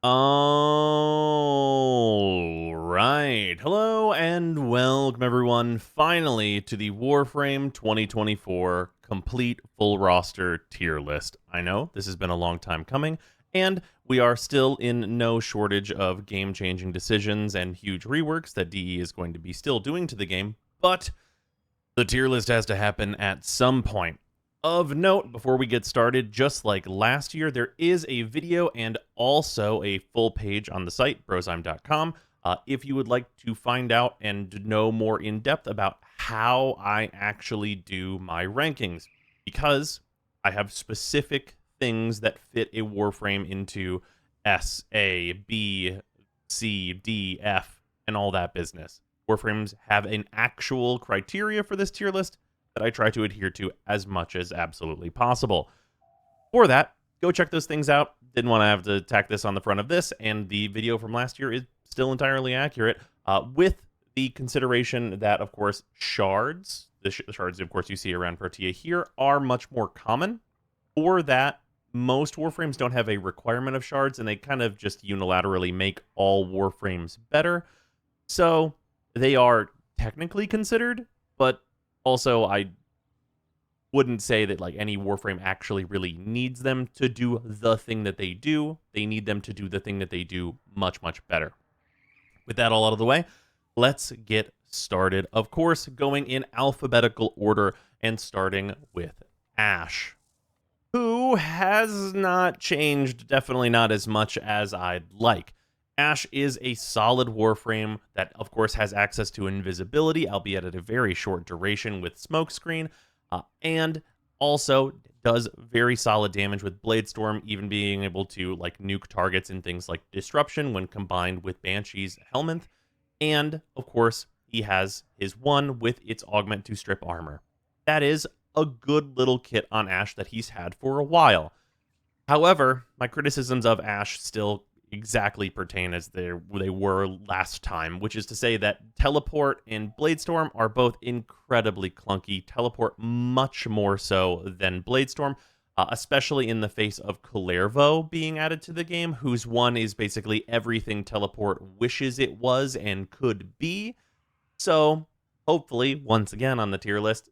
All right. Hello and welcome everyone finally to the Warframe 2024 complete full roster tier list. I know this has been a long time coming and we are still in no shortage of game-changing decisions and huge reworks that DE is going to be still doing to the game, but the tier list has to happen at some point. Of note, before we get started, just like last year, there is a video and also a full page on the site, brozime.com, if you would like to find out and know more in depth about how I actually do my rankings, because I have specific things that fit a Warframe into S, A, B, C, D, F, and all that business. Warframes have an actual criteria for this tier list that I try to adhere to as much as absolutely possible. For that, go check those things out. Didn't want to have to tack this on the front of this, and the video from last year is still entirely accurate, with the consideration that, of course, shards, the shards, of course, you see around Protea here, are much more common. For that, most Warframes don't have a requirement of shards, and they kind of just unilaterally make all Warframes better. So they are technically considered, but also I wouldn't say that like any Warframe actually really needs them to do the thing that they do. They need them to do the thing that they do much, much better. With that all out of the way, let's get started. Of course, going in alphabetical order and starting with Ash, who has not changed, definitely not as much as I'd like. Ash is a solid Warframe that, of course, has access to invisibility, albeit at a very short duration with Smokescreen, and also does very solid damage with Bladestorm, even being able to like nuke targets in things like Disruption when combined with Banshee's Helminth. And, of course, he has his one with its Augment to Strip Armor. That is a good little kit on Ash that he's had for a while. However, my criticisms of Ash still exactly pertain as they were last time, which is to say that Teleport and Bladestorm are both incredibly clunky. Teleport much more so than Bladestorm, especially in the face of Kullervo being added to the game, whose one is basically everything Teleport wishes it was and could be. So, hopefully, once again on the tier list,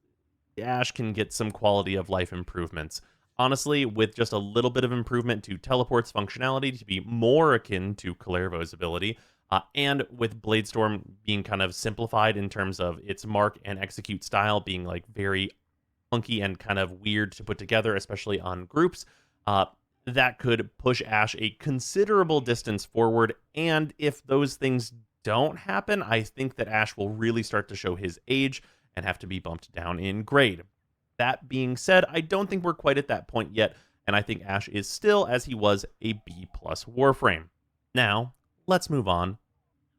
Ash can get some quality of life improvements. Honestly, with just a little bit of improvement to Teleport's functionality to be more akin to Kullervo's ability, and with Bladestorm being kind of simplified in terms of its mark and execute style being like very funky and kind of weird to put together, especially on groups, that could push Ash a considerable distance forward. And if those things don't happen, I think that Ash will really start to show his age and have to be bumped down in grade. That being said, I don't think we're quite at that point yet, and I think Ash is still, as he was, a B+ Warframe. Now, let's move on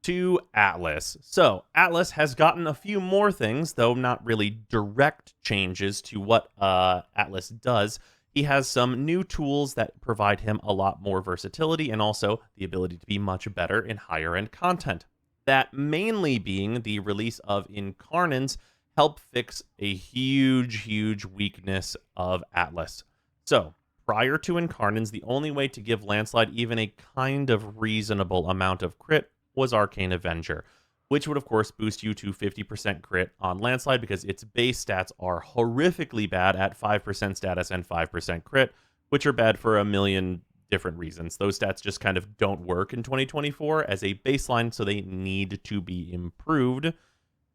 to Atlas. So, Atlas has gotten a few more things, though not really direct changes to what Atlas does. He has some new tools that provide him a lot more versatility and also the ability to be much better in higher-end content. That mainly being the release of Incarnance, help fix a huge weakness of Atlas. So, prior to Incarnance, the only way to give Landslide even a kind of reasonable amount of crit was Arcane Avenger, which would of course boost you to 50% crit on Landslide because its base stats are horrifically bad at 5% status and 5% crit, which are bad for a million different reasons. Those stats just kind of don't work in 2024 as a baseline, so they need to be improved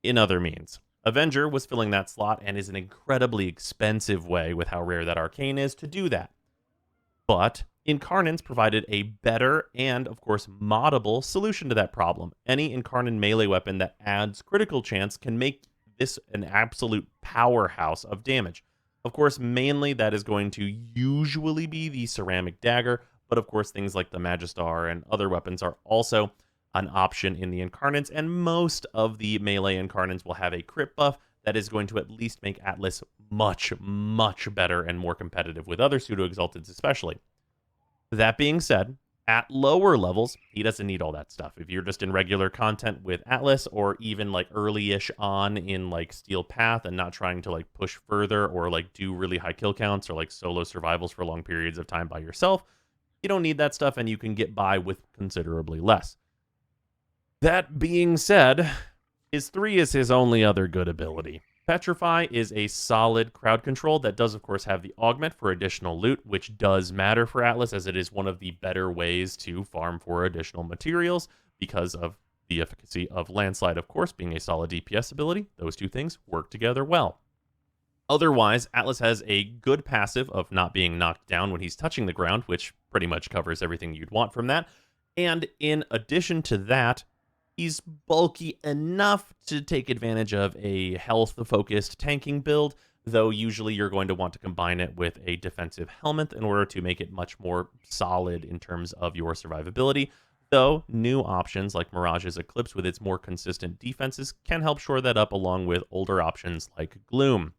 in other means. Avenger was filling that slot and is an incredibly expensive way, with how rare that Arcane is, to do that. But Incarnance provided a better and, of course, moddable solution to that problem. Any Incarnate melee weapon that adds critical chance can make this an absolute powerhouse of damage. Of course, mainly that is going to usually be the Ceramic Dagger, but of course things like the Magistar and other weapons are also an option in the Incarnates, and most of the melee Incarnates will have a crit buff that is going to at least make Atlas much better and more competitive with other pseudo-exalteds especially. That being said, at lower levels, he doesn't need all that stuff. If you're just in regular content with Atlas, or even like early-ish on in like Steel Path and not trying to like push further or like do really high kill counts or like solo survivals for long periods of time by yourself, You don't need that stuff, and you can get by with considerably less. That being said, his 3 is his only other good ability. Petrify is a solid crowd control that does, of course, have the augment for additional loot, which does matter for Atlas, as it is one of the better ways to farm for additional materials because of the efficacy of Landslide, of course, being a solid DPS ability. Those two things work together well. Otherwise, Atlas has a good passive of not being knocked down when he's touching the ground, which pretty much covers everything you'd want from that. And in addition to that, he's bulky enough to take advantage of a health-focused tanking build, though usually you're going to want to combine it with a defensive helmet in order to make it much more solid in terms of your survivability. Though new options like Mirage's Eclipse with its more consistent defenses can help shore that up, along with older options like Gloom.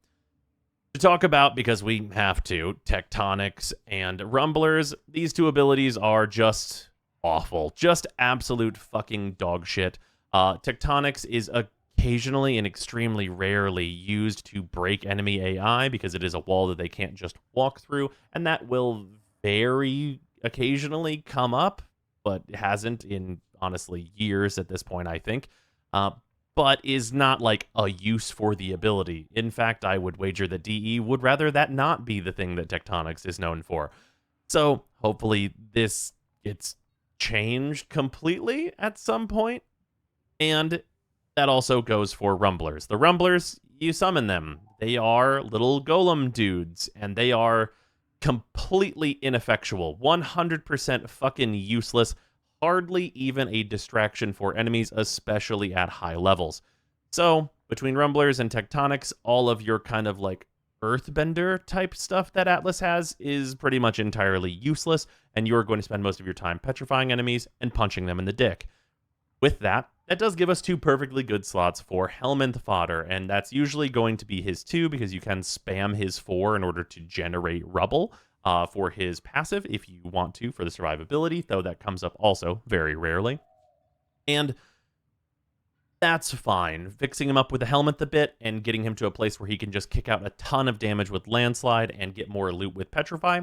To talk about, because we have to, Tectonics and Rumblers, these two abilities are just awful. Just absolute fucking dog shit. Tectonics is occasionally and extremely rarely used to break enemy AI because it is a wall that they can't just walk through, and that will very occasionally come up, but hasn't in, honestly, years at this point, I think. But is not like a use for the ability. In fact, I would wager that DE would rather that not be the thing that Tectonics is known for. So hopefully this gets changed completely at some point. And that also goes for Rumblers. The Rumblers, you summon them. They are little golem dudes, and they are completely ineffectual. 100% fucking useless. Hardly even a distraction for enemies, especially at high levels. So, between Rumblers and Tectonics, all of your kind of like Earthbender type stuff that Atlas has is pretty much entirely useless, and you're going to spend most of your time petrifying enemies and punching them in the dick. With that, that does give us 2 perfectly good slots for Helminth fodder, and that's usually going to be his 2 because you can spam his 4 in order to generate rubble. For his passive, if you want to, for the survivability, though that comes up also very rarely. And that's fine. Fixing him up with the helmet a bit and getting him to a place where he can just kick out a ton of damage with Landslide and get more loot with Petrify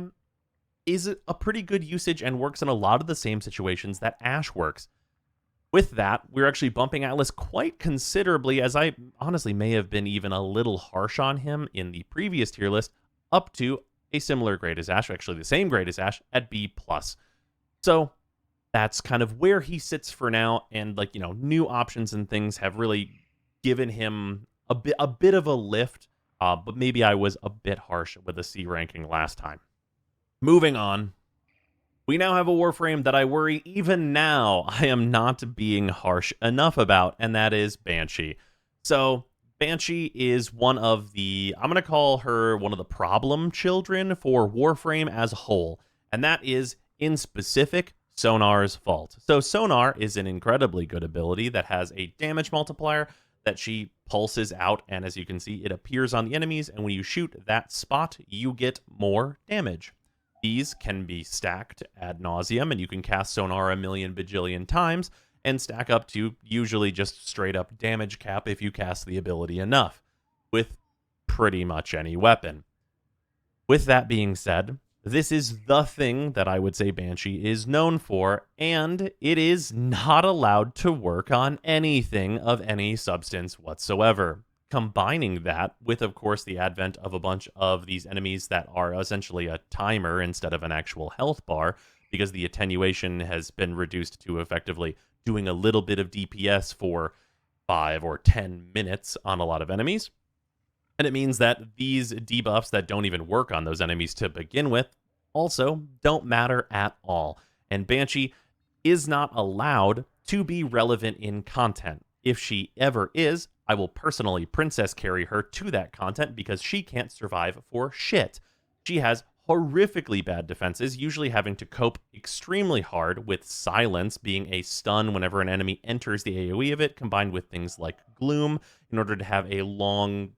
is a pretty good usage and works in a lot of the same situations that Ash works. With that, we're actually bumping Atlas quite considerably, as I honestly may have been even a little harsh on him in the previous tier list, up to a similar grade as Ash, actually the same grade as Ash, at B+. So that's kind of where he sits for now, and like, you know, new options and things have really given him a bit of a lift, but maybe I was a bit harsh with the C ranking last time. Moving on, we now have a Warframe that I worry even now I am not being harsh enough about, and that is Banshee. So Banshee is one of the, I'm going to call her one of the problem children for Warframe as a whole, and that is, in specific, Sonar's fault. So Sonar is an incredibly good ability that has a damage multiplier that she pulses out, and as you can see, it appears on the enemies, and when you shoot that spot, you get more damage. These can be stacked ad nauseum, and you can cast Sonar a million bajillion times, and stack up to usually just straight up damage cap if you cast the ability enough, with pretty much any weapon. With that being said, this is the thing that I would say Banshee is known for, and it is not allowed to work on anything of any substance whatsoever. Combining that with, of course, the advent of a bunch of these enemies that are essentially a timer instead of an actual health bar, because the attenuation has been reduced to effectively doing a little bit of DPS for 5 or 10 minutes on a lot of enemies. And it means that these debuffs that don't even work on those enemies to begin with also don't matter at all. And Banshee is not allowed to be relevant in content. If she ever is, I will personally princess carry her to that content because she can't survive for shit. She has horrifically bad defenses, usually having to cope extremely hard with silence being a stun whenever an enemy enters the AoE of it, combined with things like Gloom in order to have a long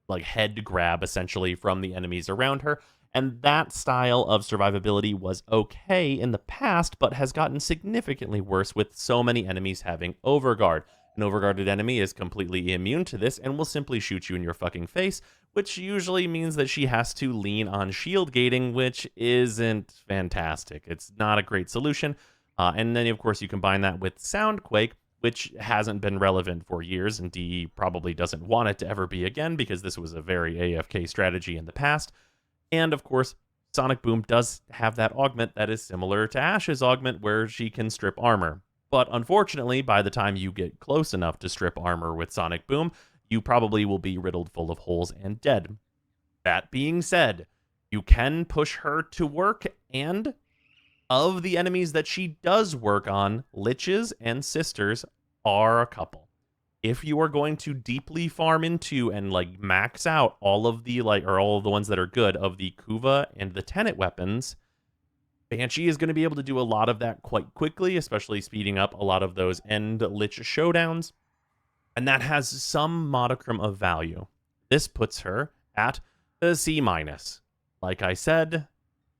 like head grab essentially from the enemies around her. And that style of survivability was okay in the past, but has gotten significantly worse with so many enemies having Overguard. An overguarded enemy is completely immune to this and will simply shoot you in your fucking face, which usually means that she has to lean on shield gating, which isn't fantastic. It's not a great solution. And then, of course, you combine that with Soundquake, which hasn't been relevant for years, and D probably doesn't want it to ever be again because this was a very AFK strategy in the past. And, of course, Sonic Boom does have that augment that is similar to Ash's augment, where she can strip armor. But unfortunately, by the time you get close enough to strip armor with Sonic Boom, you probably will be riddled full of holes and dead. That being said, you can push her to work, and of the enemies that she does work on, Liches and Sisters are a couple. If you are going to deeply farm into and like max out all of the all of the ones that are good of the Kuva and the Tenet weapons, Banshee is going to be able to do a lot of that quite quickly, especially speeding up a lot of those end Lich showdowns. And that has some modicum of value. This puts her at a C-. Like I said,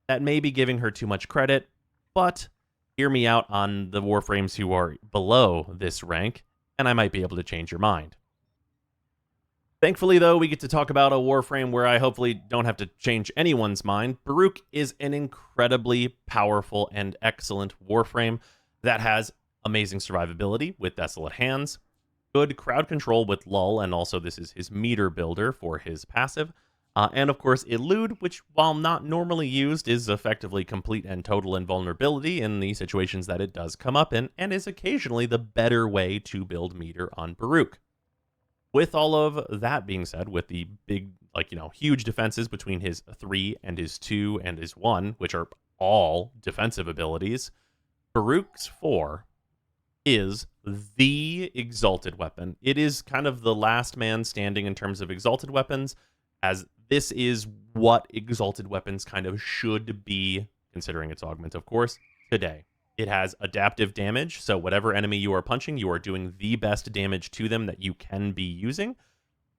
that may be giving her too much credit, but hear me out on the Warframes who are below this rank, and I might be able to change your mind. Thankfully, though, we get to talk about a Warframe where I hopefully don't have to change anyone's mind. Baruch is an incredibly powerful and excellent Warframe that has amazing survivability with Desolate Hands, good crowd control with Lull, and also this is his meter builder for his passive, and of course Elude, which, while not normally used, is effectively complete and total invulnerability in the situations that it does come up in, and is occasionally the better way to build meter on Baruch. With all of that being said, with the big, huge defenses between his 3 and his 2 and his 1, which are all defensive abilities, Baruch's 4 is the exalted weapon. It is kind of the last man standing in terms of exalted weapons, as this is what exalted weapons kind of should be, considering its augment, of course, today. It has adaptive damage, so whatever enemy you are punching, you are doing the best damage to them that you can be using.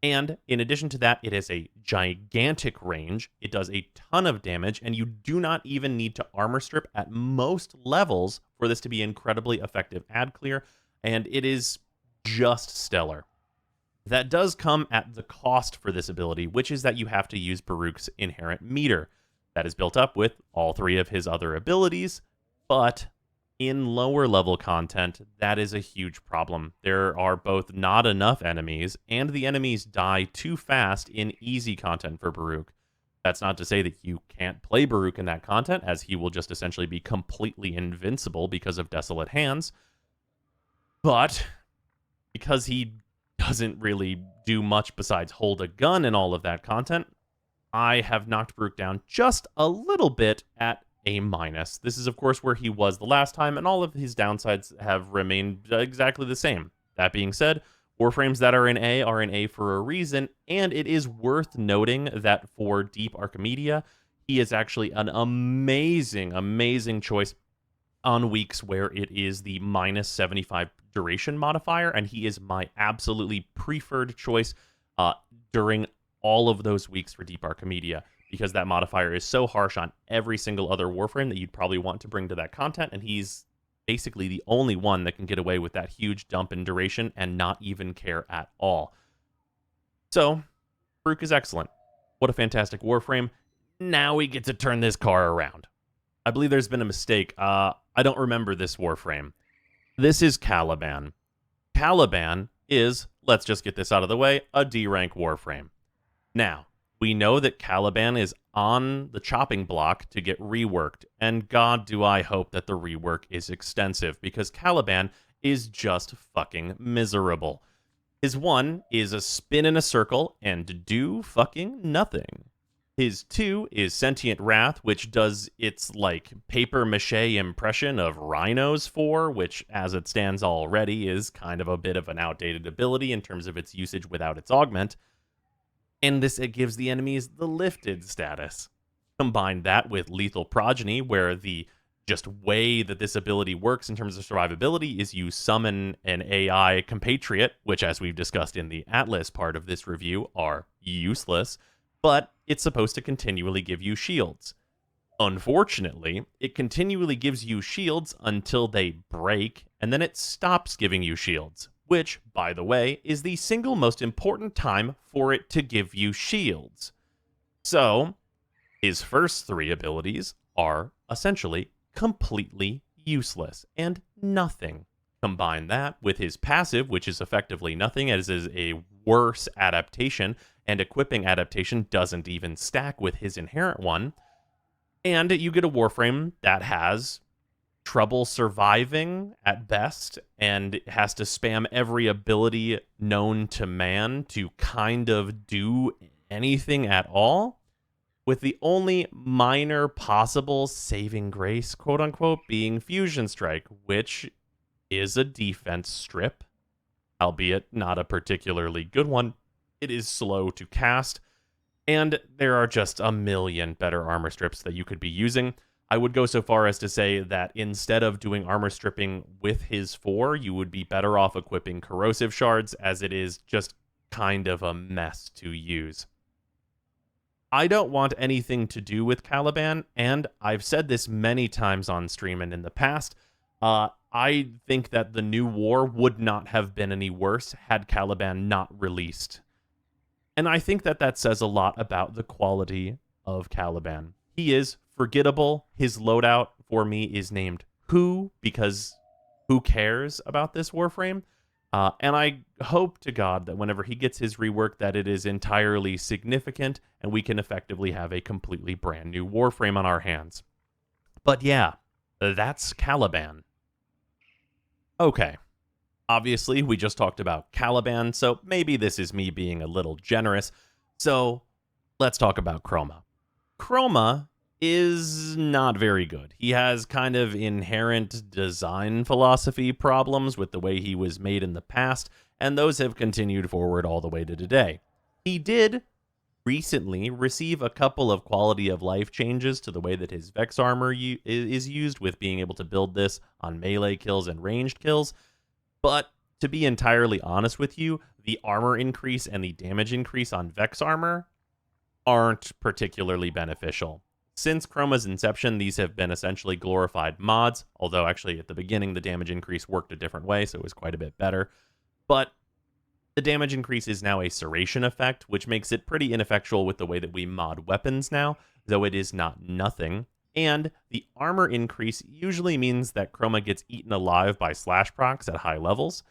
And in addition to that, it has a gigantic range. It does a ton of damage, and you do not even need to armor strip at most levels for this to be incredibly effective ad clear, and it is just stellar. That does come at the cost for this ability, which is that you have to use Baruch's inherent meter. That is built up with all 3 of his other abilities, but in lower level content, that is a huge problem. There are both not enough enemies, and the enemies die too fast in easy content for Baruch. That's not to say that you can't play Baruch in that content, as he will just essentially be completely invincible because of Desolate Hands. But because he doesn't really do much besides hold a gun in all of that content, I have knocked Baruch down just a little bit at A-. This is, of course, where he was the last time, and all of his downsides have remained exactly the same. That being said, Warframes that are in A for a reason, and it is worth noting that for Deep Archimedia, he is actually an amazing, amazing choice on weeks where it is the -75 duration modifier, and he is my absolutely preferred choice during all of those weeks for Deep Archimedia, because that modifier is so harsh on every single other Warframe that you'd probably want to bring to that content, and he's basically the only one that can get away with that huge dump in duration and not even care at all. So, Baruch is excellent. What a fantastic Warframe. Now we get to turn this car around. I believe there's been a mistake. I don't remember this Warframe. This is Caliban. Caliban is, let's just get this out of the way, a D-rank Warframe. Now, we know that Caliban is on the chopping block to get reworked, and God do I hope that the rework is extensive, because Caliban is just fucking miserable. His 1 is a spin in a circle and do fucking nothing. His 2 is Sentient Wrath, which does its, paper mache impression of Rhino's 4, which, as it stands already, is kind of a bit of an outdated ability in terms of its usage without its augment. And it gives the enemies the lifted status. Combine that with Lethal Progeny, where the just way that this ability works in terms of survivability is you summon an AI compatriot, which, as we've discussed in the Atlas part of this review, are useless, but it's supposed to continually give you shields. Unfortunately, it continually gives you shields until they break, and then it stops giving you shields. which, by the way, is the single most important time for it to give you shields. So, his first 3 abilities are essentially completely useless and nothing. Combine that with his passive, which is effectively nothing, as is a worse adaptation, and equipping adaptation doesn't even stack with his inherent one, and you get a Warframe that has trouble surviving at best and has to spam every ability known to man to kind of do anything at all, with the only minor possible saving grace, quote unquote, being Fusion Strike, which is a defense strip, albeit not a particularly good one. It is slow to cast, and there are just a million better armor strips that you could be using. I would go so far as to say that instead of doing armor stripping with his 4, you would be better off equipping corrosive shards, as it is just kind of a mess to use. I don't want anything to do with Caliban, and I've said this many times on stream and in the past. I think that the new war would not have been any worse had Caliban not released. And I think that that says a lot about the quality of Caliban. He is forgettable. His loadout for me is named Who, because who cares about this Warframe? And I hope to God that whenever he gets his rework, that it is entirely significant and we can effectively have a completely brand new Warframe on our hands. But yeah, that's Caliban. Okay. Obviously, we just talked about Caliban, so maybe this is me being a little generous. So let's talk about Chroma. Chroma is not very good. He has kind of inherent design philosophy problems with the way he was made in the past, and those have continued forward all the way to today. He did recently receive a couple of quality of life changes to the way that his Vex armor is used, with being able to build this on melee kills and ranged kills. But to be entirely honest with you, the armor increase and the damage increase on Vex armor aren't particularly beneficial. Since Chroma's inception, these have been essentially glorified mods, although actually at the beginning the damage increase worked a different way, so it was quite a bit better. But the damage increase is now a serration effect, which makes it pretty ineffectual with the way that we mod weapons now, though it is not nothing. And the armor increase usually means that Chroma gets eaten alive by slash procs at high levels.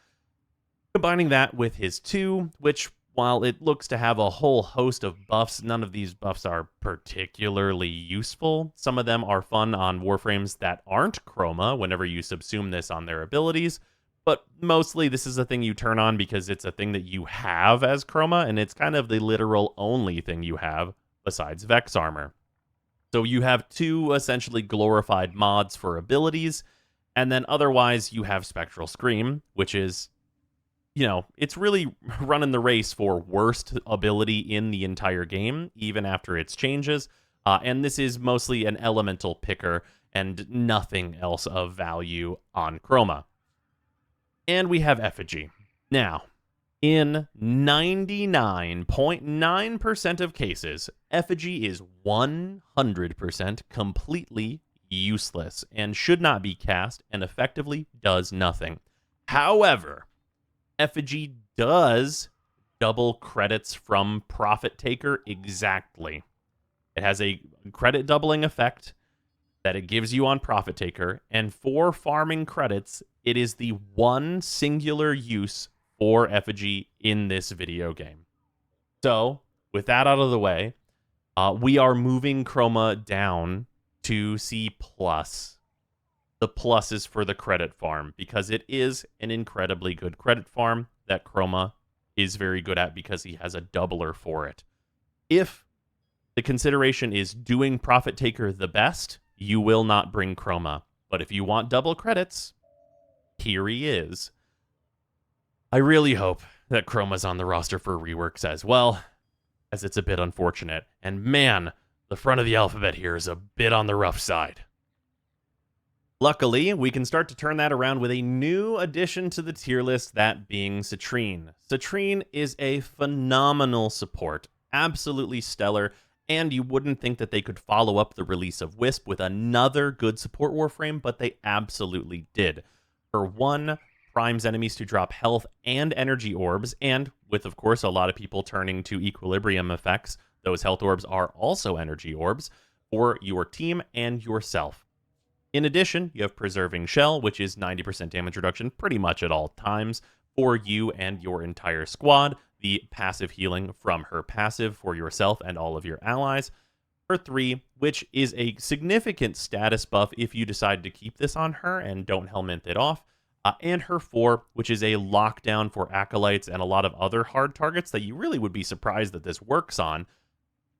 Combining that with his 2, which, while it looks to have a whole host of buffs, none of these buffs are particularly useful. Some of them are fun on Warframes that aren't Chroma whenever you subsume this on their abilities, but mostly this is a thing you turn on because it's a thing that you have as Chroma, and it's kind of the literal only thing you have besides Vex armor. So you have 2 essentially glorified mods for abilities, and then otherwise you have Spectral Scream, which is, you know, it's really running the race for worst ability in the entire game, even after its changes. And this is mostly an elemental picker and nothing else of value on Chroma. And we have Effigy. Now, in 99.9% of cases, Effigy is 100% completely useless and should not be cast and effectively does nothing. However, Effigy does double credits from Profit Taker exactly. It has a credit doubling effect that it gives you on Profit Taker, and for farming credits, it is the one singular use for Effigy in this video game. So, with that out of the way, we are moving Chroma down to C+. The plus is for the credit farm, because it is an incredibly good credit farm that Chroma is very good at because he has a doubler for it. If the consideration is doing Profit Taker the best, you will not bring Chroma. But if you want double credits, here he is. I really hope that Chroma's on the roster for reworks as well, as it's a bit unfortunate. And man, the front of the alphabet here is a bit on the rough side. Luckily, we can start to turn that around with a new addition to the tier list, that being Citrine. Citrine is a phenomenal support, absolutely stellar, and you wouldn't think that they could follow up the release of Wisp with another good support Warframe, but they absolutely did. For one primes enemies to drop health and energy orbs, and with, of course, a lot of people turning to equilibrium effects, those health orbs are also energy orbs for your team and yourself. In addition, you have Preserving Shell, which is 90% damage reduction pretty much at all times for you and your entire squad, the passive healing from her passive for yourself and all of your allies. Her 3, which is a significant status buff if you decide to keep this on her and don't helmet it off. And her 4, which is a lockdown for acolytes and a lot of other hard targets that you really would be surprised that this works on.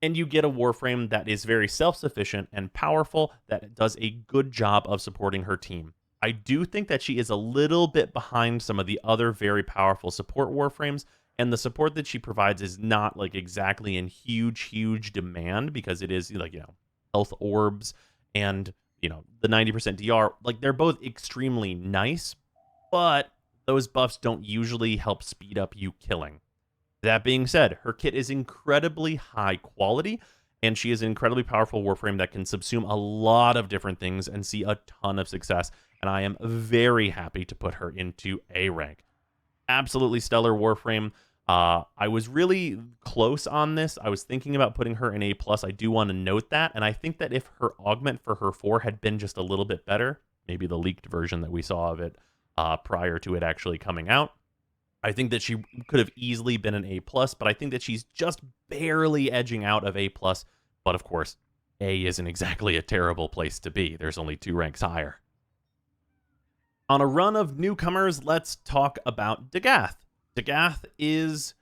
And you get a Warframe that is very self-sufficient and powerful that does a good job of supporting her team. I do think that she is a little bit behind some of the other very powerful support Warframes, and the support that she provides is not like exactly in huge demand because it is like, health orbs and, the 90% DR. Like, they're both extremely nice, but those buffs don't usually help speed up you killing. That being said, her kit is incredibly high quality, and she is an incredibly powerful Warframe that can subsume a lot of different things and see a ton of success, and I am very happy to put her into A rank. Absolutely stellar Warframe. I was really close on this. I was thinking about putting her in A+. I do want to note that, and I think that if her augment for her 4 had been just a little bit better, maybe the leaked version that we saw of it prior to it actually coming out, I think that she could have easily been an A+, but I think that she's just barely edging out of A+. But of course, A isn't exactly a terrible place to be. There's only 2 ranks higher. On a run of newcomers, let's talk about Dagath. Dagath is,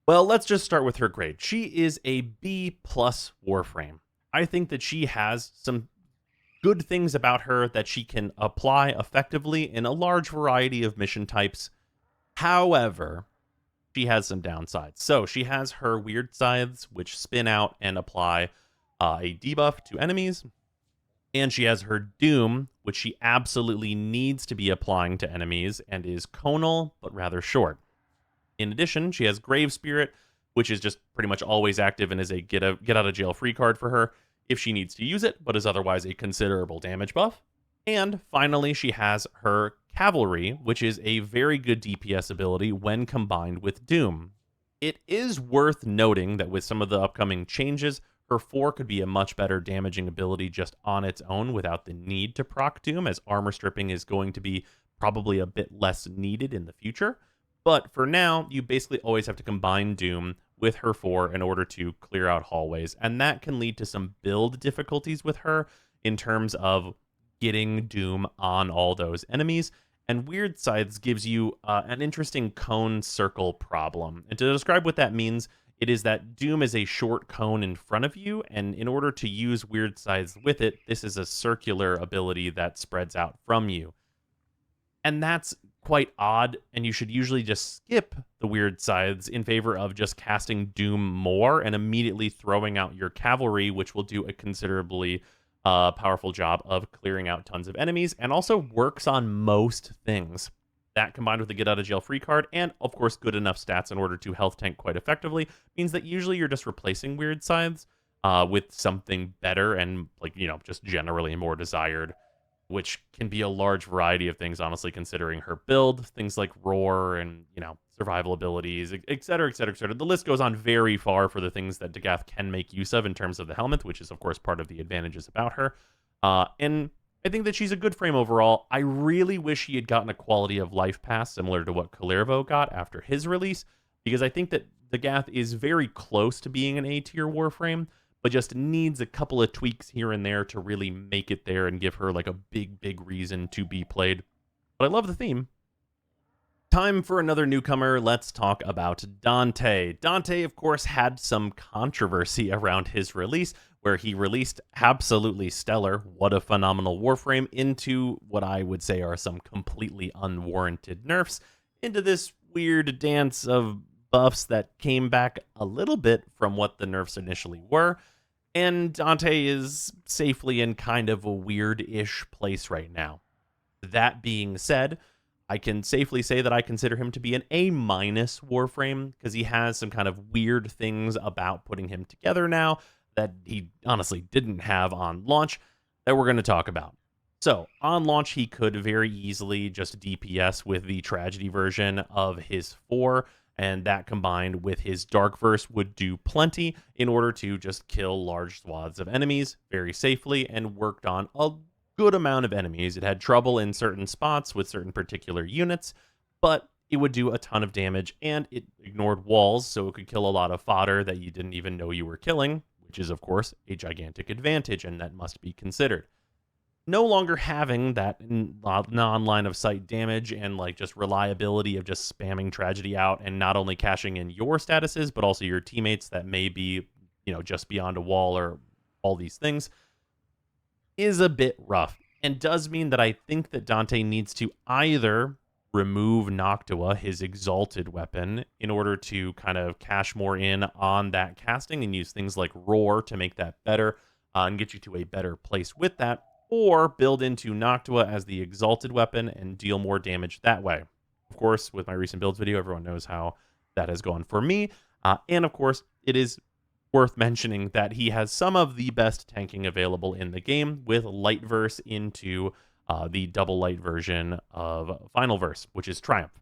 well, let's just start with her grade. She is a B+ Warframe. I think that she has some good things about her that she can apply effectively in a large variety of mission types. However, she has some downsides. So she has her weird scythes, which spin out and apply a debuff to enemies. And she has her Doom, which she absolutely needs to be applying to enemies and is conal, but rather short. In addition, she has Grave Spirit, which is just pretty much always active and is a get out of jail free card for her if she needs to use it, but is otherwise a considerable damage buff. And finally, she has her Cavalry, which is a very good DPS ability when combined with Doom. It is worth noting that with some of the upcoming changes, her 4 could be a much better damaging ability just on its own without the need to proc Doom, as armor stripping is going to be probably a bit less needed in the future. But for now, you basically always have to combine Doom with her 4 in order to clear out hallways, and that can lead to some build difficulties with her in terms of getting Doom on all those enemies. And Weird Scythes gives you an interesting cone circle problem. And to describe what that means, it is that Doom is a short cone in front of you, and in order to use Weird Scythes with it, this is a circular ability that spreads out from you. And that's quite odd, and you should usually just skip the Weird Scythes in favor of just casting Doom more and immediately throwing out your Cavalry, which will do a considerably powerful job of clearing out tons of enemies, and also works on most things. That, combined with the get out of jail free card, and of course good enough stats in order to health tank quite effectively, means that usually you're just replacing Weird Scythes with something better and, like, just generally more desired, which can be a large variety of things, honestly, considering her build, things like Roar and, survival abilities, et cetera, et cetera, et cetera. The list goes on very far for the things that Dagath can make use of in terms of the helmet, which is, of course, part of the advantages about her. And I think that she's a good frame overall. I really wish he had gotten a quality of life pass similar to what Kalervo got after his release, because I think that Dagath is very close to being an A-tier Warframe, but just needs a couple of tweaks here and there to really make it there and give her like a big reason to be played. But I love the theme. Time for another newcomer. Let's talk about Dante. Dante, of course, had some controversy around his release, where he released absolutely stellar, what a phenomenal Warframe, into what I would say are some completely unwarranted nerfs, into this weird dance of buffs that came back a little bit from what the nerfs initially were. And Dante is safely in kind of a weird-ish place right now. That being said, I can safely say that I consider him to be an A- Warframe, because he has some kind of weird things about putting him together now that he honestly didn't have on launch that we're going to talk about. So, on launch, he could very easily just DPS with the Tragedy version of his 4, and that combined with his Dark Verse would do plenty in order to just kill large swaths of enemies very safely, and worked on a good amount of enemies. It had trouble in certain spots with certain particular units, but it would do a ton of damage, and it ignored walls, so it could kill a lot of fodder that you didn't even know you were killing, which is, of course, a gigantic advantage, and that must be considered. No longer having that non-line of sight damage and like just reliability of just spamming Tragedy out and not only cashing in your statuses, but also your teammates that may be, just beyond a wall or all these things, is a bit rough, and does mean that I think that Dante needs to either remove Noctua, his exalted weapon, in order to kind of cash more in on that casting and use things like Roar to make that better, and get you to a better place with that, or build into Noctua as the exalted weapon and deal more damage that way. Of course, with my recent builds video, everyone knows how that has gone for me. And of course, it is worth mentioning that he has some of the best tanking available in the game with Light Verse into the double light version of Final Verse, which is Triumph.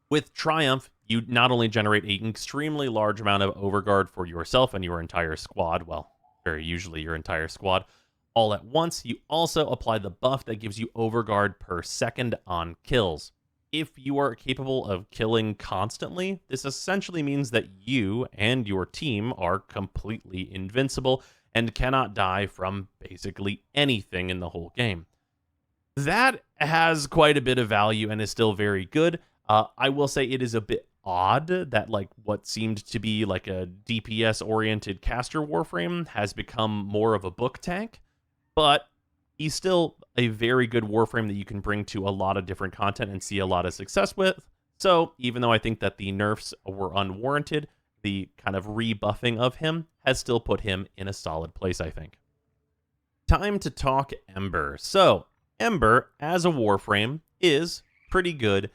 With Triumph, you not only generate an extremely large amount of overguard for yourself and your entire squad, well, very usually your entire squad, all at once, you also apply the buff that gives you overguard per second on kills. If you are capable of killing constantly, this essentially means that you and your team are completely invincible and cannot die from basically anything in the whole game. That has quite a bit of value and is still very good. I will say it is a bit odd that like what seemed to be like a DPS oriented caster Warframe has become more of a book tank, but he's still a very good Warframe that you can bring to a lot of different content and see a lot of success with. So even though I think that the nerfs were unwarranted, the kind of rebuffing of him has still put him in a solid place, I think. Time to talk Ember. So Ember as a Warframe is pretty good,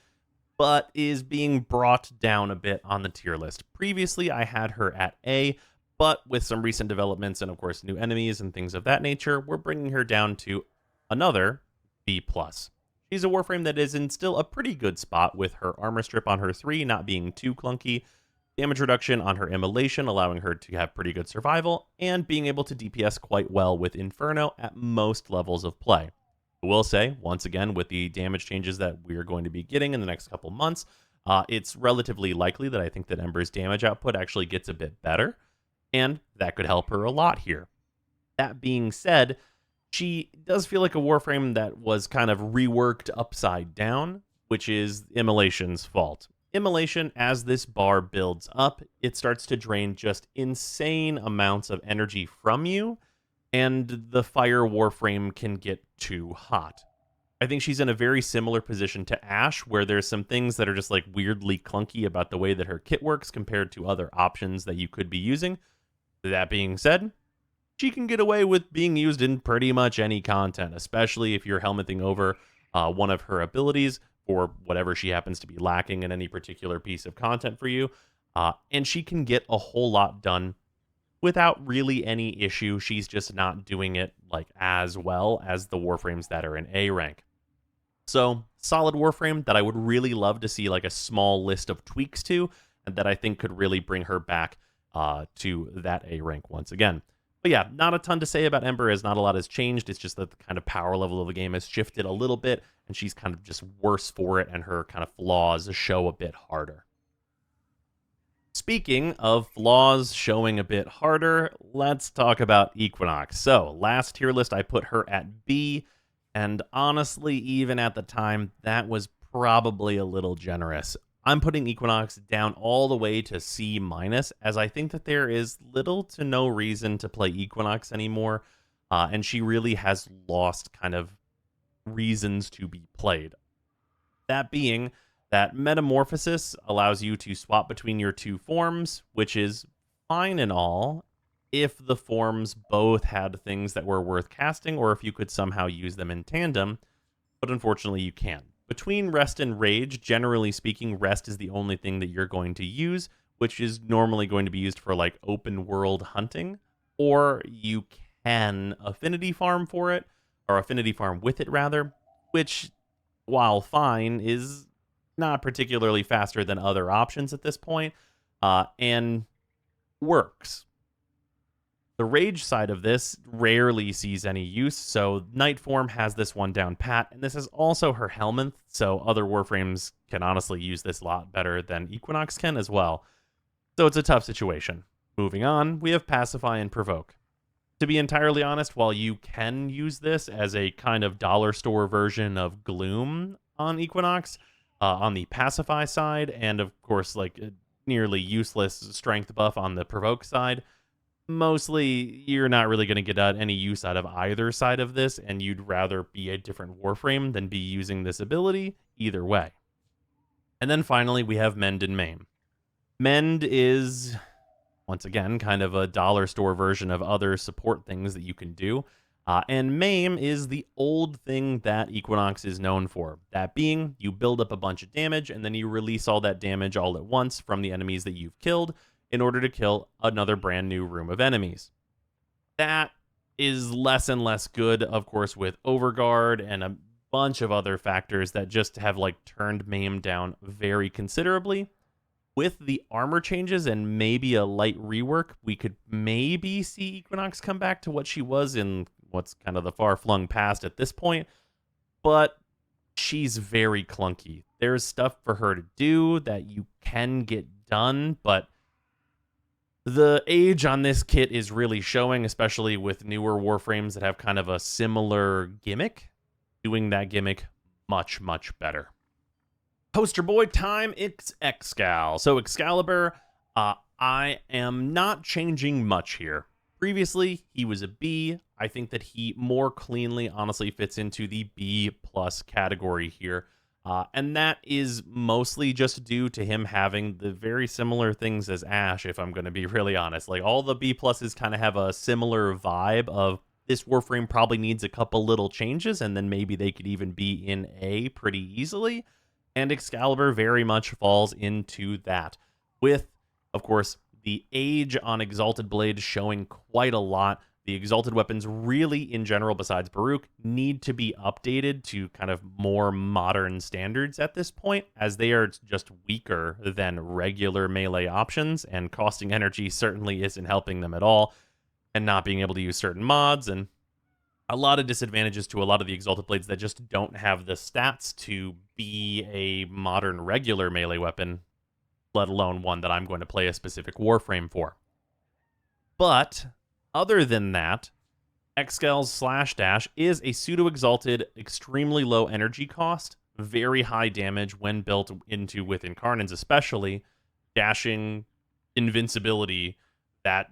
but is being brought down a bit on the tier list. Previously, I had her at A, but with some recent developments and, of course, new enemies and things of that nature, we're bringing her down to another B+. She's a Warframe that is in still a pretty good spot with her armor strip on her 3 not being too clunky, damage reduction on her immolation allowing her to have pretty good survival, and being able to DPS quite well with Inferno at most levels of play. I will say, once again, with the damage changes that we are going to be getting in the next couple months, it's relatively likely that I think that Ember's damage output actually gets a bit better, and that could help her a lot here. That being said, she does feel like a Warframe that was kind of reworked upside down, which is Immolation's fault. Immolation, as this bar builds up, it starts to drain just insane amounts of energy from you, and the Fire Warframe can get too hot. I think she's in a very similar position to Ashe, where there's some things that are just like weirdly clunky about the way that her kit works compared to other options that you could be using. That being said, she can get away with being used in pretty much any content, especially if you're helmeting over one of her abilities or whatever she happens to be lacking in any particular piece of content for you. And she can get a whole lot done without really any issue. She's just not doing it like as well as the Warframes that are in A rank. So, solid Warframe that I would really love to see like a small list of tweaks to, and that I think could really bring her back to that A rank once again. But yeah, not a ton to say about Ember, as not a lot has changed. It's just that the kind of power level of the game has shifted a little bit, and she's kind of just worse for it, and her kind of flaws show a bit harder. Speaking of flaws showing a bit harder, let's talk about Equinox. So, last tier list, I put her at B, and honestly, even at the time, that was probably a little generous. I'm putting Equinox down all the way to C-, as I think that there is little to no reason to play Equinox anymore, and she really has lost kind of reasons to be played. That being that Metamorphosis allows you to swap between your two forms, which is fine and all, if the forms both had things that were worth casting, or if you could somehow use them in tandem, but unfortunately you can't. Between Rest and Rage, generally speaking, Rest is the only thing that you're going to use, which is normally going to be used for like open world hunting, or you can affinity farm for it, or affinity farm with it rather, which, while fine, is not particularly faster than other options at this point, and works. The rage side of this rarely sees any use, so Nightform has this one down pat, and this is also her Helminth, so other Warframes can honestly use this a lot better than Equinox can as well. So it's a tough situation. Moving on, we have Pacify and Provoke. To be entirely honest, while you can use this as a kind of dollar store version of Gloom on Equinox, on the Pacify side, and of course, like a nearly useless strength buff on the Provoke side, mostly you're not really going to get any use out of either side of this, and you'd rather be a different Warframe than be using this ability either way. And then finally, we have Mend and Maim. Mend is, once again, kind of a dollar store version of other support things that you can do. And Maim is the old thing that Equinox is known for. That being, you build up a bunch of damage, and then you release all that damage all at once from the enemies that you've killed in order to kill another brand new room of enemies. That is less and less good, of course, with Overguard and a bunch of other factors that just have like turned Maim down very considerably. With the armor changes and maybe a light rework, we could maybe see Equinox come back to what she was in what's kind of the far-flung past at this point, but she's very clunky. There's stuff for her to do that you can get done, but the age on this kit is really showing, especially with newer Warframes that have kind of a similar gimmick. Doing that gimmick much, much better. Poster boy time, it's Excal. So Excalibur, I am not changing much here. Previously, he was a B. I think that he more cleanly, honestly, fits into the B+ category here. And that is mostly just due to him having the very similar things as Ash, if I'm going to be really honest. Like, all the B pluses kind of have a similar vibe of this Warframe probably needs a couple little changes, and then maybe they could even be in A pretty easily. And Excalibur very much falls into that, with, of course, the age on Exalted Blade showing quite a lot. The Exalted weapons really, in general, besides Baruch, need to be updated to kind of more modern standards at this point, as they are just weaker than regular melee options, and costing energy certainly isn't helping them at all, and not being able to use certain mods, and a lot of disadvantages to a lot of the Exalted Blades that just don't have the stats to be a modern regular melee weapon, let alone one that I'm going to play a specific Warframe for. But other than that, Excal's Slash Dash is a pseudo-exalted, extremely low energy cost, very high damage when built into with Incarnans especially, dashing invincibility that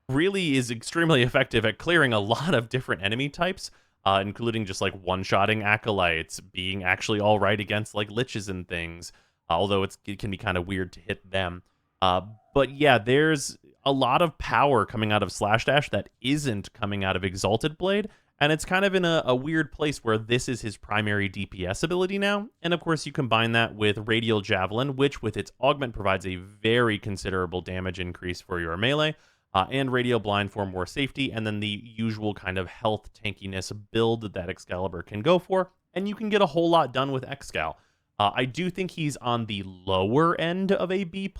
really is extremely effective at clearing a lot of different enemy types, including just like one-shotting acolytes, being actually all right against like liches and things, although it can be kind of weird to hit them. But yeah, there's a lot of power coming out of Slash Dash that isn't coming out of Exalted Blade, and it's kind of in a weird place where this is his primary DPS ability now. And of course, you combine that with Radial Javelin, which with its augment provides a very considerable damage increase for your melee, and Radial Blind for more safety, and then the usual kind of health tankiness build that Excalibur can go for, and you can get a whole lot done with Excal. I do think he's on the lower end of a B+,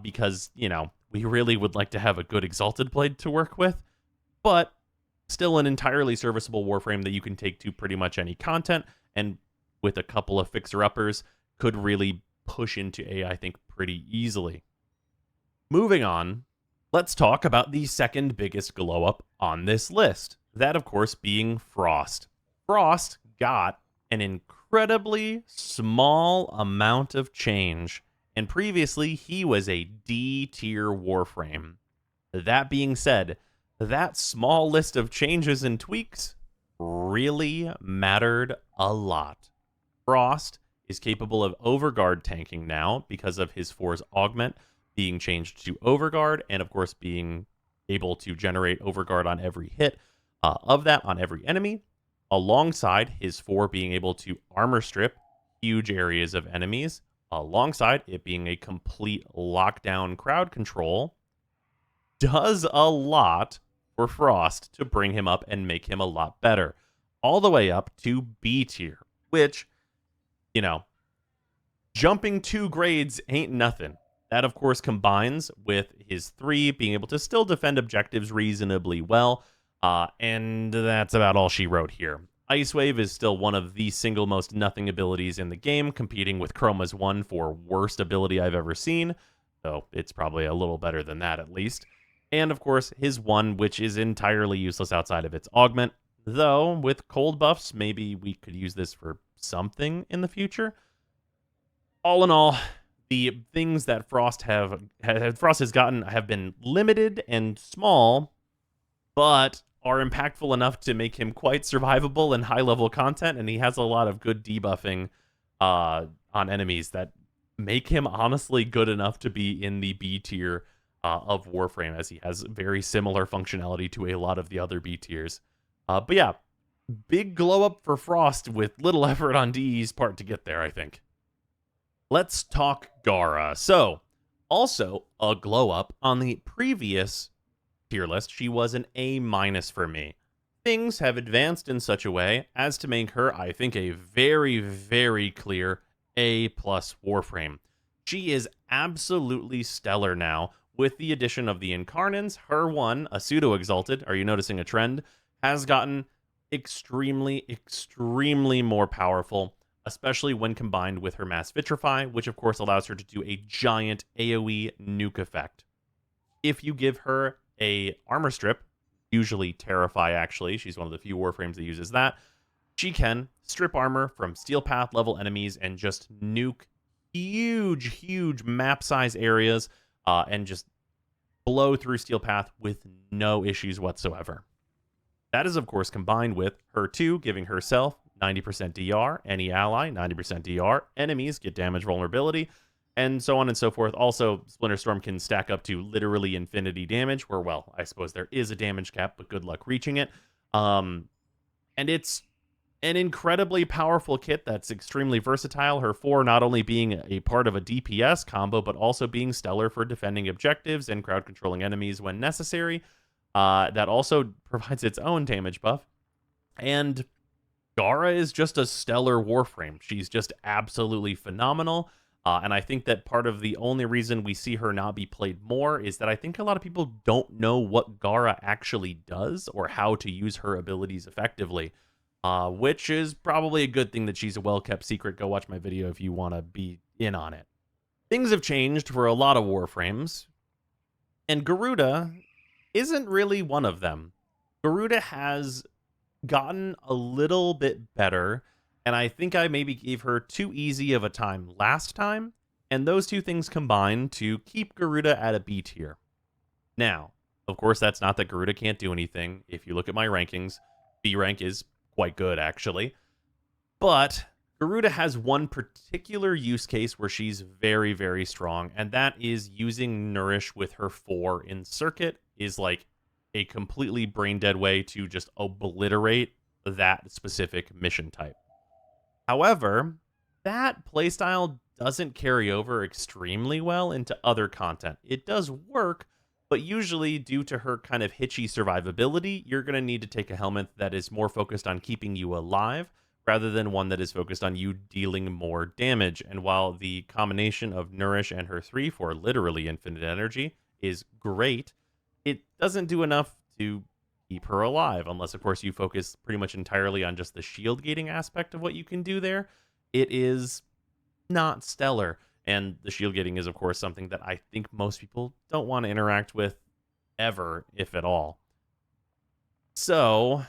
because, you know, we really would like to have a good Exalted Blade to work with, but still an entirely serviceable Warframe that you can take to pretty much any content, and with a couple of fixer-uppers, could really push into A, I think, pretty easily. Moving on, let's talk about the second biggest glow-up on this list. That, of course, being Frost. Frost got an incredibly small amount of change, and previously he was a D-tier Warframe. That being said, that small list of changes and tweaks really mattered a lot. Frost is capable of Overguard tanking now because of his 4's augment being changed to Overguard, and of course being able to generate Overguard on every hit of that on every enemy, alongside his 4 being able to armor strip huge areas of enemies, alongside it being a complete lockdown crowd control, does a lot for Frost to bring him up and make him a lot better. all the way up to B tier, which, you know, jumping 2 grades ain't nothing. That, of course, combines with his 3 being able to still defend objectives reasonably well, and that's about all she wrote here. Ice Wave is still one of the single most nothing abilities in the game, competing with Chroma's 1 for worst ability I've ever seen, so it's probably a little better than that at least. And, of course, his 1, which is entirely useless outside of its augment, though with cold buffs, maybe we could use this for something in the future. All in all, the things that Frost has gotten have been limited and small, but are impactful enough to make him quite survivable in high-level content, and he has a lot of good debuffing on enemies that make him honestly good enough to be in the B tier of Warframe, as he has very similar functionality to a lot of the other B tiers. But yeah, big glow up for Frost with little effort on DE's part to get there, I think. Let's talk Gara. So, also a glow up on the previous tier list. She was an A- for me. Things have advanced in such a way as to make her, I think, a very, very clear A+ Warframe. She is absolutely stellar now. With the addition of the Incarnans, her 1, a pseudo-exalted, are you noticing a trend, has gotten extremely, extremely more powerful, especially when combined with her Mass Vitrify, which of course allows her to do a giant AoE nuke effect. If you give her a armor strip, usually Terrify actually, she's one of the few Warframes that uses that, she can strip armor from Steel Path level enemies and just nuke huge, huge map size areas and just blow through Steel Path with no issues whatsoever. That is, of course, combined with her 2 giving herself 90% DR, any ally, 90% DR, enemies get damage vulnerability, and so on and so forth. Also, Splinter Storm can stack up to literally infinity damage, where, well, I suppose there is a damage cap, but good luck reaching it. And it's an incredibly powerful kit that's extremely versatile. Her 4 not only being a part of a DPS combo, but also being stellar for defending objectives and crowd controlling enemies when necessary. That also provides its own damage buff. And Gara is just a stellar Warframe. She's just absolutely phenomenal. And I think that part of the only reason we see her not be played more is that I think a lot of people don't know what Gara actually does or how to use her abilities effectively, which is probably a good thing that she's a well-kept secret. Go watch my video if you want to be in on it. Things have changed for a lot of Warframes, and Garuda isn't really one of them. Garuda has gotten a little bit better, and I think I maybe gave her too easy of a time last time, and those two things combined to keep Garuda at a B tier. Now, of course, that's not that Garuda can't do anything. If you look at my rankings, B rank is quite good, actually. But Garuda has one particular use case where she's very, very strong, and that is using Nourish with her 4 in Circuit is like a completely brain-dead way to just obliterate that specific mission type. However, that playstyle doesn't carry over extremely well into other content. It does work, but usually due to her kind of hitchy survivability, you're going to need to take a helmet that is more focused on keeping you alive rather than one that is focused on you dealing more damage. And while the combination of Nourish and her 3 for literally infinite energy is great, it doesn't do enough to keep her alive, unless, of course, you focus pretty much entirely on just the shield gating aspect of what you can do there. It is not stellar. And the shield gating is, of course, something that I think most people don't want to interact with ever, if at all. So,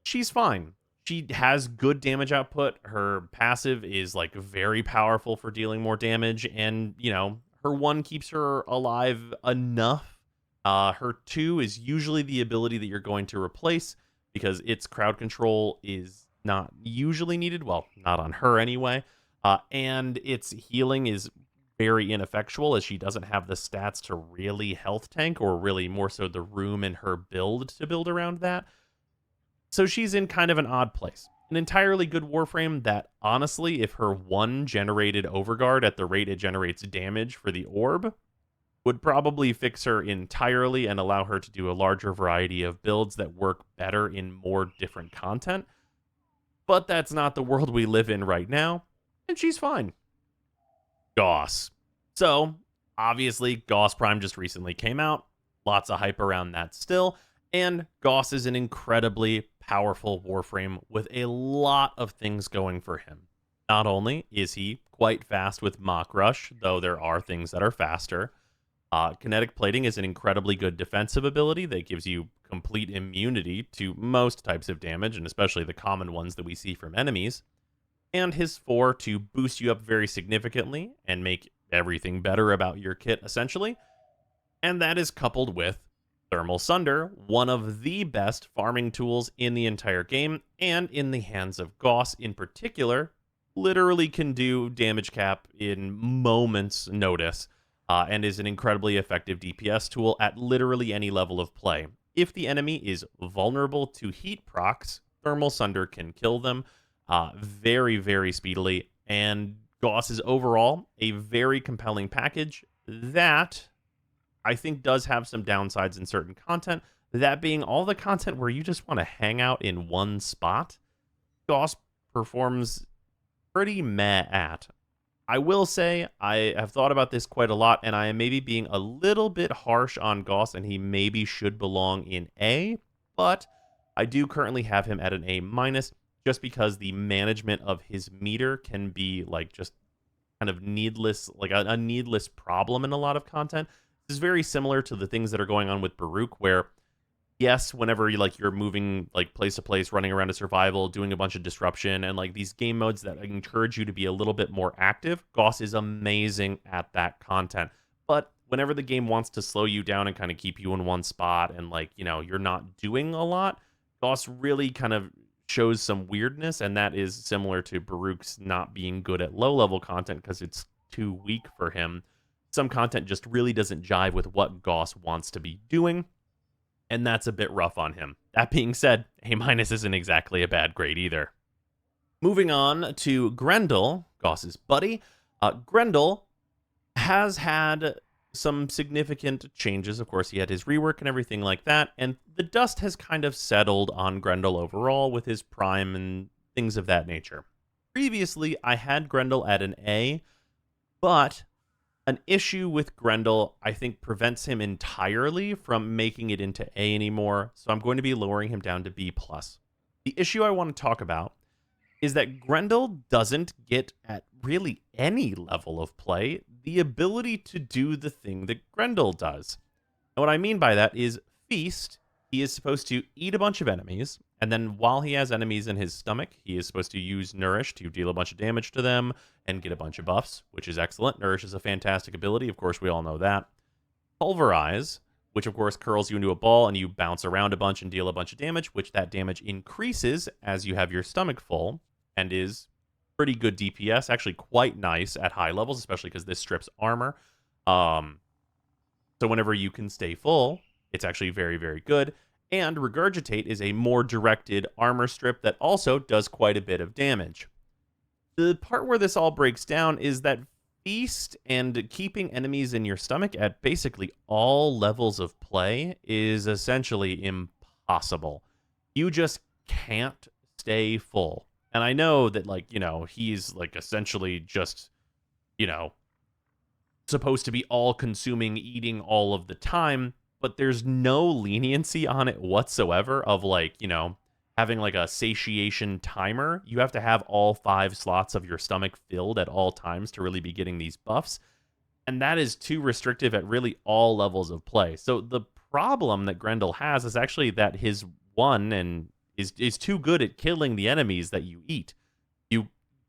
she's fine. She has good damage output. Her passive is, like, very powerful for dealing more damage. And, you know, her 1 keeps her alive enough. Her 2 is usually the ability that you're going to replace because its crowd control is not usually needed. Well, not on her anyway. And its healing is very ineffectual as she doesn't have the stats to really health tank, or really more so the room in her build to build around that. So she's in kind of an odd place. An entirely good Warframe that, honestly, if her 1 generated Overguard at the rate it generates damage for the orb, would probably fix her entirely and allow her to do a larger variety of builds that work better in more different content. But that's not the world we live in right now, and she's fine. Gauss. So, obviously, Gauss Prime just recently came out. Lots of hype around that still. And Gauss is an incredibly powerful Warframe with a lot of things going for him. Not only is he quite fast with Mach Rush, though there are things that are faster. Kinetic Plating is an incredibly good defensive ability that gives you complete immunity to most types of damage, and especially the common ones that we see from enemies. And his 4 to boost you up very significantly and make everything better about your kit, essentially. And that is coupled with Thermal Sunder, one of the best farming tools in the entire game, and in the hands of Gauss in particular, literally can do damage cap in moments' notice, and is an incredibly effective DPS tool at literally any level of play. If the enemy is vulnerable to heat procs, Thermal Sunder can kill them very, very speedily, and Gauss is overall a very compelling package that I think does have some downsides in certain content. That being all the content where you just want to hang out in one spot, Gauss performs pretty meh at. I will say I have thought about this quite a lot, and I am maybe being a little bit harsh on Gauss, and he maybe should belong in A, but I do currently have him at an A minus, just because the management of his meter can be like just kind of needless, like a needless problem in a lot of content. This is very similar to the things that are going on with Baruch, where yes, whenever you're moving like place to place, running around a survival, doing a bunch of disruption, and like these game modes that encourage you to be a little bit more active, Gauss is amazing at that content. But whenever the game wants to slow you down and kind of keep you in one spot, and you're not doing a lot, Gauss really kind of shows some weirdness, and that is similar to Baruch's not being good at low-level content because it's too weak for him. Some content just really doesn't jive with what Gauss wants to be doing, and that's a bit rough on him. That being said, A- isn't exactly a bad grade either. Moving on to Grendel, Gauss's buddy. Grendel has had some significant changes. Of course, he had his rework and everything like that, and the dust has kind of settled on Grendel overall with his prime and things of that nature. Previously, I had Grendel at an A, but an issue with Grendel, I think, prevents him entirely from making it into A anymore, so I'm going to be lowering him down to B+. The issue I want to talk about is that Grendel doesn't get, at really any level of play, the ability to do the thing that Grendel does. And what I mean by that is Feast, he is supposed to eat a bunch of enemies, and then while he has enemies in his stomach, he is supposed to use Nourish to deal a bunch of damage to them and get a bunch of buffs, which is excellent. Nourish is a fantastic ability, of course, we all know that. Pulverize, which of course curls you into a ball and you bounce around a bunch and deal a bunch of damage, which that damage increases as you have your stomach full, and is pretty good DPS, actually quite nice at high levels, especially because this strips armor. So whenever you can stay full, it's actually very, very good. And Regurgitate is a more directed armor strip that also does quite a bit of damage. The part where this all breaks down is that Feast and keeping enemies in your stomach at basically all levels of play is essentially impossible. You just can't stay full. And I know that, he's, essentially just, supposed to be all-consuming, eating all of the time, but there's no leniency on it whatsoever of, having, a satiation timer. You have to have all 5 slots of your stomach filled at all times to really be getting these buffs, and that is too restrictive at really all levels of play. So the problem that Grendel has is actually that his one and is too good at killing the enemies that you eat. You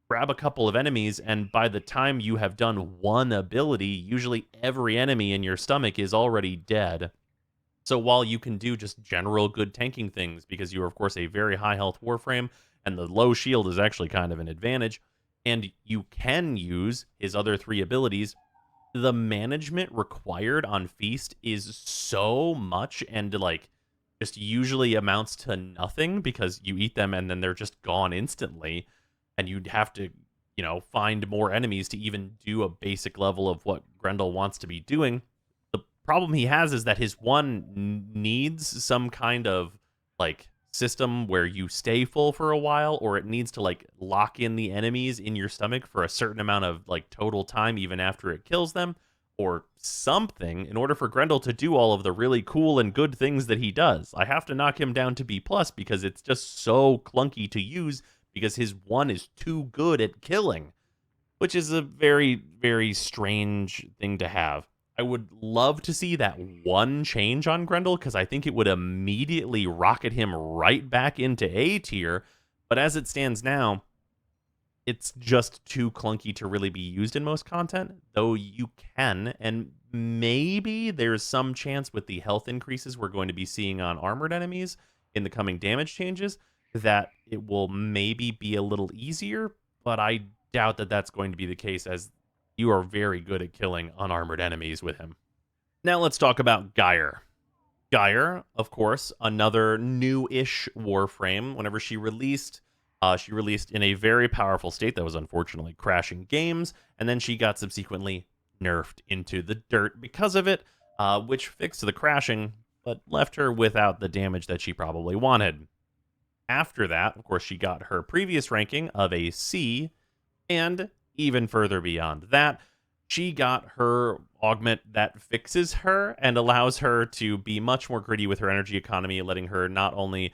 grab a couple of enemies, and by the time you have done one ability, usually every enemy in your stomach is already dead. So while you can do just general good tanking things, because you are, of course, a very high health Warframe, and the low shield is actually kind of an advantage, and you can use his other 3 abilities, the management required on Feast is so much, and, just usually amounts to nothing, because you eat them and then they're just gone instantly, and you'd have to, find more enemies to even do a basic level of what Grendel wants to be doing. problem he has is that his one needs some kind of like system where you stay full for a while, or it needs to like lock in the enemies in your stomach for a certain amount of like total time even after it kills them, or something, in order for Grendel to do all of the really cool and good things that he does. I have to knock him down to B plus because it's just so clunky to use because his one is too good at killing, which is a very, very strange thing to have. I would love to see that one change on Grendel because I think it would immediately rocket him right back into A tier. But as it stands now, it's just too clunky to really be used in most content, though you can, and maybe there's some chance with the health increases we're going to be seeing on armored enemies in the coming damage changes that it will maybe be a little easier, but I doubt that that's going to be the case as you are very good at killing unarmored enemies with him. Now let's talk about Geyer. Geyer, of course, another new-ish Warframe. Whenever she released in a very powerful state that was unfortunately crashing games, and then she got subsequently nerfed into the dirt because of it, which fixed the crashing, but left her without the damage that she probably wanted. After that, of course, she got her previous ranking of a C, and even further beyond that, she got her augment that fixes her and allows her to be much more gritty with her energy economy, letting her not only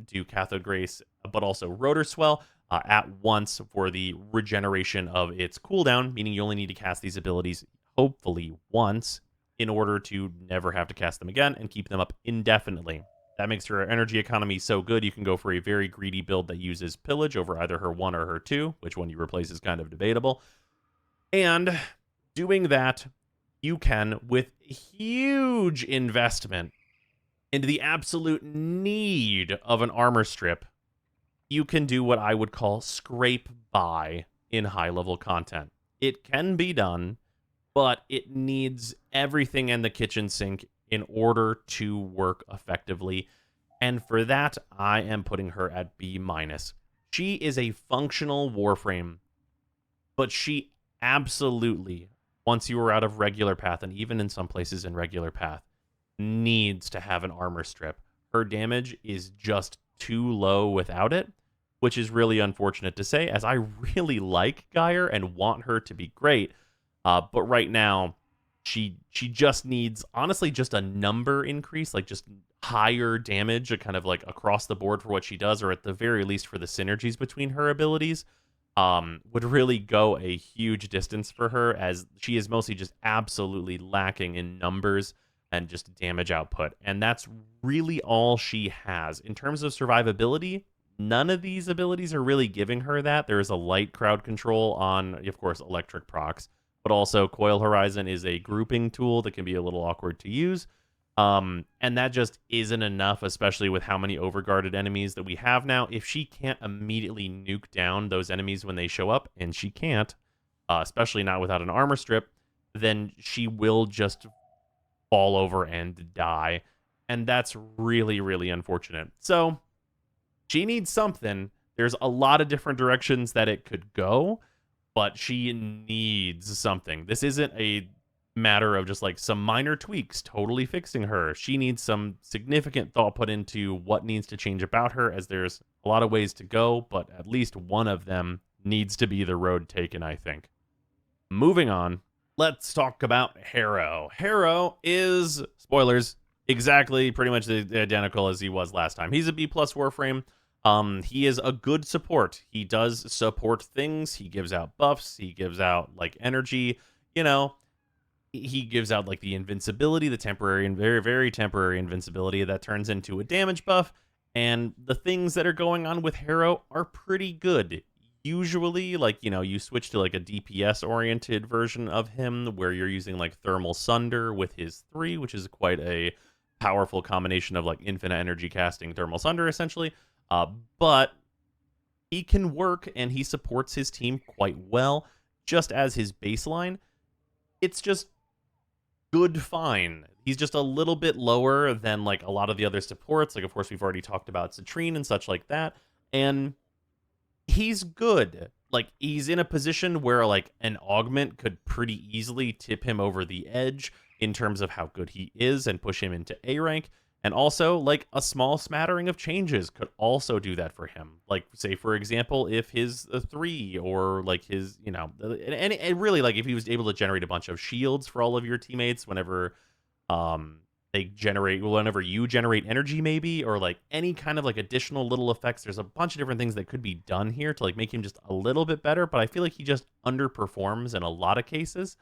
do Cathode Grace, but also Rotor Swell at once for the regeneration of its cooldown, meaning you only need to cast these abilities, hopefully, once in order to never have to cast them again and keep them up indefinitely. That makes her energy economy so good you can go for a very greedy build that uses Pillage over either her 1 or her 2, which one you replace is kind of debatable. And doing that, you can, with huge investment into the absolute need of an armor strip, you can do what I would call scrape by in high-level content. It can be done, but it needs everything in the kitchen sink in order to work effectively. And for that, I am putting her at B-. She is a functional Warframe, but she absolutely, once you are out of regular path, and even in some places in regular path, needs to have an armor strip. Her damage is just too low without it, which is really unfortunate to say, as I really like Geyer and want her to be great. But right now, she just needs, honestly, just a number increase, like just higher damage, kind of like across the board for what she does, or at the very least for the synergies between her abilities, would really go a huge distance for her, as she is mostly just absolutely lacking in numbers and just damage output. And that's really all she has. In terms of survivability, none of these abilities are really giving her that. There is a light crowd control on, of course, electric procs, but also Coil Horizon is a grouping tool that can be a little awkward to use. And that just isn't enough, especially with how many overguarded enemies that we have now. If she can't immediately nuke down those enemies when they show up, and she can't, especially not without an armor strip, then she will just fall over and die. And that's really, really unfortunate. So she needs something. There's a lot of different directions that it could go, but she needs something. This isn't a matter of just like some minor tweaks totally fixing her. She needs some significant thought put into what needs to change about her, as there's a lot of ways to go, but at least one of them needs to be the road taken, I think. Moving on, let's talk about Harrow. Harrow is, spoilers, exactly pretty much identical as he was last time. He's a B+ Warframe. He is a good support. He does support things. He gives out buffs. He gives out like energy, you know. He gives out like the invincibility, the temporary and very, very temporary invincibility that turns into a damage buff. And the things that are going on with Harrow are pretty good. Usually, like, you know, you switch to like a DPS oriented version of him where you're using like Thermal Sunder with his 3, which is quite a powerful combination of like infinite energy casting Thermal Sunder essentially. But he can work and he supports his team quite well, just as his baseline. It's just good fine. He's just a little bit lower than like a lot of the other supports. Like, of course, we've already talked about Citrine and such like that. And he's good. Like, he's in a position where like an augment could pretty easily tip him over the edge. in terms of how good he is and push him into A rank. And also, like, a small smattering of changes could also do that for him. Like, say, for example, if his 3 or, like, his, and really, like, if he was able to generate a bunch of shields for all of your teammates whenever whenever you generate energy, maybe, or, like, any kind of, like, additional little effects. There's a bunch of different things that could be done here to, like, make him just a little bit better, but I feel like he just underperforms in a lot of cases.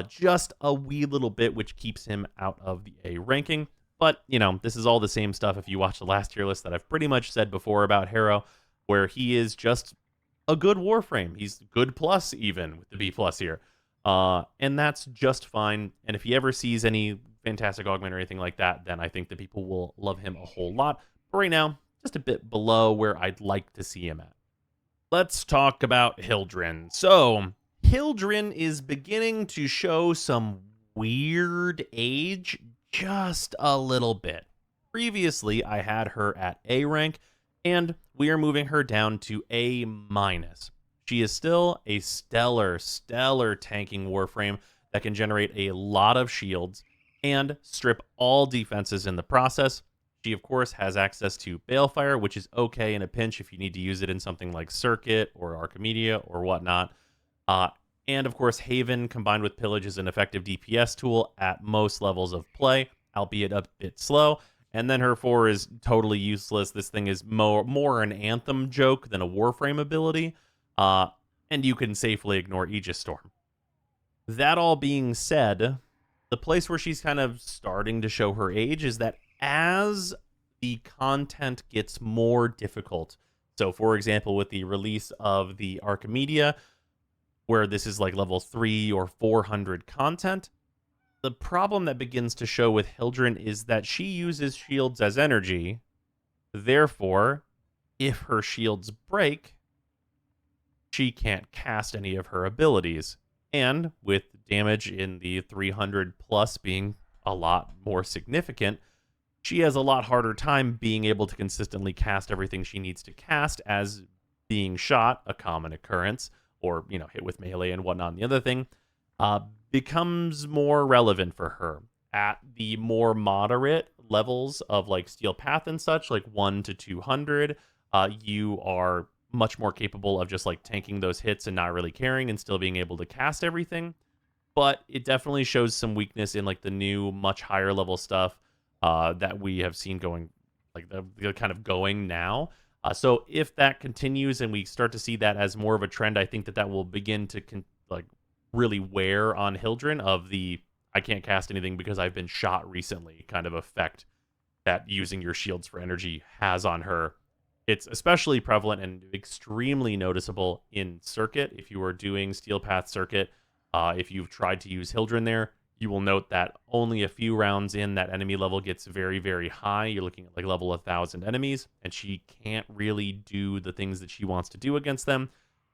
Just a wee little bit, which keeps him out of the A ranking. But, this is all the same stuff if you watch the last tier list that I've pretty much said before about Harrow, where he is just a good Warframe. He's good plus even with the B plus here. And that's just fine. And if he ever sees any fantastic augment or anything like that, then I think that people will love him a whole lot. But right now, just a bit below where I'd like to see him at. Let's talk about Hildryn. So, Hildryn is beginning to show some weird age, just a little bit. Previously, I had her at A rank, and we are moving her down to A minus. She is still a stellar tanking Warframe that can generate a lot of shields and strip all defenses in the process. She, of course, has access to Balefire, which is okay in a pinch if you need to use it in something like Circuit or Archimedia or whatnot. And, of course, Haven combined with Pillage is an effective DPS tool at most levels of play, albeit a bit slow. And then her 4 is totally useless. This thing is more an Anthem joke than a Warframe ability. And you can safely ignore Aegis Storm. That all being said, the place where she's kind of starting to show her age is that as the content gets more difficult. So, for example, with the release of the Archimedia, where this is like level 3 or 400 content, the problem that begins to show with Hildryn is that she uses shields as energy. Therefore, if her shields break, she can't cast any of her abilities. And with damage in the 300 plus being a lot more significant, she has a lot harder time being able to consistently cast everything she needs to cast, as being shot, a common occurrence, or, hit with melee and whatnot. And the other thing becomes more relevant for her at the more moderate levels of, like, Steel Path and such, like 1 to 200. You are much more capable of just, like, tanking those hits and not really caring and still being able to cast everything. But it definitely shows some weakness in, like, the new, much higher level stuff that we have seen going, like, the kind of going now. So if that continues and we start to see that as more of a trend, I think that will begin to really wear on Hildryn of the I can't cast anything because I've been shot recently kind of effect that using your shields for energy has on her. It's especially prevalent and extremely noticeable in Circuit. If you are doing Steel Path Circuit, if you've tried to use Hildryn there, you will note that only a few rounds in, that enemy level gets very, very high. You're looking at like level 1,000 enemies, and she can't really do the things that she wants to do against them,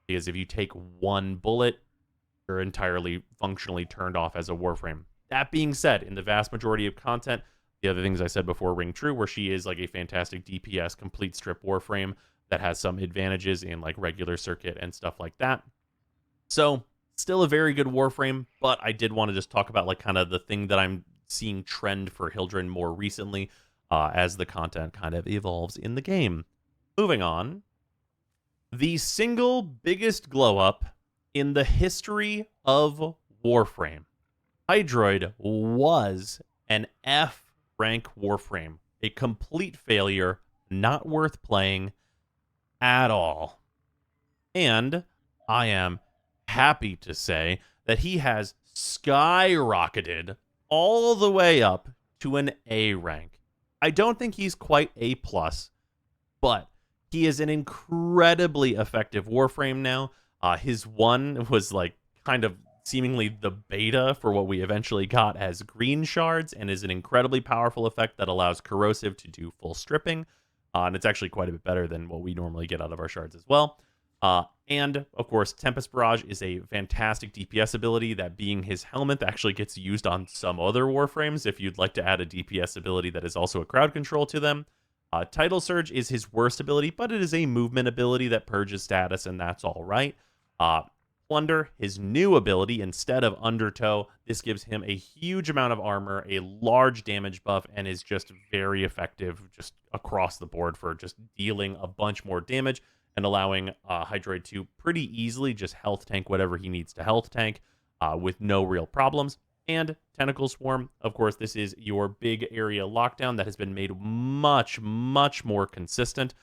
because if you take one bullet, you're entirely functionally turned off as a Warframe. That being said, in the vast majority of content, the other things I said before ring true, where she is like a fantastic DPS complete strip Warframe that has some advantages in like regular Circuit and stuff like that. So, still a very good Warframe, but I did want to just talk about like kind of the thing that I'm seeing trend for Hildryn more recently as the content kind of evolves in the game. Moving on, the single biggest glow up in the history of Warframe. Hydroid was an F rank Warframe, a complete failure, not worth playing at all. And I am happy to say that he has skyrocketed all the way up to an A rank. I don't think he's quite A+, but he is an incredibly effective Warframe now. His 1 was like kind of seemingly the beta for what we eventually got as green shards, and is an incredibly powerful effect that allows corrosive to do full stripping. And it's actually quite a bit better than what we normally get out of our shards as well. And, of course, Tempest Barrage is a fantastic DPS ability that, being his helmet, actually gets used on some other Warframes if you'd like to add a DPS ability that is also a crowd control to them. Tidal Surge is his worst ability, but it is a movement ability that purges status, and that's all right. Plunder, his new ability, instead of Undertow, this gives him a huge amount of armor, a large damage buff, and is just very effective just across the board for just dealing a bunch more damage and allowing Hydroid to pretty easily just health tank whatever he needs to health tank with no real problems. And Tentacle Swarm, of course, this is your big area lockdown that has been made much, much more consistent.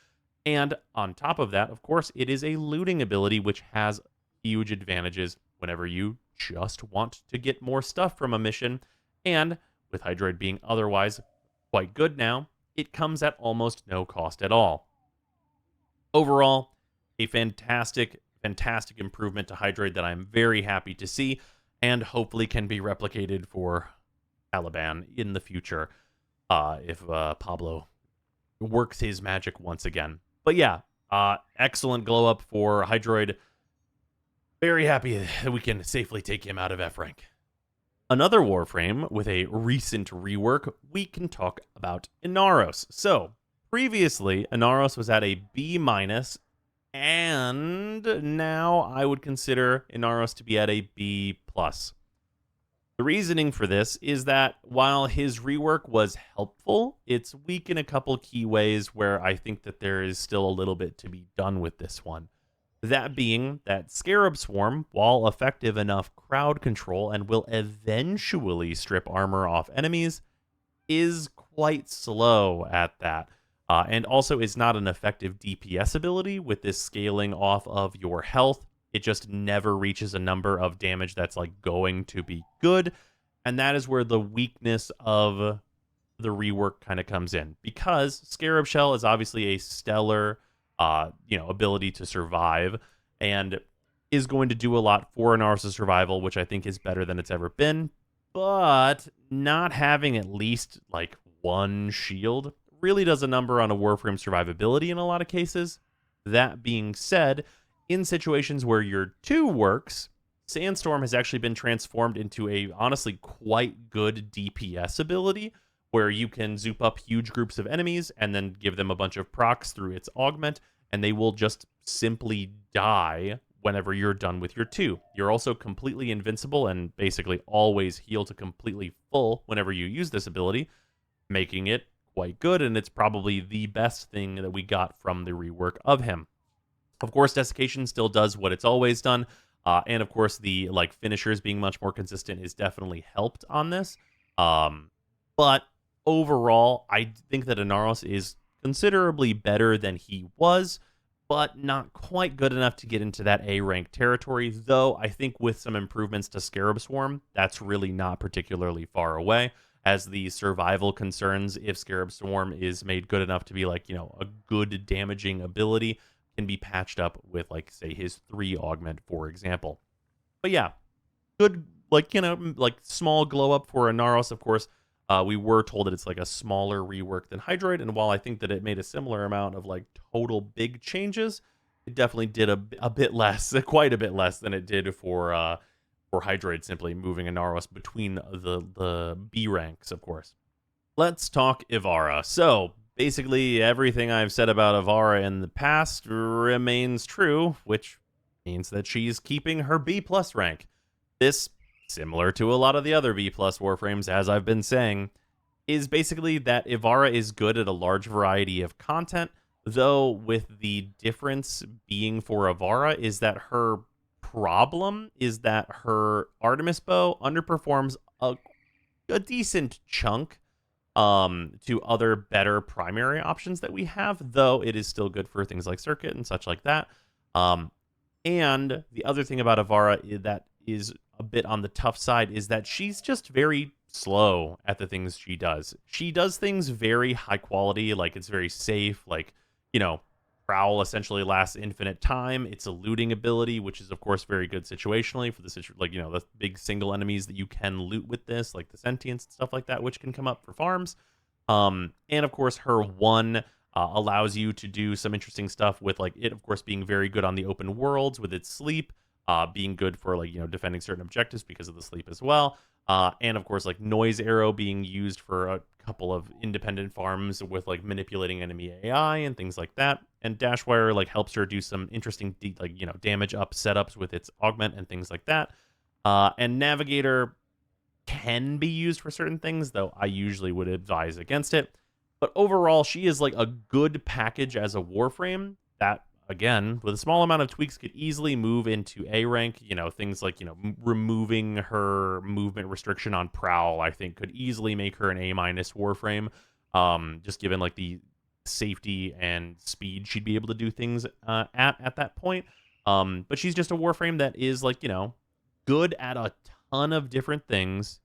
And on top of that, of course, it is a looting ability, which has huge advantages whenever you just want to get more stuff from a mission. And with Hydroid being otherwise quite good now, it comes at almost no cost at all. Overall, a fantastic, fantastic improvement to Hydroid that I'm very happy to see and hopefully can be replicated for Caliban in the future if Pablo works his magic once again. But yeah, excellent glow up for Hydroid. Very happy that we can safely take him out of F rank. Another Warframe with a recent rework, we can talk about Inaros. So, previously, Inaros was at a B-, and now I would consider Inaros to be at a B+. The reasoning for this is that while his rework was helpful, it's weak in a couple key ways where I think that there is still a little bit to be done with this one. That being that Scarab Swarm, while effective enough crowd control and will eventually strip armor off enemies, is quite slow at that. And also is not an effective DPS ability with this scaling off of your health. It just never reaches a number of damage that's like going to be good. And that is where the weakness of the rework kind of comes in. Because Scarab Shell is obviously a stellar ability to survive and is going to do a lot for Inaros' survival, which I think is better than it's ever been. But not having at least like one shield really does a number on a Warframe survivability in a lot of cases. That being said, in situations where your 2 works, Sandstorm has actually been transformed into a honestly quite good DPS ability where you can zoop up huge groups of enemies and then give them a bunch of procs through its augment, and they will just simply die whenever you're done with your 2. You're also completely invincible and basically always heal to completely full whenever you use this ability, making it quite good, and it's probably the best thing that we got from the rework of him. Of course, Desiccation still does what it's always done, and of course the finishers being much more consistent is definitely helped on this. But overall, I think that Inaros is considerably better than he was, but not quite good enough to get into that A rank territory, though I think with some improvements to Scarab Swarm, that's really not particularly far away, as the survival concerns, if Scarab Swarm is made good enough to be a good damaging ability, can be patched up with, say, his 3 augment, for example. But yeah, good, small glow up for Inaros, of course. We were told that it's a smaller rework than Hydroid, and while I think that it made a similar amount of total big changes, it definitely did a bit less, quite a bit less than it did for Hydroid, simply moving Inaros between the B ranks, of course. Let's talk Ivara. So basically everything I've said about Ivara in the past remains true, which means that she's keeping her B+ rank. This, similar to a lot of the other B+ Warframes, as I've been saying, is basically that Ivara is good at a large variety of content, though with the difference being for Ivara is that her problem is that her Artemis bow underperforms a decent chunk to other better primary options that we have, though it is still good for things like Circuit and such like that. And the other thing about Ivara that is a bit on the tough side is that she's just very slow at the things she does. She does things very high quality, it's very safe, Prowl essentially lasts infinite time. It's a looting ability, which is of course very good situationally for the the big single enemies that you can loot with this, like the sentients and stuff like that, which can come up for farms. And of course her 1 allows you to do some interesting stuff with it, of course, being very good on the open worlds with its sleep, being good for defending certain objectives because of the sleep as well. And of course, like Noise Arrow being used for a couple of independent farms with like manipulating enemy AI and things like that. And Dashwire like helps her do some interesting damage up setups with its augment and things like that. And Navigator can be used for certain things, though I usually would advise against it. But overall, she is like a good package as a Warframe that, again, with a small amount of tweaks, could easily move into A rank. Things like, removing her movement restriction on Prowl, I think, could easily make her an A- Warframe. Just given like the safety and speed she'd be able to do things at that point. But she's just a Warframe that is like, good at a ton of different things.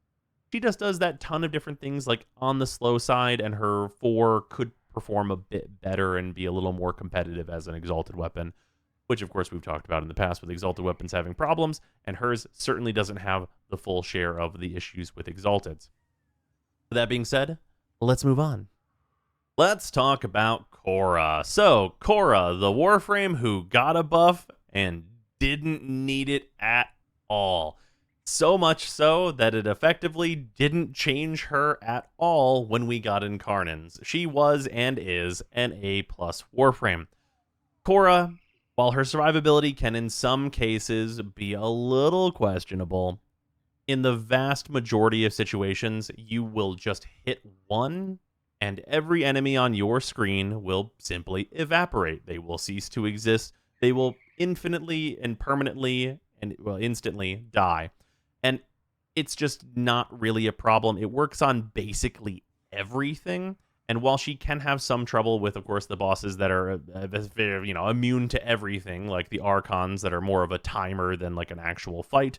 She just does that ton of different things like on the slow side, and her 4 could perform a bit better and be a little more competitive as an exalted weapon, which of course we've talked about in the past with exalted weapons having problems, and hers certainly doesn't have the full share of the issues with exalteds. That being said, let's move on. Let's talk about Korra. So, Korra, the Warframe who got a buff and didn't need it at all. So much so that it effectively didn't change her at all when we got Incarnans. She was and is an A+ Warframe. Korra, while her survivability can in some cases be a little questionable, in the vast majority of situations, you will just hit one and every enemy on your screen will simply evaporate. They will cease to exist. They will infinitely and permanently and instantly die. And it's just not really a problem. It works on basically everything. And while she can have some trouble with, of course, the bosses that are, immune to everything, like the Archons that are more of a timer than like an actual fight,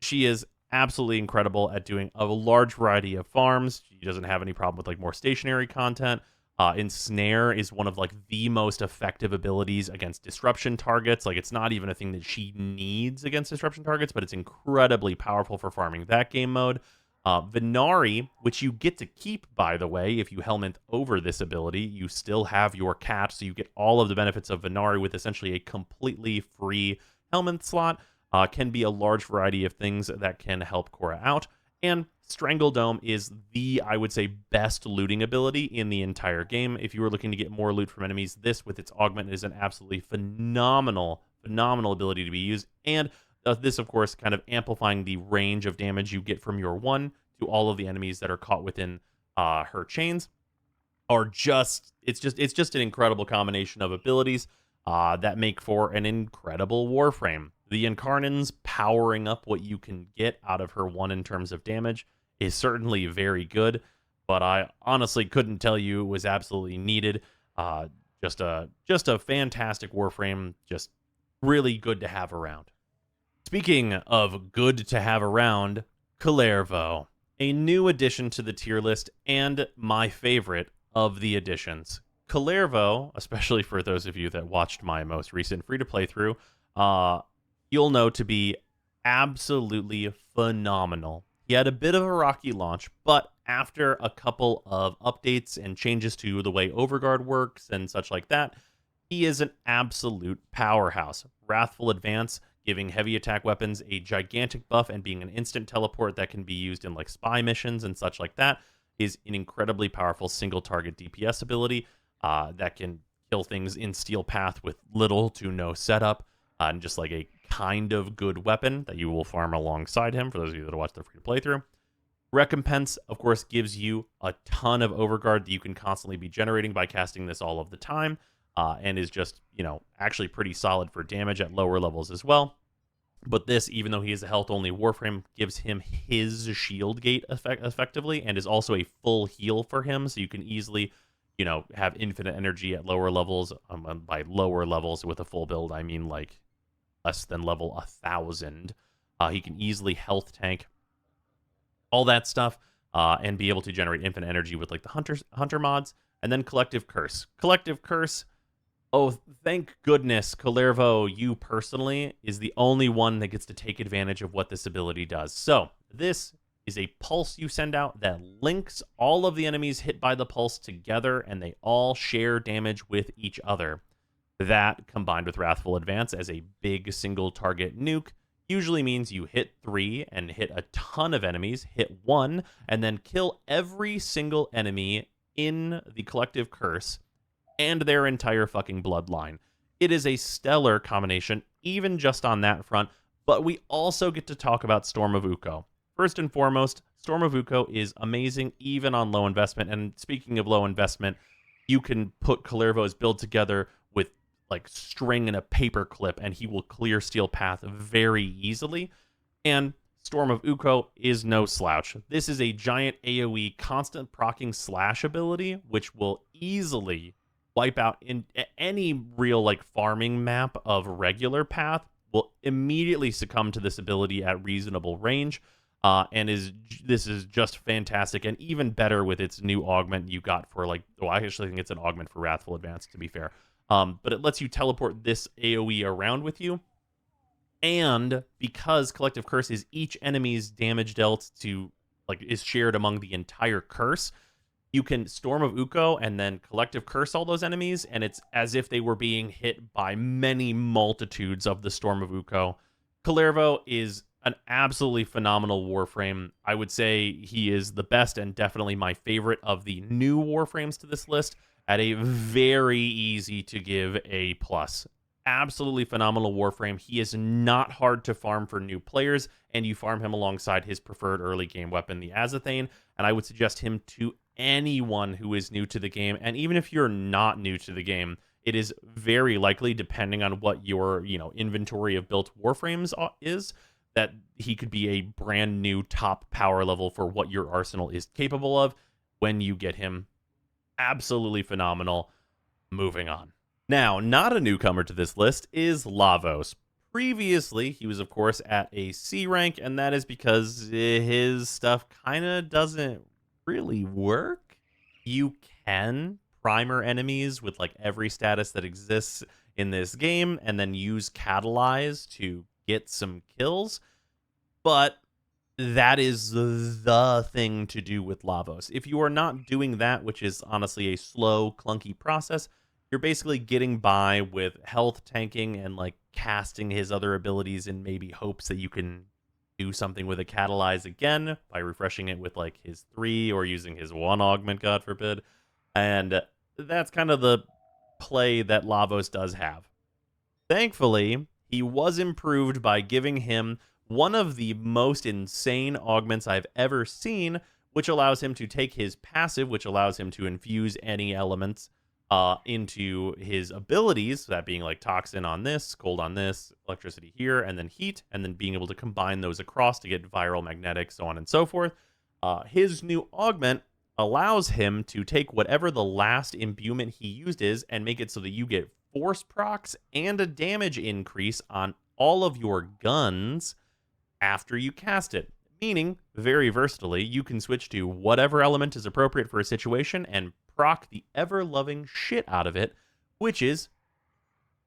she is absolutely incredible at doing a large variety of farms. She doesn't have any problem with like more stationary content. Ensnare is one of like the most effective abilities against disruption targets. Like, it's not even a thing that she needs against disruption targets, but it's incredibly powerful for farming that game mode. Venari, which you get to keep, by the way, if you helmet over this ability, you still have your cat, so you get all of the benefits of Venari with essentially a completely free helmet slot. Can be a large variety of things that can help Korra out. And Strangledome is the, I would say, best looting ability in the entire game. If you were looking to get more loot from enemies, this with its augment is an absolutely phenomenal ability to be used. And this, of course, kind of amplifying the range of damage you get from your 1 to all of the enemies that are caught within her chains are just, it's just an incredible combination of abilities that make for an incredible Warframe. The Incarnans powering up what you can get out of her 1 in terms of damage is certainly very good, but I honestly couldn't tell you it was absolutely needed. Just a fantastic Warframe, just really good to have around. Speaking of good to have around, Kullervo, a new addition to the tier list and my favorite of the additions. Kullervo, especially for those of you that watched my most recent free-to-play through, you'll know to be absolutely phenomenal. He had a bit of a rocky launch, but after a couple of updates and changes to the way Overguard works and such like that, he is an absolute powerhouse. Wrathful Advance, giving heavy attack weapons a gigantic buff and being an instant teleport that can be used in like spy missions and such like that, is an incredibly powerful single target DPS ability that can kill things in Steel Path with little to no setup, and just like a kind of good weapon that you will farm alongside him for those of you that watch the free to playthrough. Recompense, of course, gives you a ton of Overguard that you can constantly be generating by casting this all of the time, and is just, actually pretty solid for damage at lower levels as well. But this, even though he is a health-only Warframe, gives him his shield gate effectively, and is also a full heal for him, so you can easily, have infinite energy at lower levels. By lower levels with a full build, I mean like less than level 1,000. He can easily health tank all that stuff, and be able to generate infinite energy with like the hunter mods. And then Collective Curse. Collective Curse, oh, thank goodness, Kullervo, you personally, is the only one that gets to take advantage of what this ability does. So, this is a pulse you send out that links all of the enemies hit by the pulse together, and they all share damage with each other. That, combined with Wrathful Advance as a big single target nuke, usually means you hit 3 and hit a ton of enemies, hit 1, and then kill every single enemy in the collective curse and their entire fucking bloodline. It is a stellar combination, even just on that front, but we also get to talk about Storm of Ukko. First and foremost, Storm of Ukko is amazing, even on low investment, and speaking of low investment, you can put Kalervo's build together with like string and a paper clip, and he will clear Steel Path very easily, and Storm of Ukko is no slouch. This is a giant AoE constant proccing slash ability, which will easily wipe out in any real like farming map of regular path, will immediately succumb to this ability at reasonable range, and this is just fantastic, and even better with its new augment you got for like, oh, I actually think it's an augment for Wrathful Advance, to be fair, but it lets you teleport this AoE around with you. And because Collective Curse is each enemy's damage dealt to, like, is shared among the entire curse, you can Storm of Ukko and then Collective Curse all those enemies, and it's as if they were being hit by many multitudes of the Storm of Ukko. Kalervo is an absolutely phenomenal Warframe. I would say he is the best and definitely my favorite of the new Warframes to this list, at a very easy to give A+. Absolutely phenomenal Warframe. He is not hard to farm for new players, and you farm him alongside his preferred early game weapon, the Azethane, and I would suggest him to anyone who is new to the game. And even if you're not new to the game, it is very likely, depending on what your inventory of built Warframes is, that he could be a brand new top power level for what your arsenal is capable of when you get him. Absolutely phenomenal. Moving on. Now, not a newcomer to this list is Lavos. Previously, he was, of course, at a C rank, and that is because his stuff kind of doesn't really work. You can primer enemies with, like, every status that exists in this game, and then use Catalyze to get some kills, but that is the thing to do with Lavos. If you are not doing that, which is honestly a slow, clunky process, you're basically getting by with health tanking and like casting his other abilities in maybe hopes that you can do something with a Catalyze again by refreshing it with like his 3 or using his 1 augment, God forbid. And that's kind of the play that Lavos does have. Thankfully, he was improved by giving him one of the most insane augments I've ever seen, which allows him to take his passive, which allows him to infuse any elements into his abilities, that being like Toxin on this, Cold on this, Electricity here, and then Heat, and then being able to combine those across to get Viral, Magnetic, so on and so forth. His new augment allows him to take whatever the last imbuement he used is and make it so that you get force procs and a damage increase on all of your guns after you cast it. Meaning, very versatilely, you can switch to whatever element is appropriate for a situation and proc the ever-loving shit out of it, which is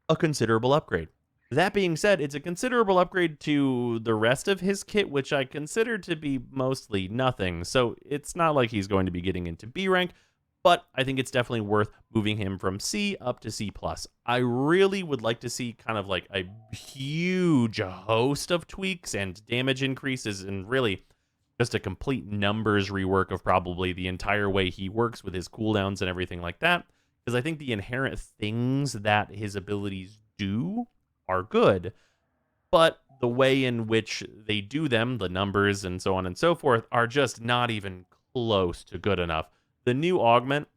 a considerable upgrade. That being said, it's a considerable upgrade to the rest of his kit, which I consider to be mostly nothing, so it's not like he's going to be getting into B rank, but I think it's definitely worth moving him from C up to C+. I really would like to see kind of like a huge host of tweaks and damage increases, and really just a complete numbers rework of probably the entire way he works with his cooldowns and everything like that, because I think the inherent things that his abilities do are good, but the way in which they do them, the numbers and so on and so forth, are just not even close to good enough. The new augment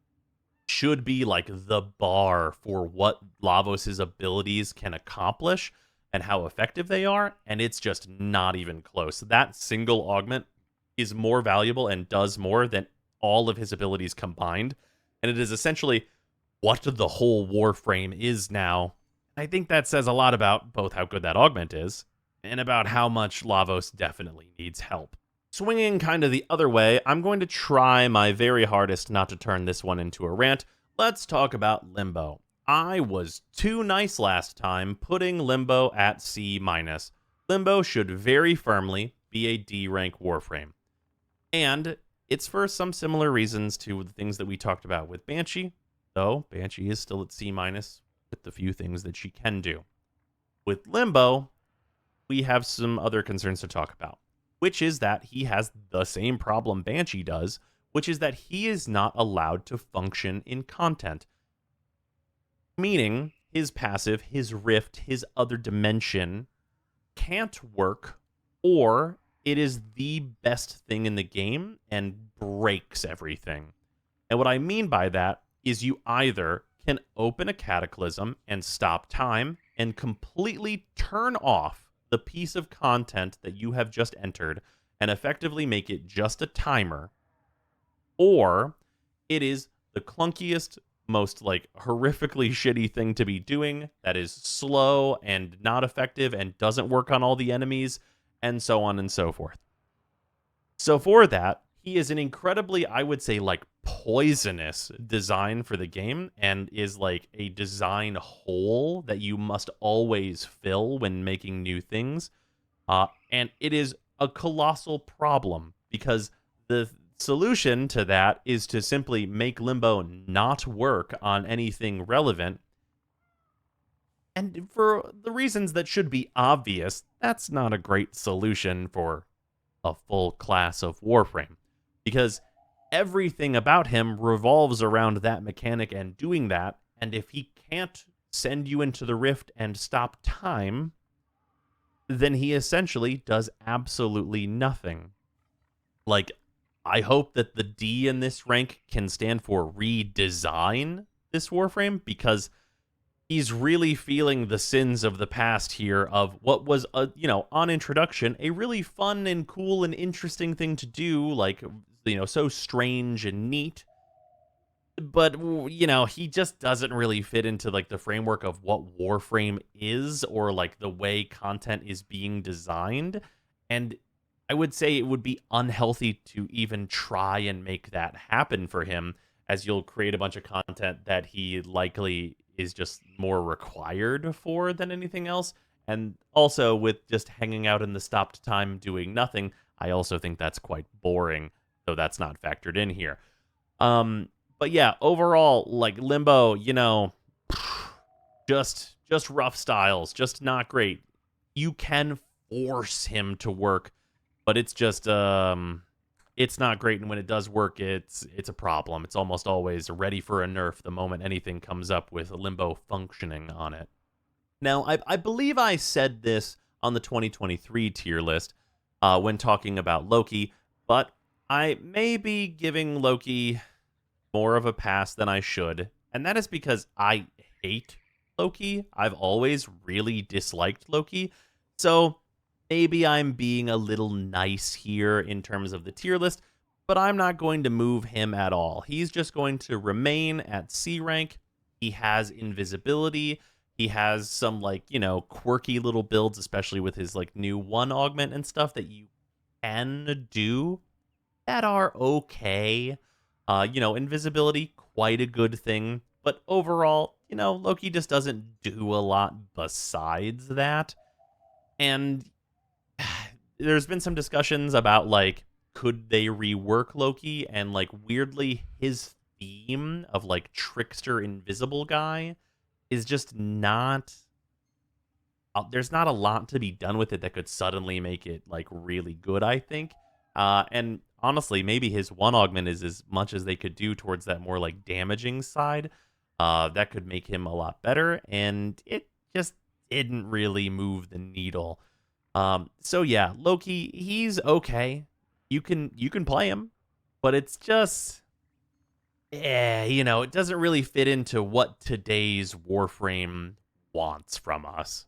should be like the bar for what Lavos' abilities can accomplish and how effective they are, and it's just not even close. That single augment is more valuable and does more than all of his abilities combined, and it is essentially what the whole Warframe is now. I think that says a lot about both how good that augment is and about how much Lavos definitely needs help. Swinging kind of the other way, I'm going to try my very hardest not to turn this one into a rant. Let's talk about Limbo. I was too nice last time putting Limbo at C-. Limbo should very firmly be a D rank Warframe. And it's for some similar reasons to the things that we talked about with Banshee, though Banshee is still at C- with the few things that she can do. With Limbo, we have some other concerns to talk about, which is that he has the same problem Banshee does, which is that he is not allowed to function in content. Meaning, his passive, his rift, his other dimension can't work, or it is the best thing in the game and breaks everything. And what I mean by that is you either can open a cataclysm and stop time and completely turn off the piece of content that you have just entered and effectively make it just a timer, or it is the clunkiest, most like horrifically shitty thing to be doing that is slow and not effective and doesn't work on all the enemies, and so on and so forth. So for that, he is an incredibly, I would say, like poisonous design for the game, and is like a design hole that you must always fill when making new things. And it is a colossal problem because the solution to that is to simply make Limbo not work on anything relevant. And for the reasons that should be obvious, that's not a great solution for a full class of Warframe, because everything about him revolves around that mechanic and doing that, and if he can't send you into the rift and stop time, then he essentially does absolutely nothing. Like, I hope that the D in this rank can stand for redesign this Warframe, because he's really feeling the sins of the past here of what was, on introduction, a really fun and cool and interesting thing to do, like, so strange and neat. But, he just doesn't really fit into, like, the framework of what Warframe is, or, like, the way content is being designed. And I would say it would be unhealthy to even try and make that happen for him, as you'll create a bunch of content that he likely is just more required for than anything else. And also, with just hanging out in the stopped time doing nothing, I also think that's quite boring, though that's not factored in here. But yeah, overall, like, Limbo, just rough styles, just not great. You can force him to work, but it's just it's not great, and when it does work, it's a problem. It's almost always ready for a nerf the moment anything comes up with Limbo functioning on it. Now, I believe I said this on the 2023 tier list when talking about Loki, but I may be giving Loki more of a pass than I should, and that is because I hate Loki. I've always really disliked Loki, so maybe I'm being a little nice here in terms of the tier list, but I'm not going to move him at all. He's just going to remain at C rank. He has invisibility. He has some, like, quirky little builds, especially with his, like, new 1 augment and stuff that you can do that are okay. Invisibility, quite a good thing. But overall, Loki just doesn't do a lot besides that. And there's been some discussions about, like, could they rework Loki? And, like, weirdly, his theme of, like, trickster invisible guy is just not... there's not a lot to be done with it that could suddenly make it, like, really good, I think. And honestly, maybe his 1 augment is as much as they could do towards that more, like, damaging side. That could make him a lot better, and it just didn't really move the needle. So yeah, Loki, he's okay. You can play him, but it's just, it doesn't really fit into what today's Warframe wants from us.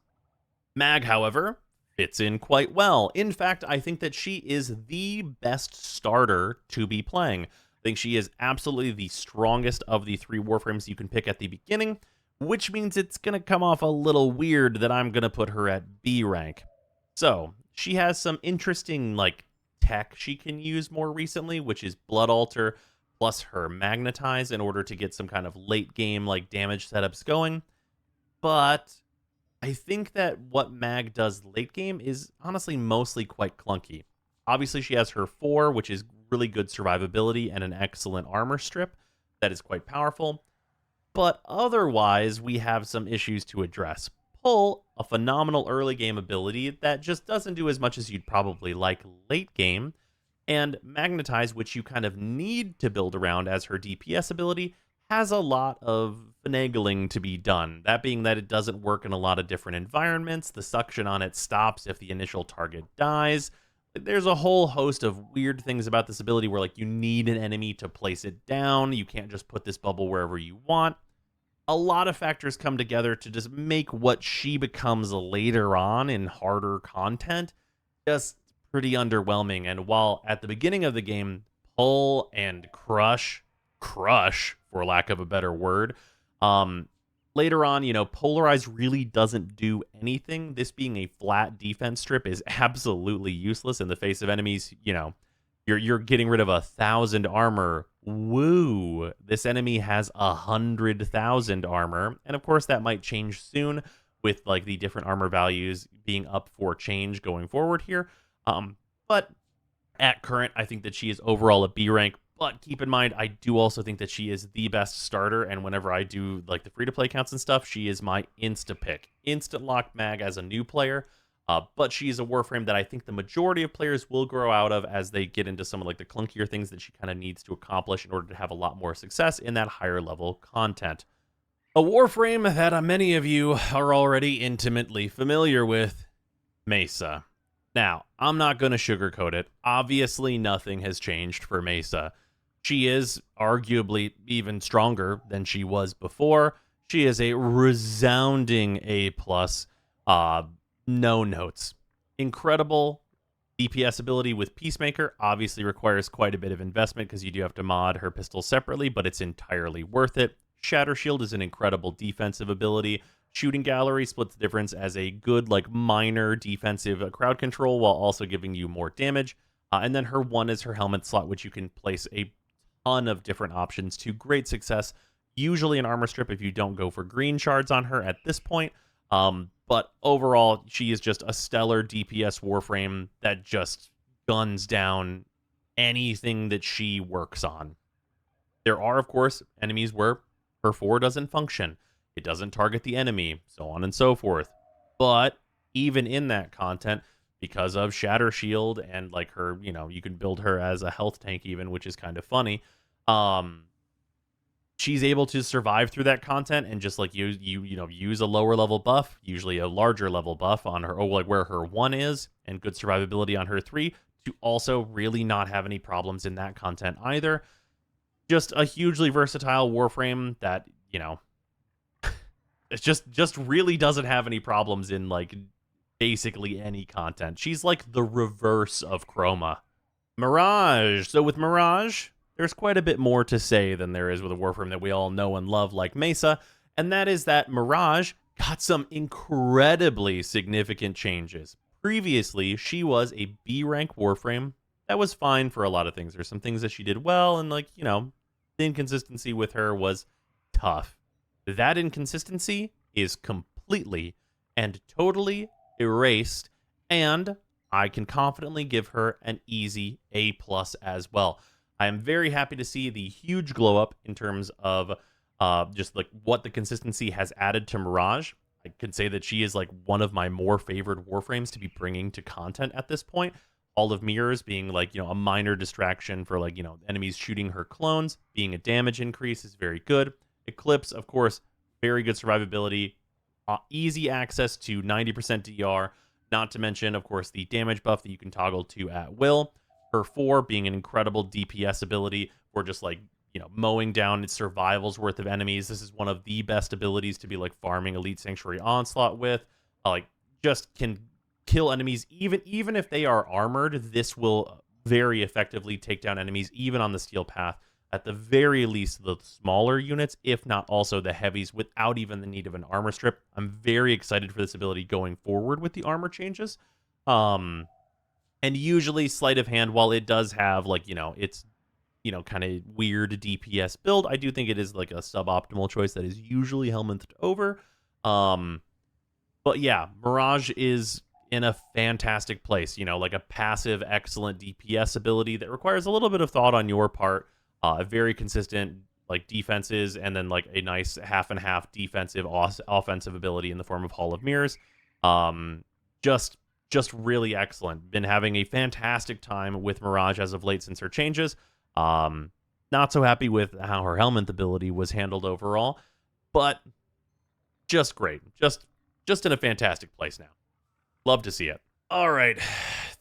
Mag, however, fits in quite well. In fact, I think that she is the best starter to be playing. I think she is absolutely the strongest of the 3 Warframes you can pick at the beginning, which means it's going to come off a little weird that I'm going to put her at B rank. So, she has some interesting, like, tech she can use more recently, which is Blood Altar plus her Magnetize in order to get some kind of late game, like, damage setups going. But I think that what Mag does late game is honestly mostly quite clunky. Obviously, she has her 4, which is really good survivability and an excellent armor strip that is quite powerful. But otherwise, we have some issues to address. Pull, a phenomenal early game ability that just doesn't do as much as you'd probably like late game, and Magnetize, which you kind of need to build around as her DPS ability, has a lot of finagling to be done. That being that it doesn't work in a lot of different environments, the suction on it stops if the initial target dies. There's a whole host of weird things about this ability where, like, you need an enemy to place it down. You can't just put this bubble wherever you want. A lot of factors come together to just make what she becomes later on in harder content just pretty underwhelming. And while at the beginning of the game, pull and crush, for lack of a better word, later on, polarize really doesn't do anything. This being a flat defense strip is absolutely useless in the face of enemies. You're getting rid of 1,000 armor. Woo! This enemy has 100,000 armor, and of course that might change soon with like the different armor values being up for change going forward here. But at current, I think that she is overall a B rank. But keep in mind, I do also think that she is the best starter, and whenever I do like the free-to-play counts and stuff, she is my insta-pick. Instant lock mag as a new player, but she is a Warframe that I think the majority of players will grow out of as they get into some of like the clunkier things that she kind of needs to accomplish in order to have a lot more success in that higher level content. A Warframe that many of you are already intimately familiar with, Mesa. Now, I'm not going to sugarcoat it. Obviously, nothing has changed for Mesa. She is arguably even stronger than she was before. She is a resounding A+. No notes. Incredible DPS ability with Peacemaker. Obviously requires quite a bit of investment because you do have to mod her pistol separately, but it's entirely worth it. Shatter Shield is an incredible defensive ability. Shooting Gallery splits the difference as a good, like, minor defensive crowd control while also giving you more damage. And then her 1 is her helmet slot, which you can place a ton of different options to great success. Usually an armor strip if you don't go for green shards on her at this point. But overall, she is just a stellar DPS Warframe that just guns down anything that she works on. There are, of course, enemies where her 4 doesn't function. It doesn't target the enemy, so on and so forth. But even in that content, because of Shatter Shield and like her, you can build her as a health tank even, which is kind of funny. She's able to survive through that content and just like use a lower level buff, usually a larger level buff on her, like where her 1 is, and good survivability on her 3, to also really not have any problems in that content either. Just a hugely versatile Warframe that, it just really doesn't have any problems in like basically any content. She's like the reverse of Chroma. Mirage. So with Mirage, there's quite a bit more to say than there is with a Warframe that we all know and love like Mesa, and that is that Mirage got some incredibly significant changes. Previously, she was a B rank Warframe that was fine for a lot of things. There's some things that she did well, and like, the inconsistency with her was tough. That inconsistency is completely and totally erased, and I can confidently give her an easy A+ as well. I am very happy to see the huge glow up in terms of just like what the consistency has added to Mirage. I could say that she is like one of my more favored Warframes to be bringing to content at this point. All of Mirrors being like, a minor distraction for like, enemies shooting her clones, being a damage increase is very good. Eclipse, of course, very good survivability, easy access to 90% DR, not to mention, of course, the damage buff that you can toggle to at will. Her 4 being an incredible DPS ability for just like, mowing down its survival's worth of enemies. This is one of the best abilities to be like farming Elite Sanctuary Onslaught with. Like, just can kill enemies even if they are armored. This will very effectively take down enemies even on the steel path. At the very least, the smaller units, if not also the heavies, without even the need of an armor strip. I'm very excited for this ability going forward with the armor changes. And usually sleight of hand, while it does have like, it's, kind of weird DPS build, I do think it is like a suboptimal choice that is usually helmeted over. But yeah, Mirage is in a fantastic place, like a passive, excellent DPS ability that requires a little bit of thought on your part. Very consistent, like defenses, and then like a nice half and half defensive offensive ability in the form of Hall of Mirrors. Um, just just really excellent. Been having a fantastic time with Mirage as of late since her changes. Not so happy with how her helmet ability was handled overall, but just great. Just in a fantastic place now. Love to see it. All right.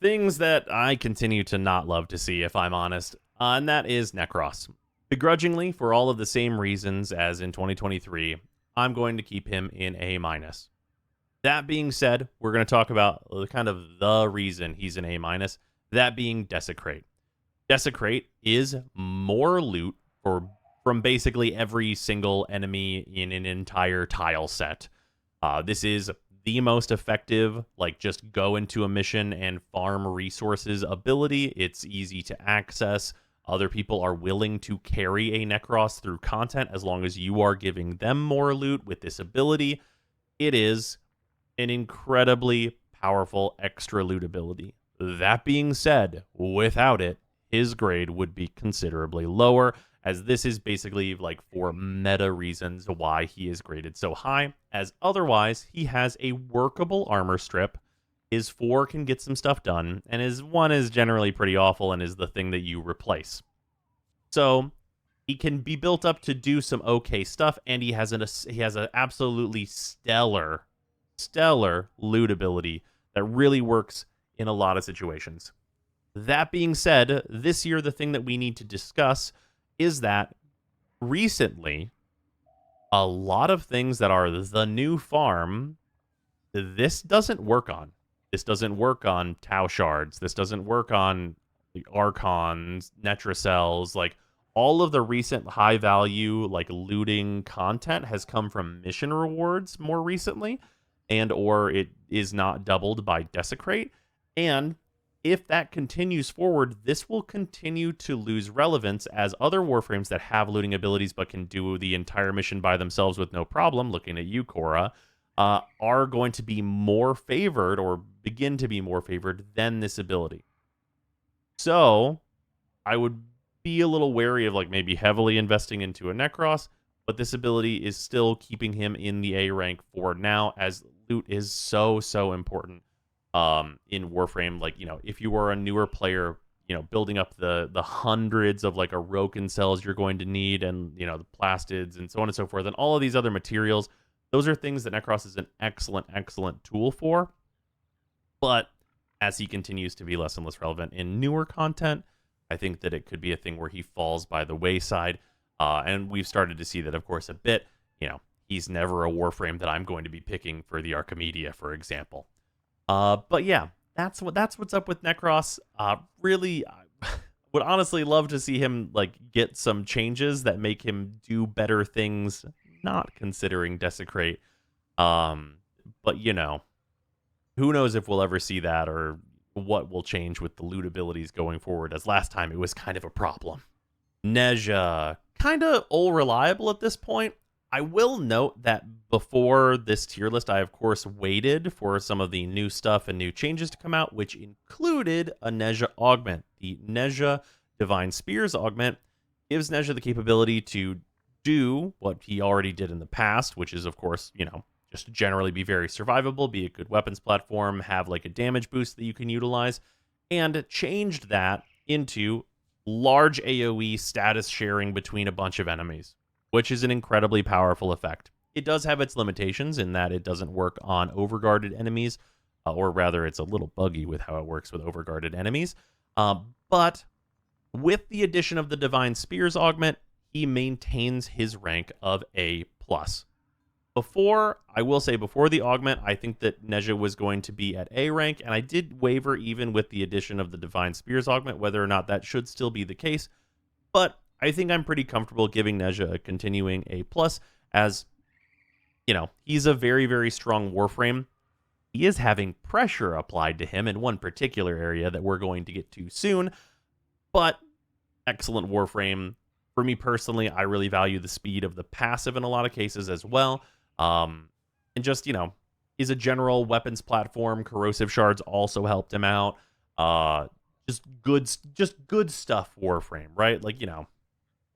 Things that I continue to not love to see, if I'm honest, and that is Necros. Begrudgingly, for all of the same reasons as in 2023, I'm going to keep him in A-. That being said, we're going to talk about kind of the reason he's an A-, that being Desecrate. Desecrate is more loot from basically every single enemy in an entire tile set. This is the most effective, like, just go into a mission and farm resources ability. It's easy to access. Other people are willing to carry a Necros through content as long as you are giving them more loot with this ability. It is an incredibly powerful extra loot ability. That being said, without it, his grade would be considerably lower, as this is basically like for meta reasons why he is graded so high, as otherwise he has a workable armor strip. His 4 can get some stuff done, and his 1 is generally pretty awful and is the thing that you replace. So he can be built up to do some okay stuff, and he has an absolutely stellar loot ability that really works in a lot of situations. That being said, this year the thing that we need to discuss is that recently, a lot of things that are the new farm, this doesn't work on. This doesn't work on Tau Shards. This doesn't work on the Archons, Netracells. Like, all of the recent high-value, like, looting content has come from mission rewards more recently, and or it is not doubled by Desecrate. And if that continues forward, this will continue to lose relevance, as other Warframes that have looting abilities but can do the entire mission by themselves with no problem, looking at you, Korra, are going to be more favored, or begin to be more favored, than this ability. So I would be a little wary of, like, maybe heavily investing into a Necros, but this ability is still keeping him in the A rank for now, as loot is so important in Warframe. Like, you know, if you are a newer player, you know, building up the hundreds of, like, Aroken cells you're going to need, and, you know, the plastids and so on and so forth, and all of these other materials, those are things that Necros is an excellent tool for. But as he continues to be less and less relevant in newer content, I think that it could be a thing where he falls by the wayside. And we've started to see that, of course, a bit. You know, he's never a Warframe that I'm going to be picking for the Archimedia, for example. But yeah, that's what's up with Necros. Really, I would honestly love to see him, like, get some changes that make him do better things, not considering Desecrate. But, you know, who knows if we'll ever see that, or what will change with the loot abilities going forward, as last time it was kind of a problem. Nezha, kind of all reliable at this point. I will note that before this tier list, I, of course, waited for some of the new stuff and new changes to come out, which included a Nezha augment. The Nezha Divine Spears augment gives Nezha the capability to do what he already did in the past, which is, of course, you know, just generally be very survivable, be a good weapons platform, have, like, a damage boost that you can utilize, and changed that into large AoE status sharing between a bunch of enemies, which is an incredibly powerful effect. It does have its limitations in that it doesn't work on overguarded enemies, or rather, it's a little buggy with how it works with overguarded enemies. But with the addition of the Divine Spears augment, he maintains his rank of A+. I will say before the augment, I think that Nezha was going to be at A rank, and I did waver even with the addition of the Divine Spears augment, whether or not that should still be the case. But I think I'm pretty comfortable giving Nezha a continuing A+, as, you know, he's a very strong Warframe. He is having pressure applied to him in one particular area that we're going to get to soon, but excellent Warframe. For me personally, I really value the speed of the passive in a lot of cases as well. And just, you know, is a general weapons platform. Corrosive Shards also helped him out. Just good stuff Warframe, right? Like, you know,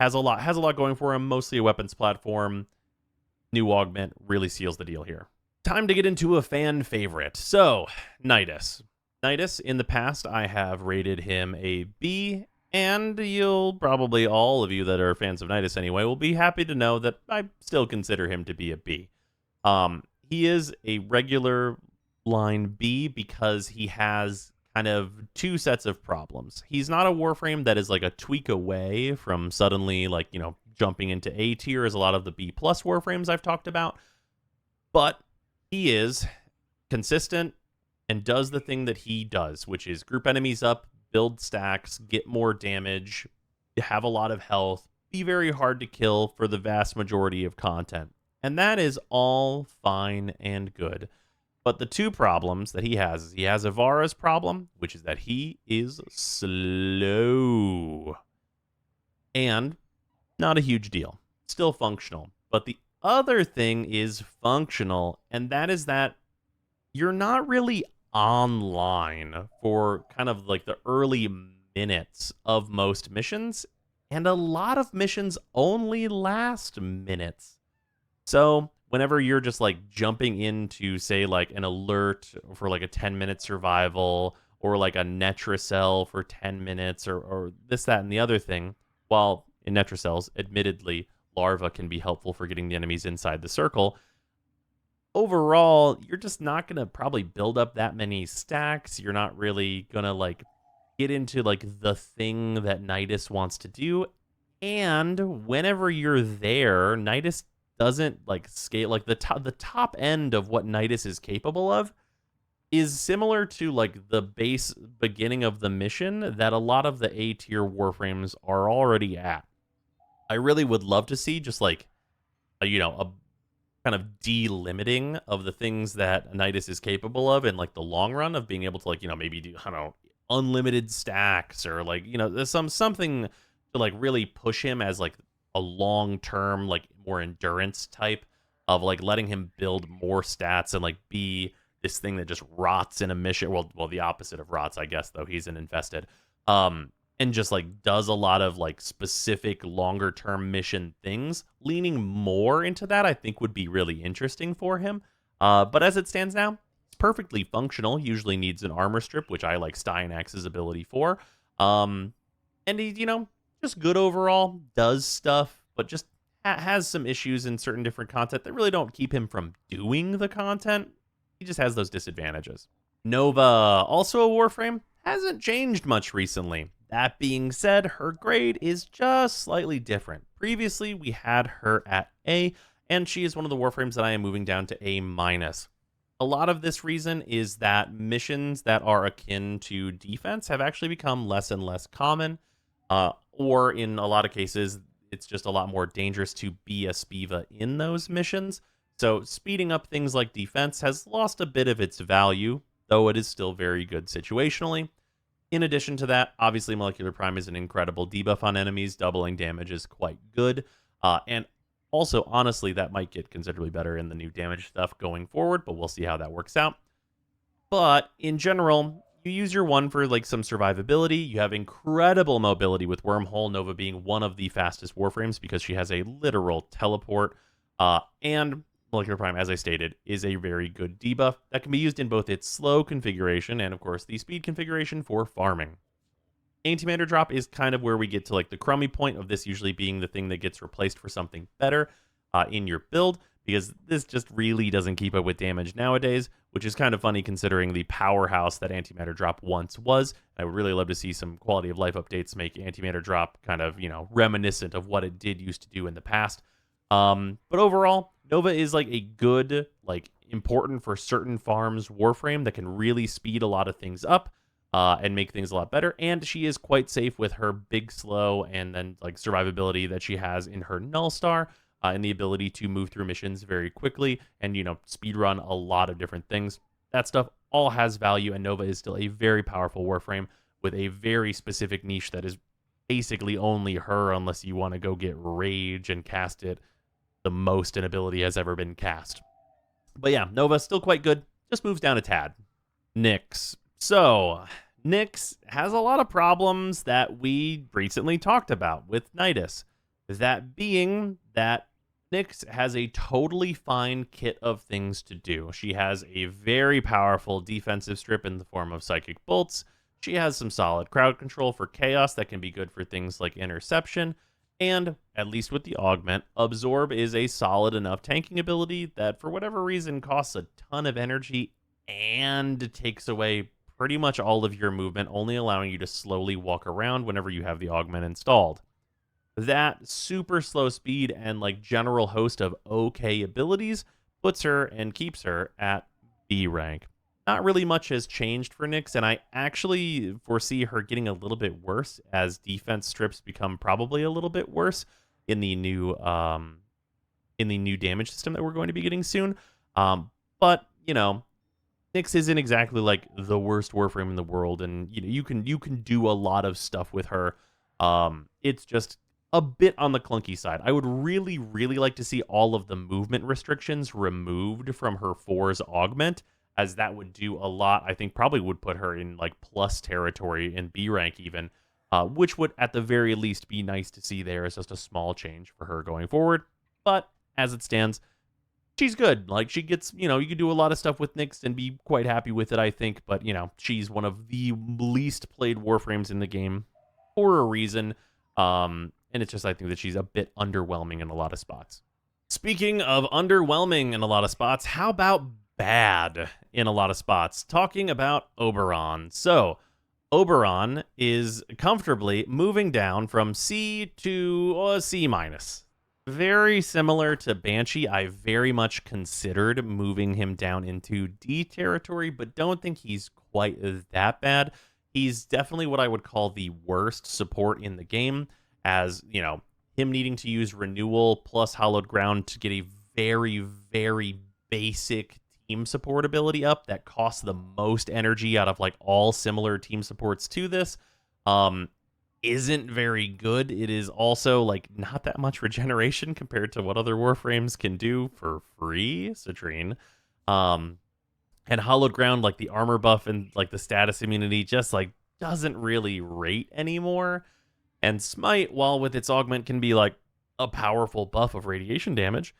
Has a lot going for him, mostly a weapons platform. New augment really seals the deal here. Time to get into a fan favorite. So, Nidus. Nidus, in the past, I have rated him a B, and you'll probably, all of you that are fans of Nidus anyway, will be happy to know that I still consider him to be a B. He is a regular line B because he has kind of two sets of problems. He's not a Warframe that is like a tweak away from suddenly, like, jumping into A tier as a lot of the B plus Warframes I've talked about, but he is consistent and does the thing that he does, which is group enemies up, build stacks, get more damage, have a lot of health, be very hard to kill for the vast majority of content. And that is all fine and good. But the two problems that he has is he has Ivara's problem, which is that he is slow. And not a huge deal. Still functional. But the other thing is functional, and that is that you're not really online for kind of like the early minutes of most missions, and a lot of missions only last minutes. So whenever you're just like jumping into, say, like an alert for like a 10-minute survival, or like a Netracell for 10 minutes, or this, that, and the other thing, while in Netracells, admittedly, larva can be helpful for getting the enemies inside the circle, overall, you're just not going to probably build up that many stacks. You're not really going to like get into like the thing that Nidus wants to do. And whenever you're there, Nidus doesn't like scale. Like the top end of what Nidus is capable of is similar to like the base beginning of the mission that a lot of the A tier Warframes are already at. I really would love to see just like a kind of delimiting of the things that Nidus is capable of in like the long run, of being able to like, maybe do, I don't know, unlimited stacks, or like, there's something to like really push him as like a long-term, like more endurance type of like letting him build more stats and like be this thing that just rots in a mission. Well, the opposite of rots, I guess, though he's an infested. And just like does a lot of like specific longer term mission things. Leaning more into that, I think, would be really interesting for him. But as it stands now, it's perfectly functional. Usually needs an armor strip, which I like Styanax's ability for. And he, just good overall, does stuff, but just has some issues in certain different content that really don't keep him from doing the content. He just has those disadvantages. Nova, also a Warframe, hasn't changed much recently. That being said, her grade is just slightly different. Previously, we had her at A, and she is one of the Warframes that I am moving down to A-. A lot of this reason is that missions that are akin to defense have actually become less and less common, or in a lot of cases, it's just a lot more dangerous to be a Spiva in those missions. So speeding up things like defense has lost a bit of its value, though it is still very good situationally. In addition to that, obviously Molecular Prime is an incredible debuff on enemies. Doubling damage is quite good. And also, honestly, that might get considerably better in the new damage stuff going forward, but we'll see how that works out. But in general, you use your one for like some survivability. You have incredible mobility with Wormhole, Nova being one of the fastest Warframes because she has a literal teleport. And Molecular Prime, as I stated, is a very good debuff that can be used in both its slow configuration and, of course, the speed configuration for farming. Antimatter Drop is kind of where we get to like the crummy point of this usually being the thing that gets replaced for something better in your build, because this just really doesn't keep up with damage nowadays, which is kind of funny considering the powerhouse that Antimatter Drop once was. I would really love to see some quality of life updates make Antimatter Drop kind of, reminiscent of what it did used to do in the past. But overall, Nova is like a good, like important for certain farms Warframe that can really speed a lot of things up and make things a lot better. And she is quite safe with her big slow and then like survivability that she has in her Null Star and the ability to move through missions very quickly and, speed run a lot of different things. That stuff all has value, and Nova is still a very powerful Warframe with a very specific niche that is basically only her, unless you want to go get Rage and cast it the most an ability has ever been cast. But yeah, Nova still quite good, just moves down a tad. Nyx. So, Nyx has a lot of problems that we recently talked about with Nidus. That being that Nyx has a totally fine kit of things to do. She has a very powerful defensive strip in the form of Psychic Bolts. She has some solid crowd control for Chaos that can be good for things like Interception. And, at least with the Augment, Absorb is a solid enough tanking ability that, for whatever reason, costs a ton of energy and takes away pretty much all of your movement, only allowing you to slowly walk around whenever you have the Augment installed. That super slow speed and like general host of okay abilities puts her and keeps her at B rank. Not really much has changed for Nyx, and I actually foresee her getting a little bit worse as defense strips become probably a little bit worse in the new damage system that we're going to be getting soon. But you know, Nyx isn't exactly like the worst Warframe in the world, and you know you can do a lot of stuff with her. It's just a bit on the clunky side. I would really, really like to see all of the movement restrictions removed from her 4's augment, as that would do a lot. I think probably would put her in like plus territory in B rank even, which would at the very least be nice to see there as just a small change for her going forward. But as it stands, she's good. Like, she gets, you know, you can do a lot of stuff with Nyx and be quite happy with it, I think. But, you know, she's one of the least played Warframes in the game for a reason. And it's just, I think that she's a bit underwhelming in a lot of spots. Speaking of underwhelming in a lot of spots, how about bad in a lot of spots? Talking about Oberon. So, Oberon is comfortably moving down from C to C minus. Very similar to Banshee, I very much considered moving him down into D territory, but don't think he's quite that bad. He's definitely what I would call the worst support in the game, as, you know, him needing to use Renewal plus Hallowed Ground to get a very, very basic team support ability up that costs the most energy out of, like, all similar team supports to this, isn't very good. It is also, like, not that much regeneration compared to what other Warframes can do for free, Citrine. And Hallowed Ground, like, the armor buff and, like, the status immunity just, like, doesn't really rate anymore. And Smite, while with its augment can be like a powerful buff of radiation damage,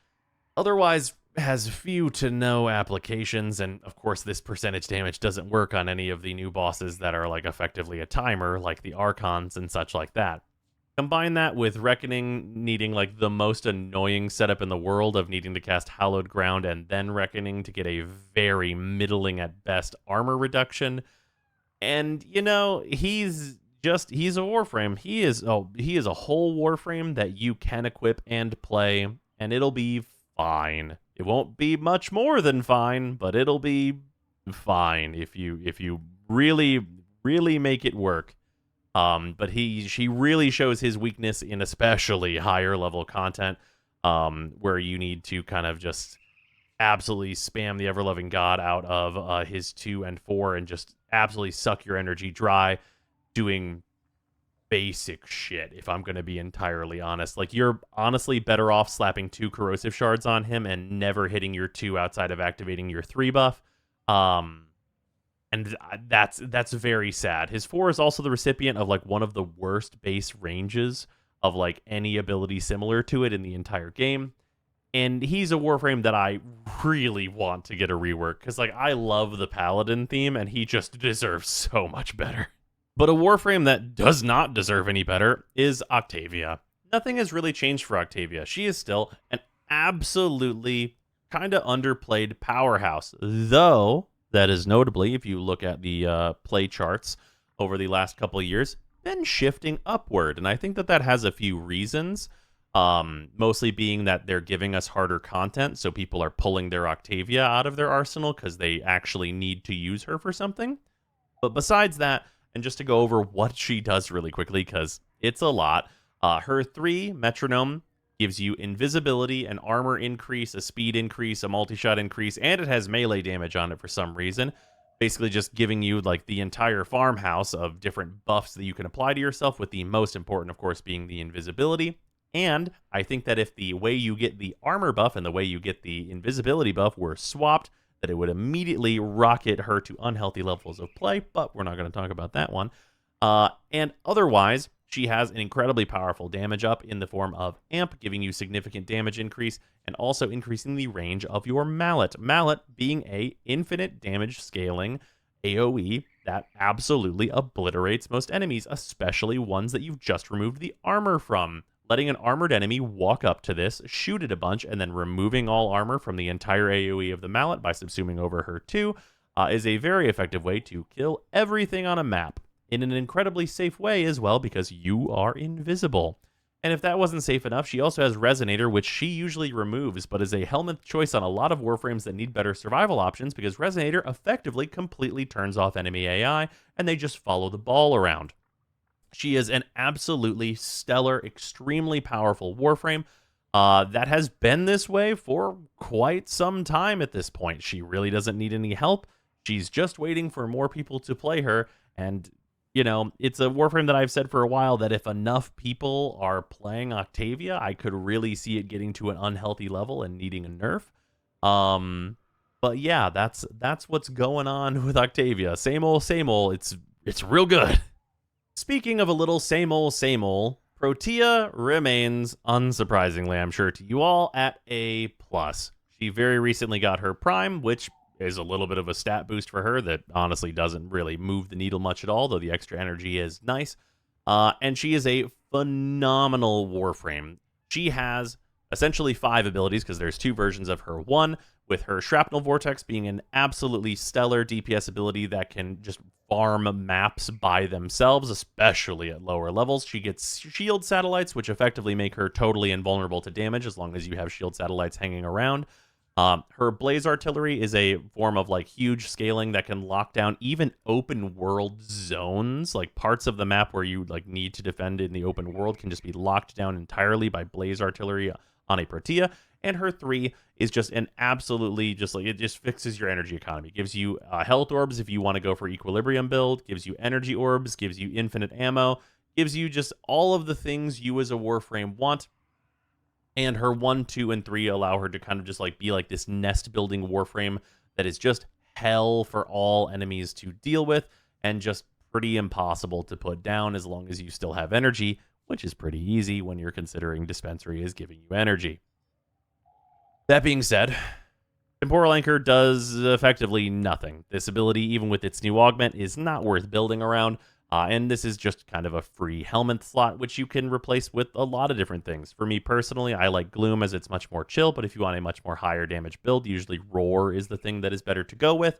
otherwise has few to no applications, and of course this percentage damage doesn't work on any of the new bosses that are like effectively a timer, like the Archons and such like that. Combine that with Reckoning needing like the most annoying setup in the world of needing to cast Hallowed Ground and then Reckoning to get a very middling at best armor reduction. And, you know, he's a Warframe. He is a whole Warframe that you can equip and play, and it'll be fine. It won't be much more than fine, but it'll be fine if you really, really make it work. But she really shows his weakness in especially higher level content, where you need to kind of just absolutely spam the ever-loving god out of his 2 and 4 and just absolutely suck your energy dry doing basic shit, if I'm going to be entirely honest. Like, you're honestly better off slapping 2 corrosive shards on him and never hitting your 2 outside of activating your 3 buff. And that's very sad. His 4 is also the recipient of like one of the worst base ranges of like any ability similar to it in the entire game. And he's a Warframe that I really want to get a rework, because like I love the Paladin theme and he just deserves so much better. But a Warframe that does not deserve any better is Octavia. Nothing has really changed for Octavia. She is still an absolutely kind of underplayed powerhouse, though that is notably, if you look at the play charts over the last couple of years, been shifting upward. And I think that has a few reasons, mostly being that they're giving us harder content, so people are pulling their Octavia out of their arsenal because they actually need to use her for something. But besides that, and just to go over what she does really quickly, because it's a lot, her 3 Metronome gives you invisibility, an armor increase, a speed increase, a multi-shot increase, and it has melee damage on it for some reason. Basically just giving you like the entire farmhouse of different buffs that you can apply to yourself, with the most important, of course, being the invisibility. And I think that if the way you get the armor buff and the way you get the invisibility buff were swapped, that it would immediately rocket her to unhealthy levels of play, but we're not going to talk about that one. And otherwise, She has an incredibly powerful damage up in the form of Amp, giving you significant damage increase, and also increasing the range of your Mallet. Mallet being a infinite damage scaling AoE that absolutely obliterates most enemies, especially ones that you've just removed the armor from. Letting an armored enemy walk up to this, shoot it a bunch, and then removing all armor from the entire AoE of the Mallet by subsuming over her too, is a very effective way to kill everything on a map in an incredibly safe way as well, because you are invisible. And if that wasn't safe enough, she also has Resonator, which she usually removes, but is a helmet choice on a lot of Warframes that need better survival options, because Resonator effectively completely turns off enemy AI, and they just follow the ball around. She is an absolutely stellar, extremely powerful Warframe that has been this way for quite some time at this point. She really doesn't need any help. She's just waiting for more people to play her, and you know, it's a Warframe that I've said for a while that if enough people are playing Octavia, I could really see it getting to an unhealthy level and needing a nerf. But yeah, that's what's going on with Octavia. Same old, it's real good. Speaking of a little same old, Protea remains, unsurprisingly, I'm sure to you all, at A+. She very recently got her Prime, which is a little bit of a stat boost for her that honestly doesn't really move the needle much at all, though the extra energy is nice. And she is a phenomenal Warframe. She has essentially 5 abilities, because there's 2 versions of her. One, with her Shrapnel Vortex being an absolutely stellar DPS ability that can just farm maps by themselves, especially at lower levels. She gets shield satellites, which effectively make her totally invulnerable to damage as long as you have shield satellites hanging around. Her Blaze Artillery is a form of like huge scaling that can lock down even open world zones, like parts of the map where you like need to defend in the open world can just be locked down entirely by Blaze Artillery on a Protea. And her 3 is just an absolutely just like, it just fixes your energy economy. Gives you health orbs if you want to go for equilibrium build, gives you energy orbs, gives you infinite ammo, gives you just all of the things you as a Warframe want. And her 1, 2, and 3 allow her to kind of just like be like this nest building Warframe that is just hell for all enemies to deal with and just pretty impossible to put down as long as you still have energy, which is pretty easy when you're considering Dispensary is giving you energy. That being said, Temporal Anchor does effectively nothing. This ability, even with its new augment, is not worth building around. And this is just kind of a free helmet slot, which you can replace with a lot of different things. For me personally, I like Gloom as it's much more chill, but if you want a much more higher damage build, usually Roar is the thing that is better to go with.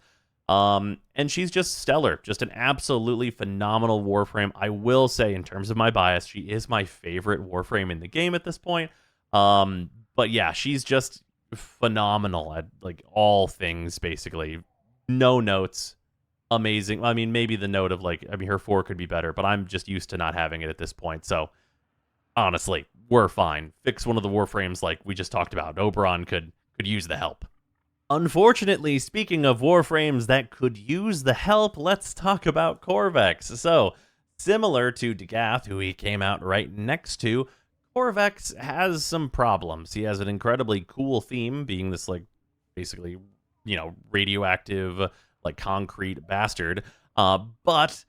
And she's just stellar, just an absolutely phenomenal Warframe. I will say, in terms of my bias, she is my favorite Warframe in the game at this point. But yeah, she's just phenomenal at like all things, basically. No notes. Amazing. I mean, maybe the note of like, I mean, her 4 could be better, but I'm just used to not having it at this point. So honestly, we're fine. Fix one of the Warframes like we just talked about. Oberon could use the help. Unfortunately, speaking of Warframes that could use the help, let's talk about Corvex. So similar to Dagath, who he came out right next to, Corvex has some problems. He has an incredibly cool theme, being this like basically, you know, radioactive, like concrete bastard, but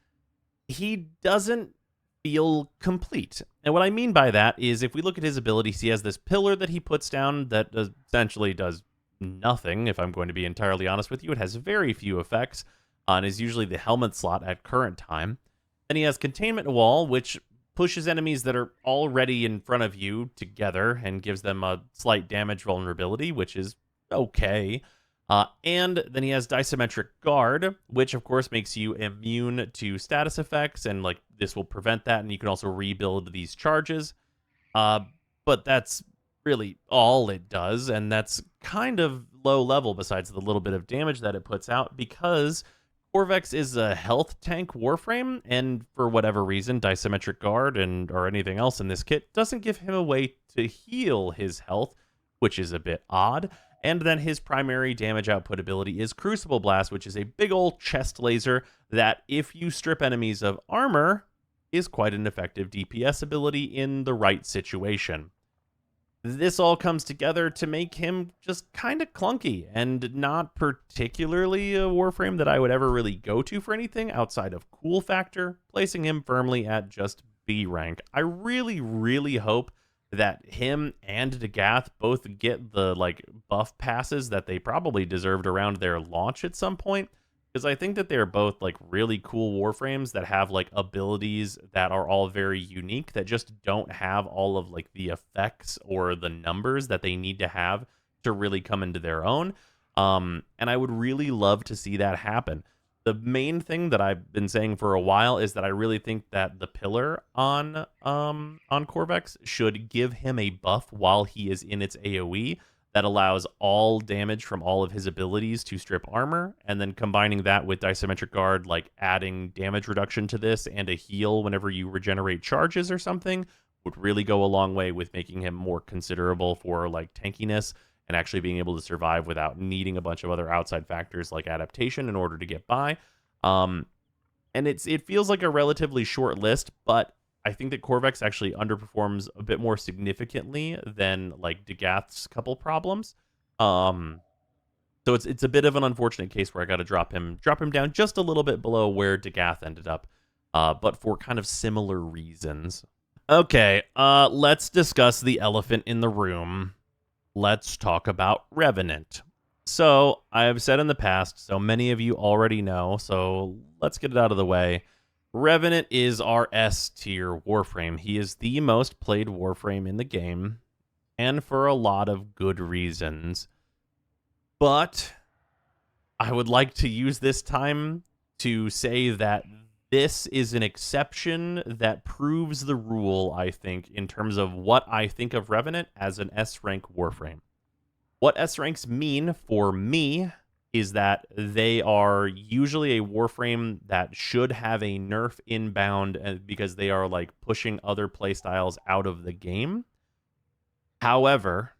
he doesn't feel complete. And what I mean by that is, if we look at his abilities, he has this pillar that he puts down that essentially does nothing, if I'm going to be entirely honest with you. It has very few effects, and is usually the helmet slot at current time. Then he has Containment Wall, which pushes enemies that are already in front of you together and gives them a slight damage vulnerability, which is okay. And then he has Disymmetric Guard, which of course makes you immune to status effects, and like this will prevent that, and you can also rebuild these charges. But that's really all it does, and that's kind of low level besides the little bit of damage that it puts out, because Corvex is a health tank Warframe, and for whatever reason, Disymmetric Guard or anything else in this kit doesn't give him a way to heal his health, which is a bit odd. And then his primary damage output ability is Crucible Blast, which is a big old chest laser that, if you strip enemies of armor, is quite an effective DPS ability in the right situation. This all comes together to make him just kind of clunky and not particularly a Warframe that I would ever really go to for anything outside of cool factor, placing him firmly at just B rank. I really, really hope that him and Degath both get the like buff passes that they probably deserved around their launch at some point, because I think that they're both like really cool Warframes that have like abilities that are all very unique that just don't have all of like the effects or the numbers that they need to have to really come into their own. And I would really love to see that happen. The main thing that I've been saying for a while is that I really think that the pillar on Corvex should give him a buff while he is in its AoE that allows all damage from all of his abilities to strip armor, and then combining that with Disometric Guard, like adding damage reduction to this and a heal whenever you regenerate charges or something, would really go a long way with making him more considerable for like tankiness and actually being able to survive without needing a bunch of other outside factors like adaptation in order to get by. And it feels like a relatively short list, but I think that Corvex actually underperforms a bit more significantly than like Degath's couple problems. So it's a bit of an unfortunate case where I got to drop him down just a little bit below where Degath ended up, but for kind of similar reasons. Okay, let's discuss the elephant in the room. Let's talk about Revenant. So, I've said in the past, so many of you already know, so let's get it out of the way. Revenant is our S tier Warframe. He is the most played Warframe in the game, and for a lot of good reasons. But I would like to use this time to say that this is an exception that proves the rule, I think, in terms of what I think of Revenant as an S-rank Warframe. What S-ranks mean for me is that they are usually a Warframe that should have a nerf inbound because they are like pushing other playstyles out of the game. However,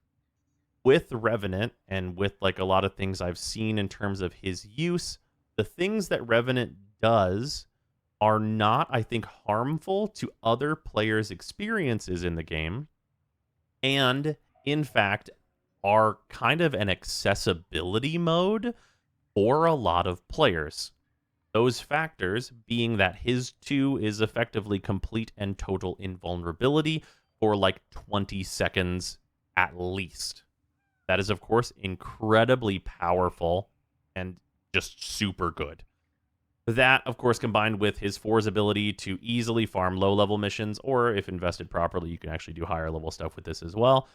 with Revenant and with like a lot of things I've seen in terms of his use, the things that Revenant does are not, I think, harmful to other players' experiences in the game, and in fact are kind of an accessibility mode for a lot of players. Those factors being that his 2 is effectively complete and total invulnerability for like 20 seconds at least. That is, of course, incredibly powerful and just super good. That, of course, combined with his 4's ability to easily farm low-level missions, or if invested properly, you can actually do higher-level stuff with this as well.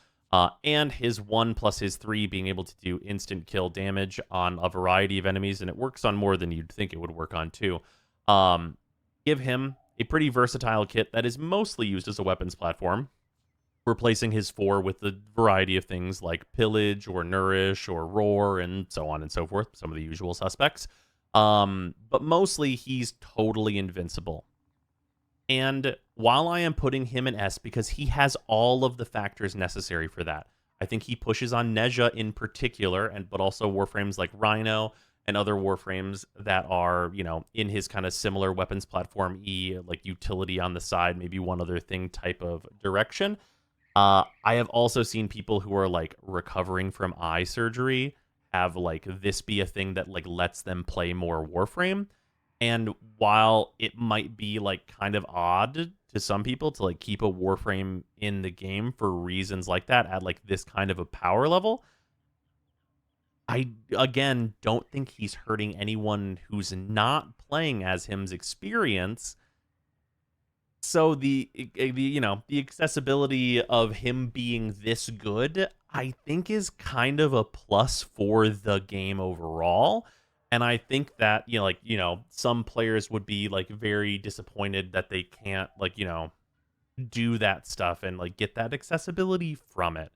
And his 1 plus his 3 being able to do instant kill damage on a variety of enemies, and it works on more than you'd think it would work on, too. Give him a pretty versatile kit that is mostly used as a weapons platform, replacing his 4 with a variety of things like Pillage or Nourish or Roar and so on and so forth, some of the usual suspects. But mostly he's totally invincible. And while I am putting him in S because he has all of the factors necessary for that, I think he pushes on Nezha in particular, but also Warframes like Rhino and other Warframes that are, you know, in his kind of similar weapons platform like utility on the side, maybe one other thing type of direction. I have also seen people who are like recovering from eye surgery have like this be a thing that like lets them play more Warframe. And while it might be like kind of odd to some people to like keep a Warframe in the game for reasons like that at like this kind of a power level, I again don't think he's hurting anyone who's not playing as him's experience. So the accessibility of him being this good, I think, is kind of a plus for the game overall. And I think that, some players would be like very disappointed that they can't do that stuff and like get that accessibility from it.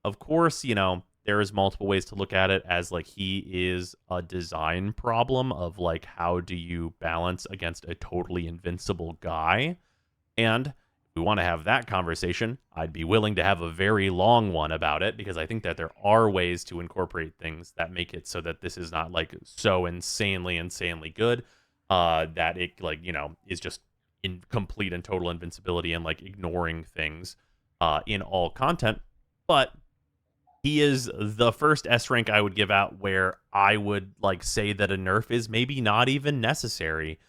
Of course, there is multiple ways to look at it as like he is a design problem of like how do you balance against a totally invincible guy. And if we want to have that conversation, I'd be willing to have a very long one about it, because I think that there are ways to incorporate things that make it so that this is not like so insanely good that it is just in complete and total invincibility and like ignoring things in all content. But he is the first S rank I would give out where I would like say that a nerf is maybe not even necessary.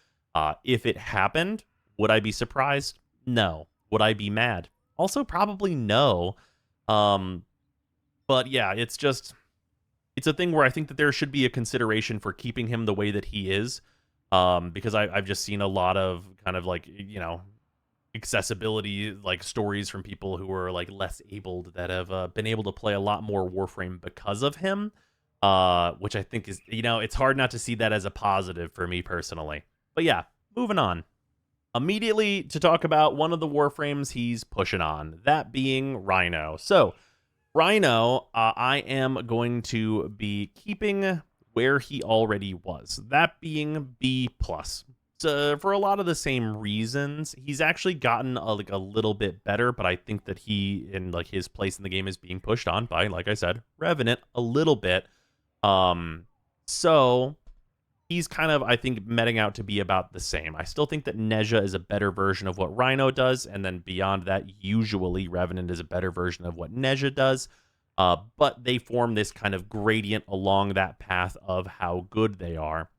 If it happened, would I be surprised? No. Would I be mad? Also, probably no. But yeah, it's a thing where I think that there should be a consideration for keeping him the way that he is. Because I've just seen a lot of kind of like, accessibility like stories from people who are like less abled that have been able to play a lot more Warframe because of him. Which I think is, it's hard not to see that as a positive for me personally. But yeah, moving on. Immediately to talk about one of the Warframes he's pushing on, that being Rhino. So, Rhino, I am going to be keeping where he already was, that being B+. So, for a lot of the same reasons, he's actually gotten a little bit better, but I think that he, in like his place in the game, is being pushed on by, like I said, Revenant a little bit. So he's kind of, I think, meting out to be about the same. I still think that Nezha is a better version of what Rhino does, and then beyond that, usually Revenant is a better version of what Nezha does. But they form this kind of gradient along that path of how good they are.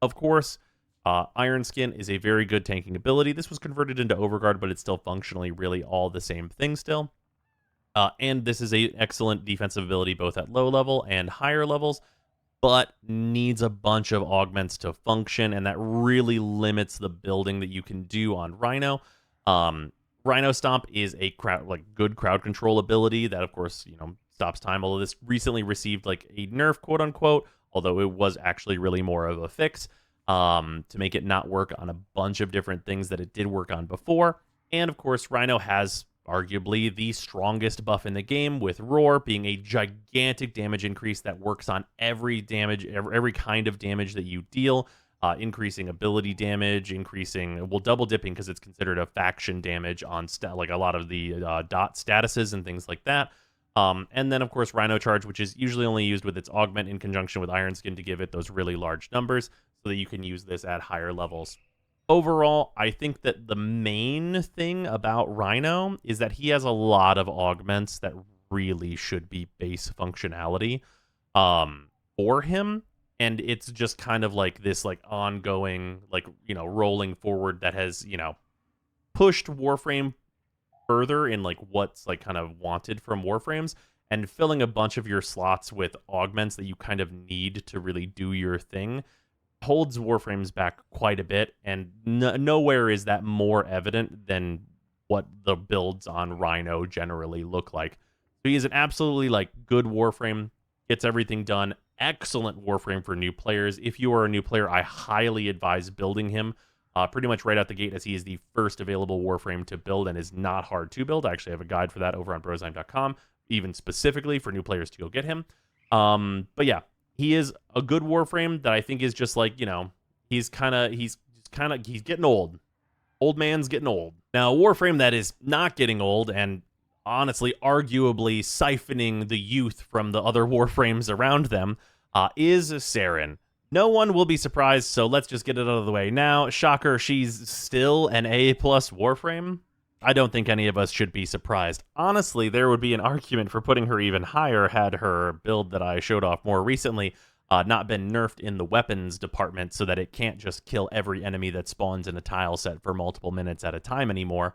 Of course, Iron Skin is a very good tanking ability. This was converted into Overguard, but it's still functionally really all the same thing still. And this is an excellent defensive ability both at low level and higher levels, but needs a bunch of augments to function, and that really limits the building that you can do on Rhino. Rhino Stomp is a good crowd control ability that, of course, stops time. Although this recently received like a nerf, quote unquote, although it was actually really more of a fix to make it not work on a bunch of different things that it did work on before. And of course, Rhino has arguably the strongest buff in the game, with Roar being a gigantic damage increase that works on every kind of damage that you deal, increasing ability damage, double dipping because it's considered a faction damage on like a lot of the dot statuses and things like that. And then, of course, Rhino Charge, which is usually only used with its augment in conjunction with Iron Skin to give it those really large numbers so that you can use this at higher levels. Overall, I think that the main thing about Rhino is that he has a lot of augments that really should be base functionality for him. And it's just kind of like this like ongoing, rolling forward that has, pushed Warframe further in like what's like kind of wanted from Warframes, and filling a bunch of your slots with augments that you kind of need to really do your thing holds Warframes back quite a bit, and nowhere is that more evident than what the builds on Rhino generally look like. So he is an absolutely good Warframe, gets everything done, excellent Warframe for new players. If you are a new player, I highly advise building him pretty much right out the gate, as he is the first available Warframe to build and is not hard to build. I actually have a guide for that over on Brozime.com, even specifically for new players to go get him. But yeah, he is a good Warframe that I think is just he's getting old. Old man's getting old. Now, a Warframe that is not getting old and honestly, arguably siphoning the youth from the other Warframes around them is Saren. No one will be surprised, so let's just get it out of the way now. Shocker, she's still an A+ Warframe. I don't think any of us should be surprised. Honestly, there would be an argument for putting her even higher had her build that I showed off more recently not been nerfed in the weapons department so that it can't just kill every enemy that spawns in a tile set for multiple minutes at a time anymore.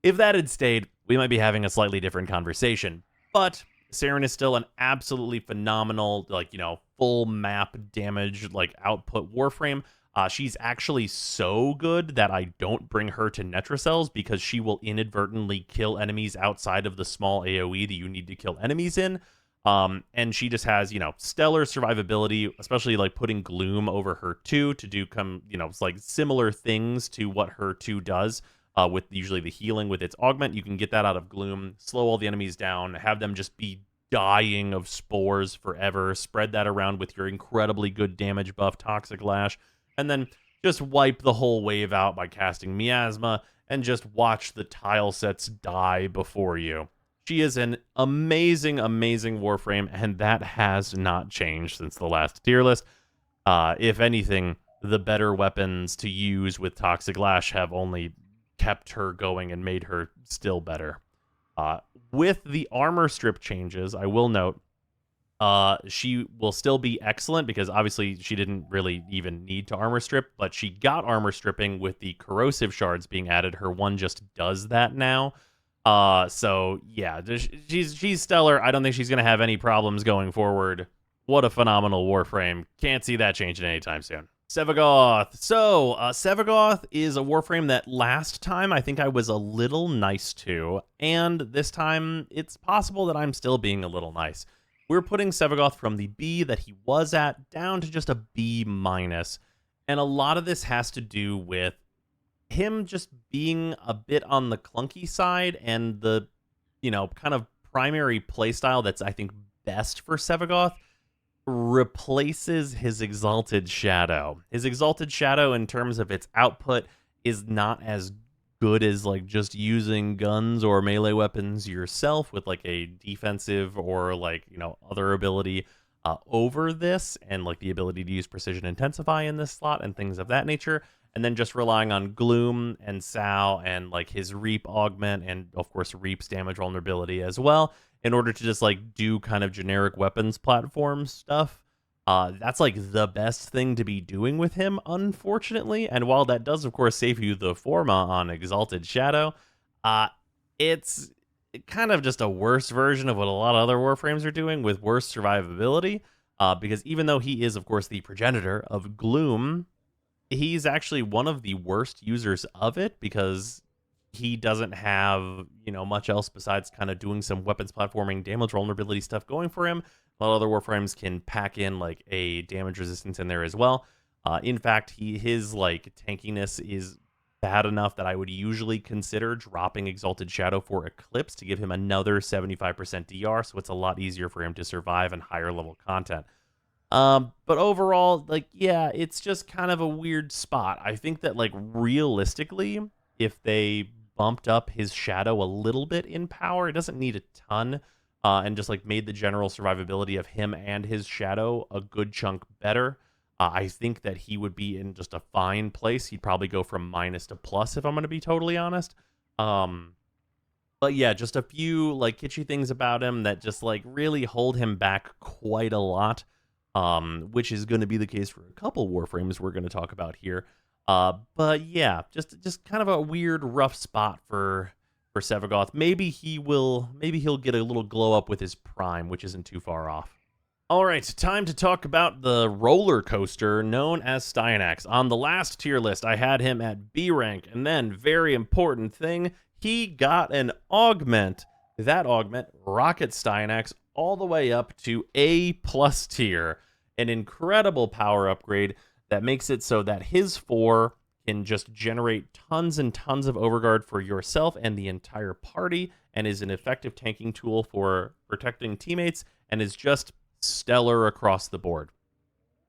If that had stayed, we might be having a slightly different conversation. But Saren is still an absolutely phenomenal, full map damage, output Warframe. She's actually so good that I don't bring her to Netracells because she will inadvertently kill enemies outside of the small AoE that you need to kill enemies in. And she just has, stellar survivability, especially putting Gloom over her 2 to do similar things to what her 2 does. With usually the healing with its augment, you can get that out of Gloom, slow all the enemies down, have them just be dying of spores forever, spread that around with your incredibly good damage buff, Toxic Lash, and then just wipe the whole wave out by casting Miasma and just watch the tile sets die before you. She is an amazing, amazing Warframe, and that has not changed since the last tier list. If anything, the better weapons to use with Toxic Lash have only kept her going and made her still better. With the armor strip changes, I will note, She will still be excellent because obviously she didn't really even need to armor strip, but she got armor stripping with the corrosive shards being added. Her one just does that now. So yeah, she's stellar. I don't think she's gonna have any problems going forward. What a phenomenal Warframe. Can't see that changing anytime soon. Sevagoth. So, Sevagoth is a Warframe that last time I think I was a little nice to, and this time it's possible that I'm still being a little nice. We're putting Sevagoth from the B that he was at down to just a B minus, and a lot of this has to do with him just being a bit on the clunky side and the, kind of primary playstyle that's, I think, best for Sevagoth replaces his Exalted Shadow. His Exalted Shadow, in terms of its output, is not as good as, like, just using guns or melee weapons yourself with, like, a defensive or, like, other ability over this, and, like, the ability to use Precision Intensify in this slot and things of that nature. And then just relying on Gloom and Sao and, like, his Reap augment and, of course, Reap's damage vulnerability as well in order to just, like, do kind of generic weapons platform stuff. That's, like, the best thing to be doing with him, unfortunately. And while that does, of course, save you the Forma on Exalted Shadow, it's kind of just a worse version of what a lot of other Warframes are doing with worse survivability. Because even though he is, of course, the progenitor of Gloom, he's actually one of the worst users of it because he doesn't have, much else besides kind of doing some weapons platforming, damage vulnerability stuff going for him. A lot of other Warframes can pack in, like, a damage resistance in there as well. In fact, his like, tankiness is bad enough that I would usually consider dropping Exalted Shadow for Eclipse to give him another 75% DR, so it's a lot easier for him to survive in higher level content. But overall, like, yeah, it's just kind of a weird spot. I think that, like, realistically, if they bumped up his shadow a little bit in power, it doesn't need a ton, and just, like, made the general survivability of him and his shadow a good chunk better, I think that he would be in just a fine place. He'd probably go from minus to plus, if I'm going to be totally honest. But yeah, just a few, like, kitschy things about him that just, like, really hold him back quite a lot. Which is going to be the case for a couple Warframes we're going to talk about here. But yeah, just kind of a weird, rough spot for Sevagoth. Maybe he'll get a little glow up with his prime, which isn't too far off. All right, time to talk about the roller coaster known as Styanax. On the last tier list, I had him at B rank, and then, very important thing, he got an augment. That augment, Rocket Styanax, all the way up to A+ tier. An incredible power upgrade that makes it so that his 4 can just generate tons and tons of overguard for yourself and the entire party, and is an effective tanking tool for protecting teammates, and is just stellar across the board.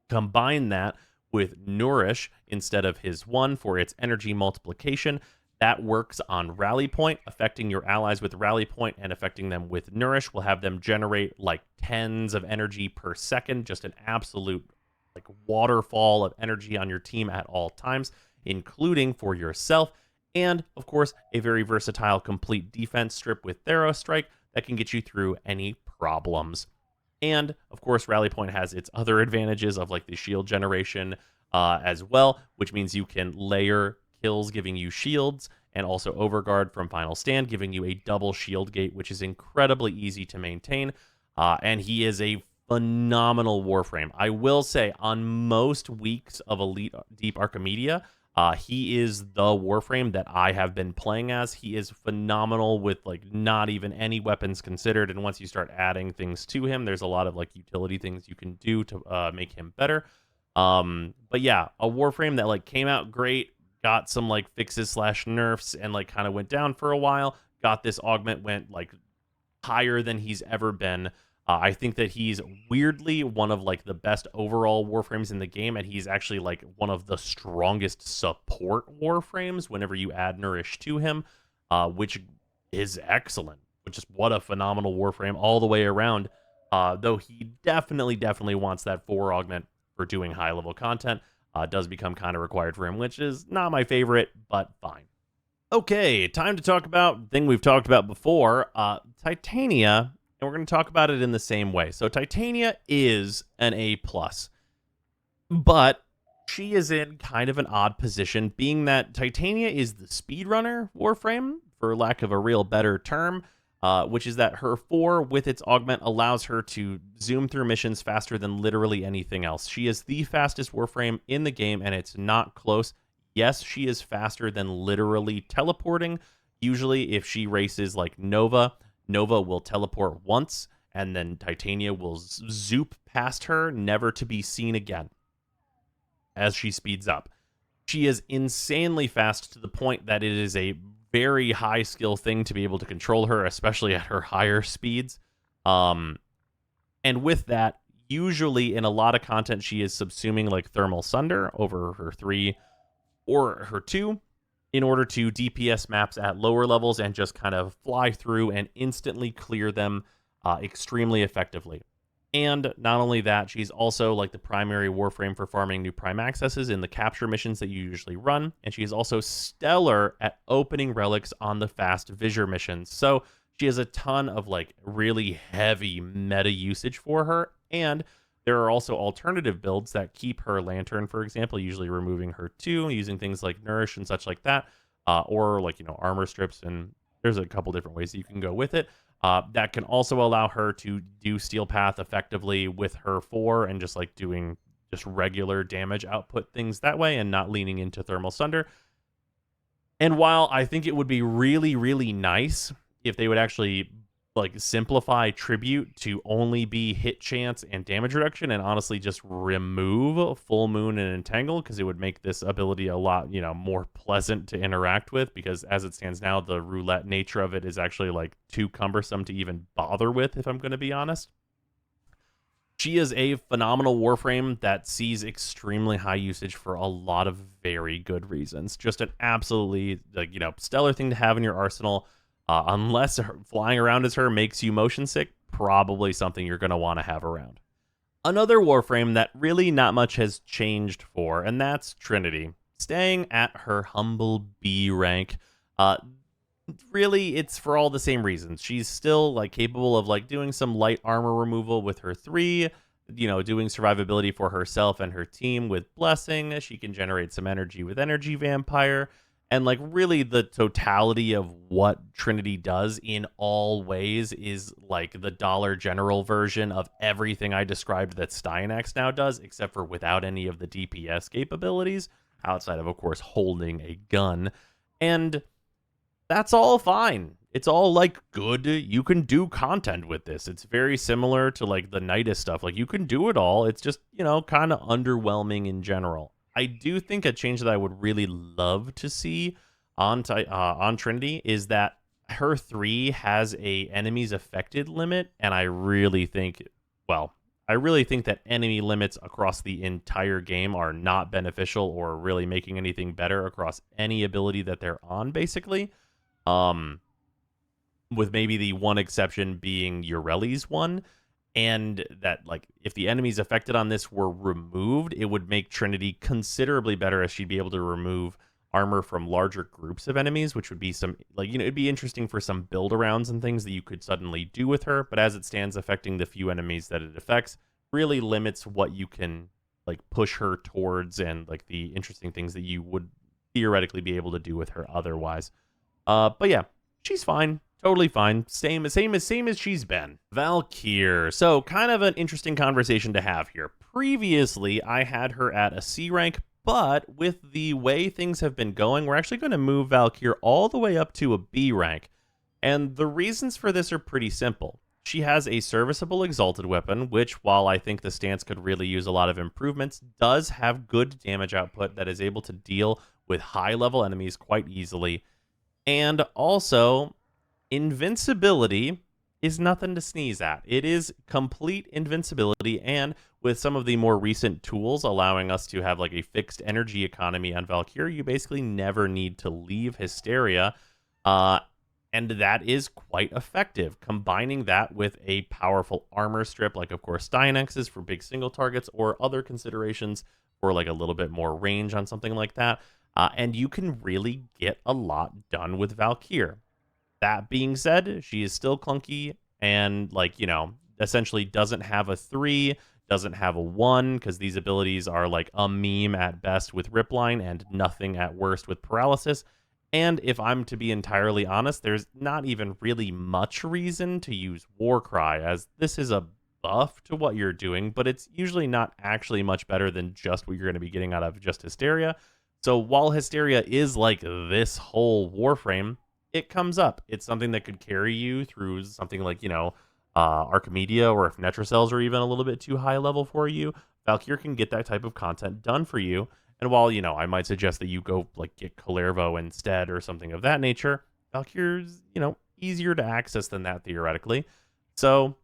Combine that with Nourish instead of his 1 for its energy multiplication. That works on Rally Point, affecting your allies with Rally Point and affecting them with Nourish will have them generate like tens of energy per second, just an absolute like waterfall of energy on your team at all times, including for yourself. And, of course, a very versatile complete defense strip with Thero Strike that can get you through any problems. And, of course, Rally Point has its other advantages of like the shield generation as well, which means you can layer kills giving you shields, and also Overguard from Final Stand giving you a double shield gate, which is incredibly easy to maintain. And he is a phenomenal Warframe. I will say, on most weeks of Elite Deep Archimedia, he is the Warframe that I have been playing as. He is phenomenal with like not even any weapons considered, and once you start adding things to him, there's a lot of like utility things you can do to make him better. But yeah, a Warframe that like came out great, got some like fixes / nerfs, and like kind of went down for a while. Got this augment, went like higher than he's ever been. I think that he's weirdly one of like the best overall Warframes in the game, and he's actually like one of the strongest support Warframes whenever you add Nourish to him, which is excellent. Which is what a phenomenal Warframe all the way around. Though he definitely wants that 4 augment for doing high level content. Does become kind of required for him, which is not my favorite, but fine. Okay, time to talk about the thing we've talked about before, Titania. and we're going to talk about it in the same way. So Titania is an A+, but she is in kind of an odd position, being that Titania is the speedrunner Warframe, for lack of a real better term, which is that her 4 with its augment allows her to zoom through missions faster than literally anything else. She is the fastest Warframe in the game, and it's not close. Yes, she is faster than literally teleporting. Usually, if she races like Nova, Nova will teleport once, and then Titania will zoop past her, never to be seen again as she speeds up. She is insanely fast to the point that it is a very high skill thing to be able to control her, especially at her higher speeds. And with that, usually in a lot of content, she is subsuming like Thermal Sunder over her 3 or her 2 in order to DPS maps at lower levels and just kind of fly through and instantly clear them extremely effectively. And not only that, she's also like the primary Warframe for farming new Prime Accesses in the capture missions that you usually run. And she is also stellar at opening relics on the fast Visor missions. So she has a ton of like really heavy meta usage for her. And there are also alternative builds that keep her Lantern, for example, usually removing her 2, using things like Nourish and such like that. Or like, armor strips. And there's a couple different ways that you can go with it. That can also allow her to do Steel Path effectively with her 4 and just like doing just regular damage output things that way and not leaning into Thermal Sunder. And while I think it would be really, really nice if they would actually like simplify Tribute to only be hit chance and damage reduction and honestly just remove Full Moon and Entangle, because it would make this ability a lot, more pleasant to interact with, because as it stands now, the roulette nature of it is actually like too cumbersome to even bother with, if I'm going to be honest. She is a phenomenal Warframe that sees extremely high usage for a lot of very good reasons. Just an absolutely stellar thing to have in your arsenal. Unless flying around as her makes you motion sick, probably something you're going to want to have around. Another Warframe that really not much has changed for, and that's Trinity. Staying at her humble B rank. Really, it's for all the same reasons. She's still like capable of like doing some light armor removal with her 3, doing survivability for herself and her team with Blessing. She can generate some energy with Energy Vampire. And like really the totality of what Trinity does in all ways is like the Dollar General version of everything I described that Styanax now does, except for without any of the DPS capabilities, outside of course, holding a gun. And that's all fine. It's all like good. You can do content with this. It's very similar to like the Nidus stuff. Like you can do it all. It's just, kind of underwhelming in general. I do think a change that I would really love to see on Trinity is that her 3 has a enemies affected limit, and I really think that enemy limits across the entire game are not beneficial or really making anything better across any ability that they're on, basically. With maybe the one exception being Ureli's one. And that, like, if the enemies affected on this were removed, it would make Trinity considerably better, as she'd be able to remove armor from larger groups of enemies, which would be some, it'd be interesting for some build-arounds and things that you could suddenly do with her. But as it stands, affecting the few enemies that it affects really limits what you can, push her towards and, the interesting things that you would theoretically be able to do with her otherwise. But yeah, she's fine. Totally fine. Same as she's been. Valkyr. So kind of an interesting conversation to have here. Previously, I had her at a C rank, but with the way things have been going, we're actually going to move Valkyr all the way up to a B rank. And the reasons for this are pretty simple. She has a serviceable Exalted weapon, which, while I think the stance could really use a lot of improvements, does have good damage output that is able to deal with high-level enemies quite easily. And also, invincibility is nothing to sneeze at. It is complete invincibility, and with some of the more recent tools allowing us to have a fixed energy economy on Valkyr, you basically never need to leave Hysteria, and that is quite effective. Combining that with a powerful armor strip, of course Styanax's for big single targets, or other considerations for a little bit more range on something like that, and you can really get a lot done with Valkyr. That being said, she is still clunky, and like, essentially doesn't have a 3, doesn't have a 1, because these abilities are like a meme at best with Ripline and nothing at worst with Paralysis. And if I'm to be entirely honest, there's not even really much reason to use Warcry, as this is a buff to what you're doing, but it's usually not actually much better than just what you're going to be getting out of just Hysteria. So while Hysteria is like this whole Warframe, it comes up. It's something that could carry you through something like, Archimedia, or if Netracells are even a little bit too high level for you, Valkyr can get that type of content done for you. And while, I might suggest that you go like get Kalervo instead or something of that nature, Valkyr's, easier to access than that theoretically. So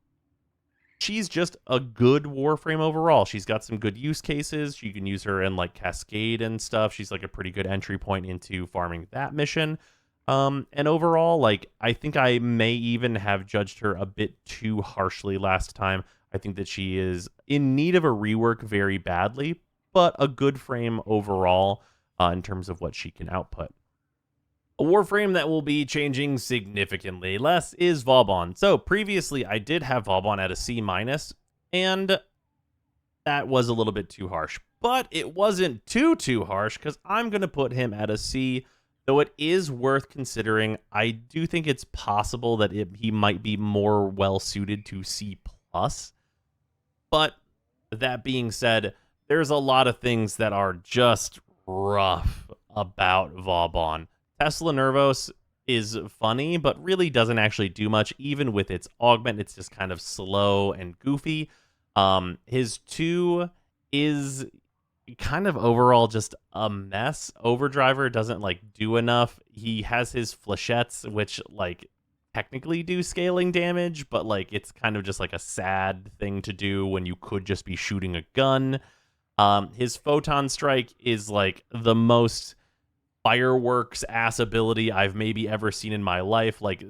she's just a good Warframe overall. She's got some good use cases. You can use her in like Cascade and stuff. She's like a pretty good entry point into farming that mission. And overall, like, I think I may even have judged her a bit too harshly last time. I think that she is in need of a rework very badly, but a good frame overall in terms of what she can output. A Warframe that will be changing significantly less is Vauban. So previously I did have Vauban at a C-, and that was a little bit too harsh. But it wasn't too harsh, because I'm going to put him at a C, though it is worth considering. I do think it's possible that he might be more well-suited to C+. But that being said, there's a lot of things that are just rough about Vauban. Tesla Nervos is funny, but really doesn't actually do much. Even with its augment, it's just kind of slow and goofy. His 2 is kind of overall just a mess. Overdriver doesn't like do enough. He has his flechettes, which like technically do scaling damage, but like it's kind of just like a sad thing to do when you could just be shooting a gun. His photon strike is like the most fireworks ass ability I've maybe ever seen in my life. Like,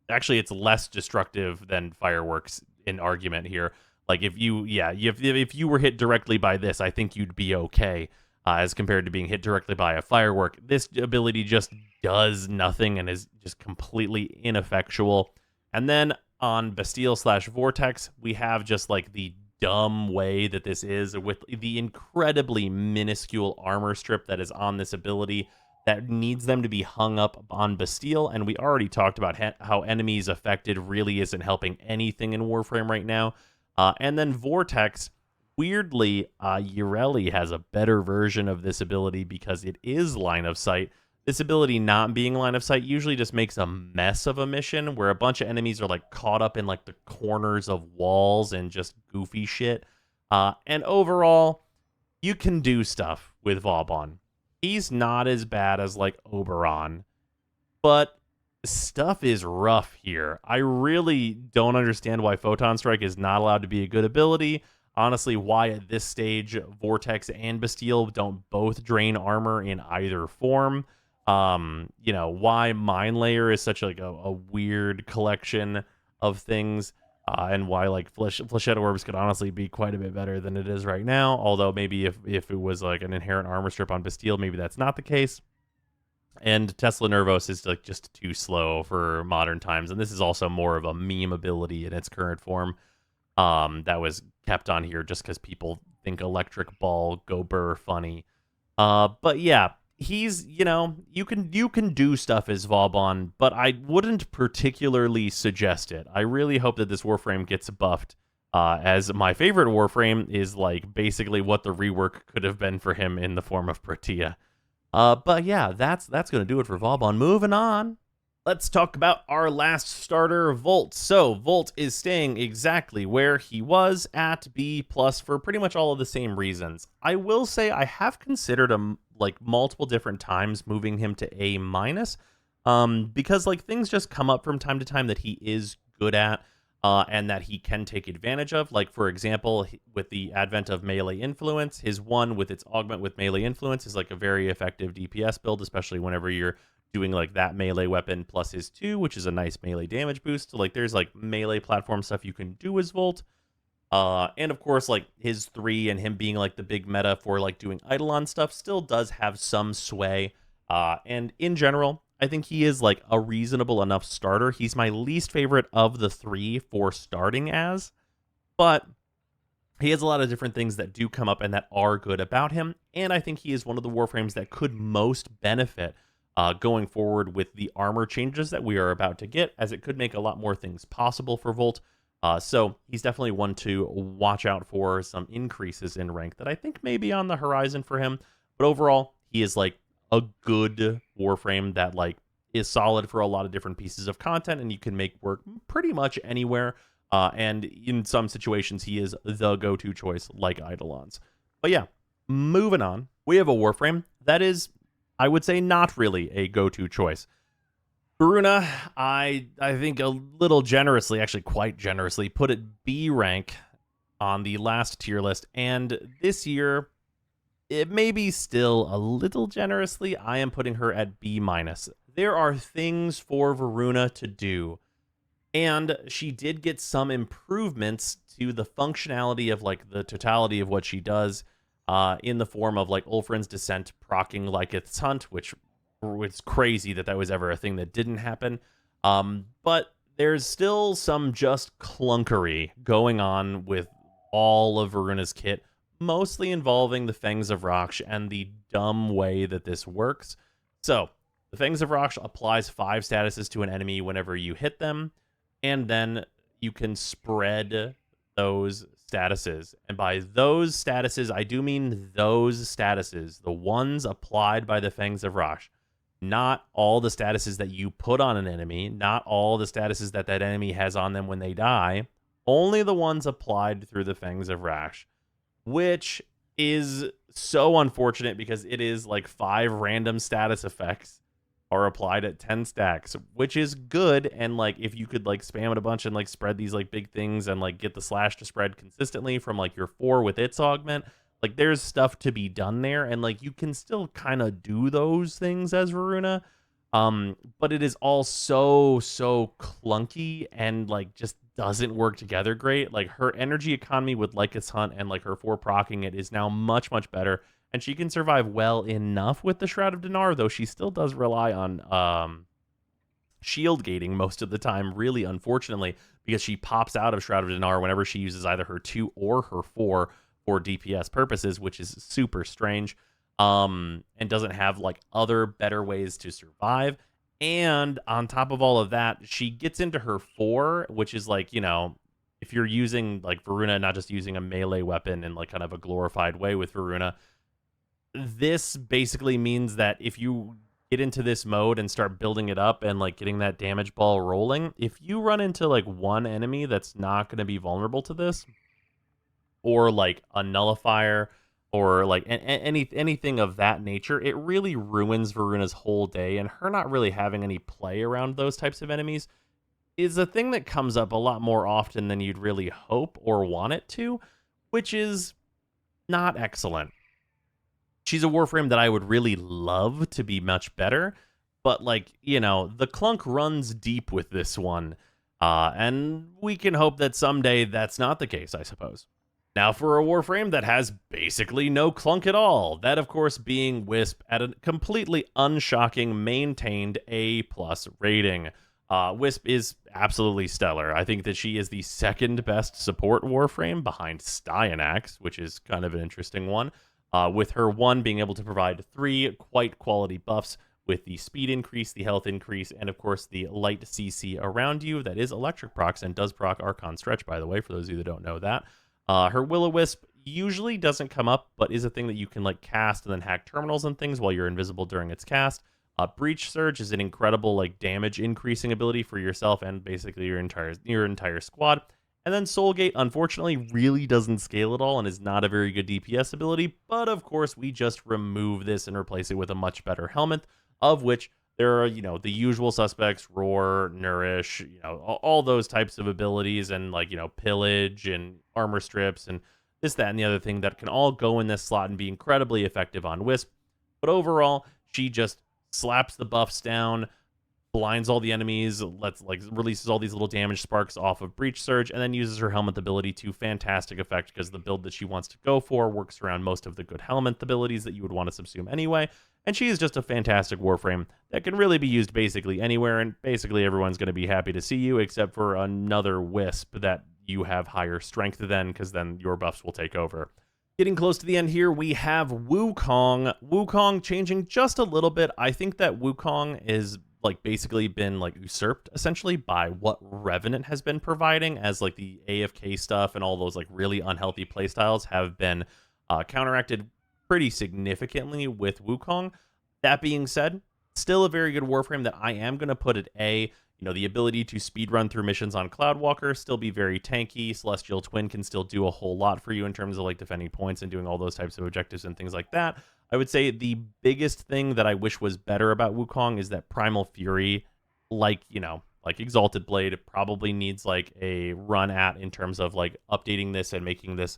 actually, it's less destructive than fireworks in argument here. Like, if you were hit directly by this, I think you'd be okay, as compared to being hit directly by a firework. This ability just does nothing and is just completely ineffectual. And then on Bastille/Vortex, we have just like the dumb way that this is, with the incredibly minuscule armor strip that is on this ability that needs them to be hung up on Bastille. And we already talked about how enemies affected really isn't helping anything in Warframe right now. And then Vortex, weirdly, Ureli has a better version of this ability because it is line of sight. This ability not being line of sight usually just makes a mess of a mission where a bunch of enemies are like caught up in like the corners of walls and just goofy shit. And overall, you can do stuff with Vauban. He's not as bad as like Oberon, but stuff is rough here. I really don't understand why Photon Strike is not allowed to be a good ability. Honestly, why at this stage Vortex and Bastille don't both drain armor in either form. Why Mine Layer is such like a weird collection of things, and why like Flechette Orbs could honestly be quite a bit better than it is right now. Although maybe if it was like an inherent armor strip on Bastille, maybe that's not the case. And Tesla Nervos is like just too slow for modern times, and this is also more of a meme ability in its current form. That was kept on here just because people think Electric Ball, Go Burr funny. But yeah, he's, you can do stuff as Vauban, but I wouldn't particularly suggest it. I really hope that this Warframe gets buffed, as my favorite Warframe is like basically what the rework could have been for him in the form of Protea. But yeah, that's going to do it for Vauban. Moving on. Let's talk about our last starter, Volt. So Volt is staying exactly where he was at B+ for pretty much all of the same reasons. I will say I have considered him like multiple different times moving him to A-, because like things just come up from time to time that he is good at, and that he can take advantage of. Like, for example, with the advent of Melee Influence, his 1 with its augment with Melee Influence is like a very effective DPS build, especially whenever you're doing like that melee weapon plus his 2, which is a nice melee damage boost. So like there's like melee platform stuff you can do as Volt. And of course, like his 3 and him being like the big meta for like doing Eidolon stuff still does have some sway. And in general, I think he is like a reasonable enough starter. He's my least favorite of the three for starting as, but he has a lot of different things that do come up and that are good about him. And I think he is one of the Warframes that could most benefit going forward with the armor changes that we are about to get, as it could make a lot more things possible for Volt. So he's definitely one to watch out for some increases in rank that I think may be on the horizon for him. But overall, he is like a good Warframe that like is solid for a lot of different pieces of content, and you can make work pretty much anywhere. And in some situations, he is the go-to choice, like Eidolon's. But yeah, moving on. We have a Warframe that is, I would say, not really a go-to choice. Bruna, I think a little generously, actually quite generously, put it B rank on the last tier list. And this year, it may be still a little generously, I am putting her at B minus. There are things for Varuna to do. And she did get some improvements to the functionality of like the totality of what she does in the form of like Ulfrin's Descent proccing like its hunt, which was crazy that was ever a thing that didn't happen. But there's still some just clunkery going on with all of Varuna's kit, mostly involving the Fangs of Raksh and the dumb way that this works. So the Fangs of Raksh applies 5 statuses to an enemy whenever you hit them, and then you can spread those statuses. And by those statuses, I do mean those statuses, the ones applied by the Fangs of Raksh. Not all the statuses that you put on an enemy, not all the statuses that enemy has on them when they die, only the ones applied through the Fangs of Raksh, which is so unfortunate because it is like 5 random status effects are applied at 10 stacks, which is good. And like if you could like spam it a bunch and like spread these like big things and like get the slash to spread consistently from like your 4 with its augment, like there's stuff to be done there, and like you can still kind of do those things as Varuna, but it is all so clunky and like just doesn't work together great. Like her energy economy with Lycus Hunt and like her 4 proccing it is now much better. And she can survive well enough with the Shroud of Dinar, though she still does rely on shield gating most of the time, really unfortunately, because she pops out of Shroud of Dinar whenever she uses either her 2 or her 4 for DPS purposes, which is super strange, and doesn't have like other better ways to survive. And on top of all of that, she gets into her 4, which is like, you know, if you're using like Varuna, not just using a melee weapon in like kind of a glorified way with Varuna, this basically means that if you get into this mode and start building it up and like getting that damage ball rolling, if you run into like one enemy that's not going to be vulnerable to this, or like a nullifier, or like anything of that nature, it really ruins Varuna's whole day. And her not really having any play around those types of enemies is a thing that comes up a lot more often than you'd really hope or want it to, which is not excellent. She's a Warframe that I would really love to be much better, but like, you know, the clunk runs deep with this one, and we can hope that someday that's not the case, I suppose. Now for a Warframe that has basically no clunk at all, that of course being Wisp at a completely unshocking maintained A+ rating. Wisp is absolutely stellar. I think that she is the second best support Warframe behind Styanax, which is kind of an interesting one. With her 1 being able to provide 3 quite quality buffs with the speed increase, the health increase, and of course the light CC around you that is electric procs and does proc Archon Stretch, by the way, for those of you that don't know that. Her Will-O-Wisp usually doesn't come up, but is a thing that you can like cast and then hack terminals and things while you're invisible during its cast. Breach Surge is an incredible like damage increasing ability for yourself and basically your entire squad. And then Soulgate, unfortunately, really doesn't scale at all and is not a very good DPS ability. But of course, we just remove this and replace it with a much better helmet, of which there are, you know, the usual suspects: Roar, Nourish, you know, all those types of abilities, and like, you know, Pillage and Armor Strips and this, that, and the other thing that can all go in this slot and be incredibly effective on Wisp. But overall, she just slaps the buffs down, blinds all the enemies, releases all these little damage sparks off of Breach Surge, and then uses her helmet ability to fantastic effect because the build that she wants to go for works around most of the good helmet abilities that you would want to subsume anyway. And she is just a fantastic Warframe that can really be used basically anywhere, and basically everyone's going to be happy to see you, except for another Wisp that you have higher strength than, because then your buffs will take over. Getting close to the end here, we have Wukong. Wukong changing just a little bit. I think that Wukong is basically been usurped essentially by what Revenant has been providing, as the AFK stuff and all those really unhealthy playstyles have been counteracted pretty significantly with Wukong. That being said, still a very good Warframe that I am going to put at A. The ability to speedrun through missions on Cloudwalker, still be very tanky. Celestial Twin can still do a whole lot for you in terms of defending points and doing all those types of objectives and things like that. I would say the biggest thing that I wish was better about Wukong is that Primal Fury, like Exalted Blade, probably needs a run at in terms of updating this and making this,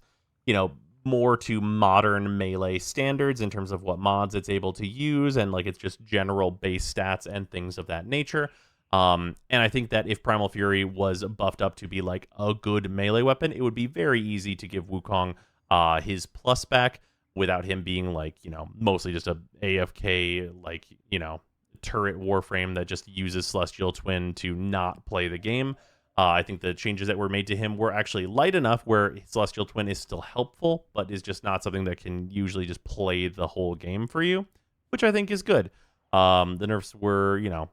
more to modern melee standards in terms of what mods it's able to use and it's just general base stats and things of that nature. And I think that if Primal Fury was buffed up to be a good melee weapon, it would be very easy to give Wukong his plus back without him being mostly just a AFK turret Warframe that just uses Celestial Twin to not play the game. I think the changes that were made to him were actually light enough where Celestial Twin is still helpful, but is just not something that can usually just play the whole game for you, which I think is good. The nerfs were,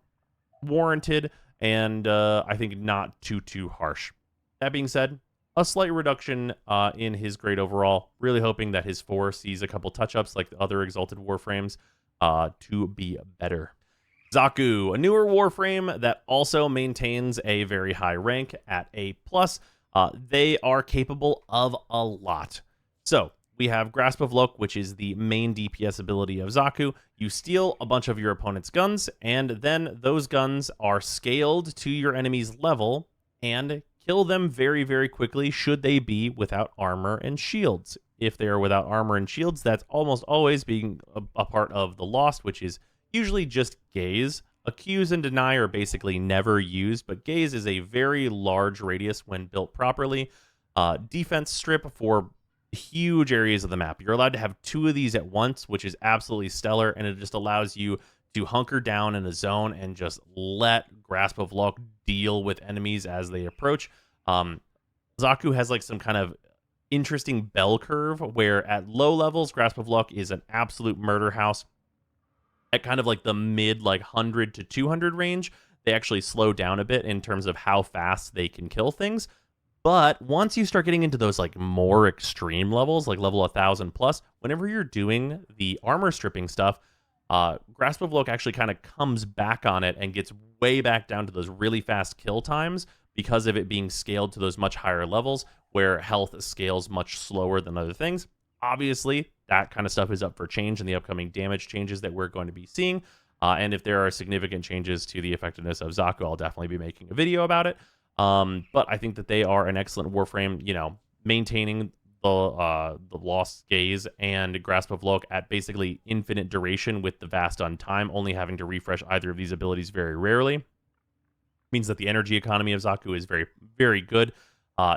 warranted, and I think not too harsh. That being said, a slight reduction in his grade overall. Really hoping that his 4 sees a couple touch-ups like the other Exalted Warframes to be better. Zaku, a newer Warframe that also maintains a very high rank at A+. They are capable of a lot. So, we have Grasp of Look, which is the main DPS ability of Zaku. You steal a bunch of your opponent's guns, and then those guns are scaled to your enemy's level and kill them very, very quickly should they be without armor and shields. If they are without armor and shields, that's almost always being a part of the Lost, which is usually just Gaze. Accuse and Deny are basically never used, but Gaze is a very large radius when built properly. Defense Strip for huge areas of the map. You're allowed to have 2 of these at once, which is absolutely stellar, and it just allows you to hunker down in a zone and just let Grasp of Luck deal with enemies as they approach. Zaku has some kind of interesting bell curve where at low levels, Grasp of Luck is an absolute murder house. At kind of the mid 100 to 200 range, they actually slow down a bit in terms of how fast they can kill things. But once you start getting into those more extreme levels, level 1000 plus, whenever you're doing the armor stripping stuff, Grasp of Look actually kind of comes back on it and gets way back down to those really fast kill times because of it being scaled to those much higher levels where health scales much slower than other things. Obviously, that kind of stuff is up for change in the upcoming damage changes that we're going to be seeing. And if there are significant changes to the effectiveness of Zaku, I'll definitely be making a video about it. But I think that they are an excellent Warframe, maintaining the Lost Gaze and Grasp of Look at basically infinite duration with the Vast Untime, only having to refresh either of these abilities very rarely. Means that the energy economy of Zaku is very, very good.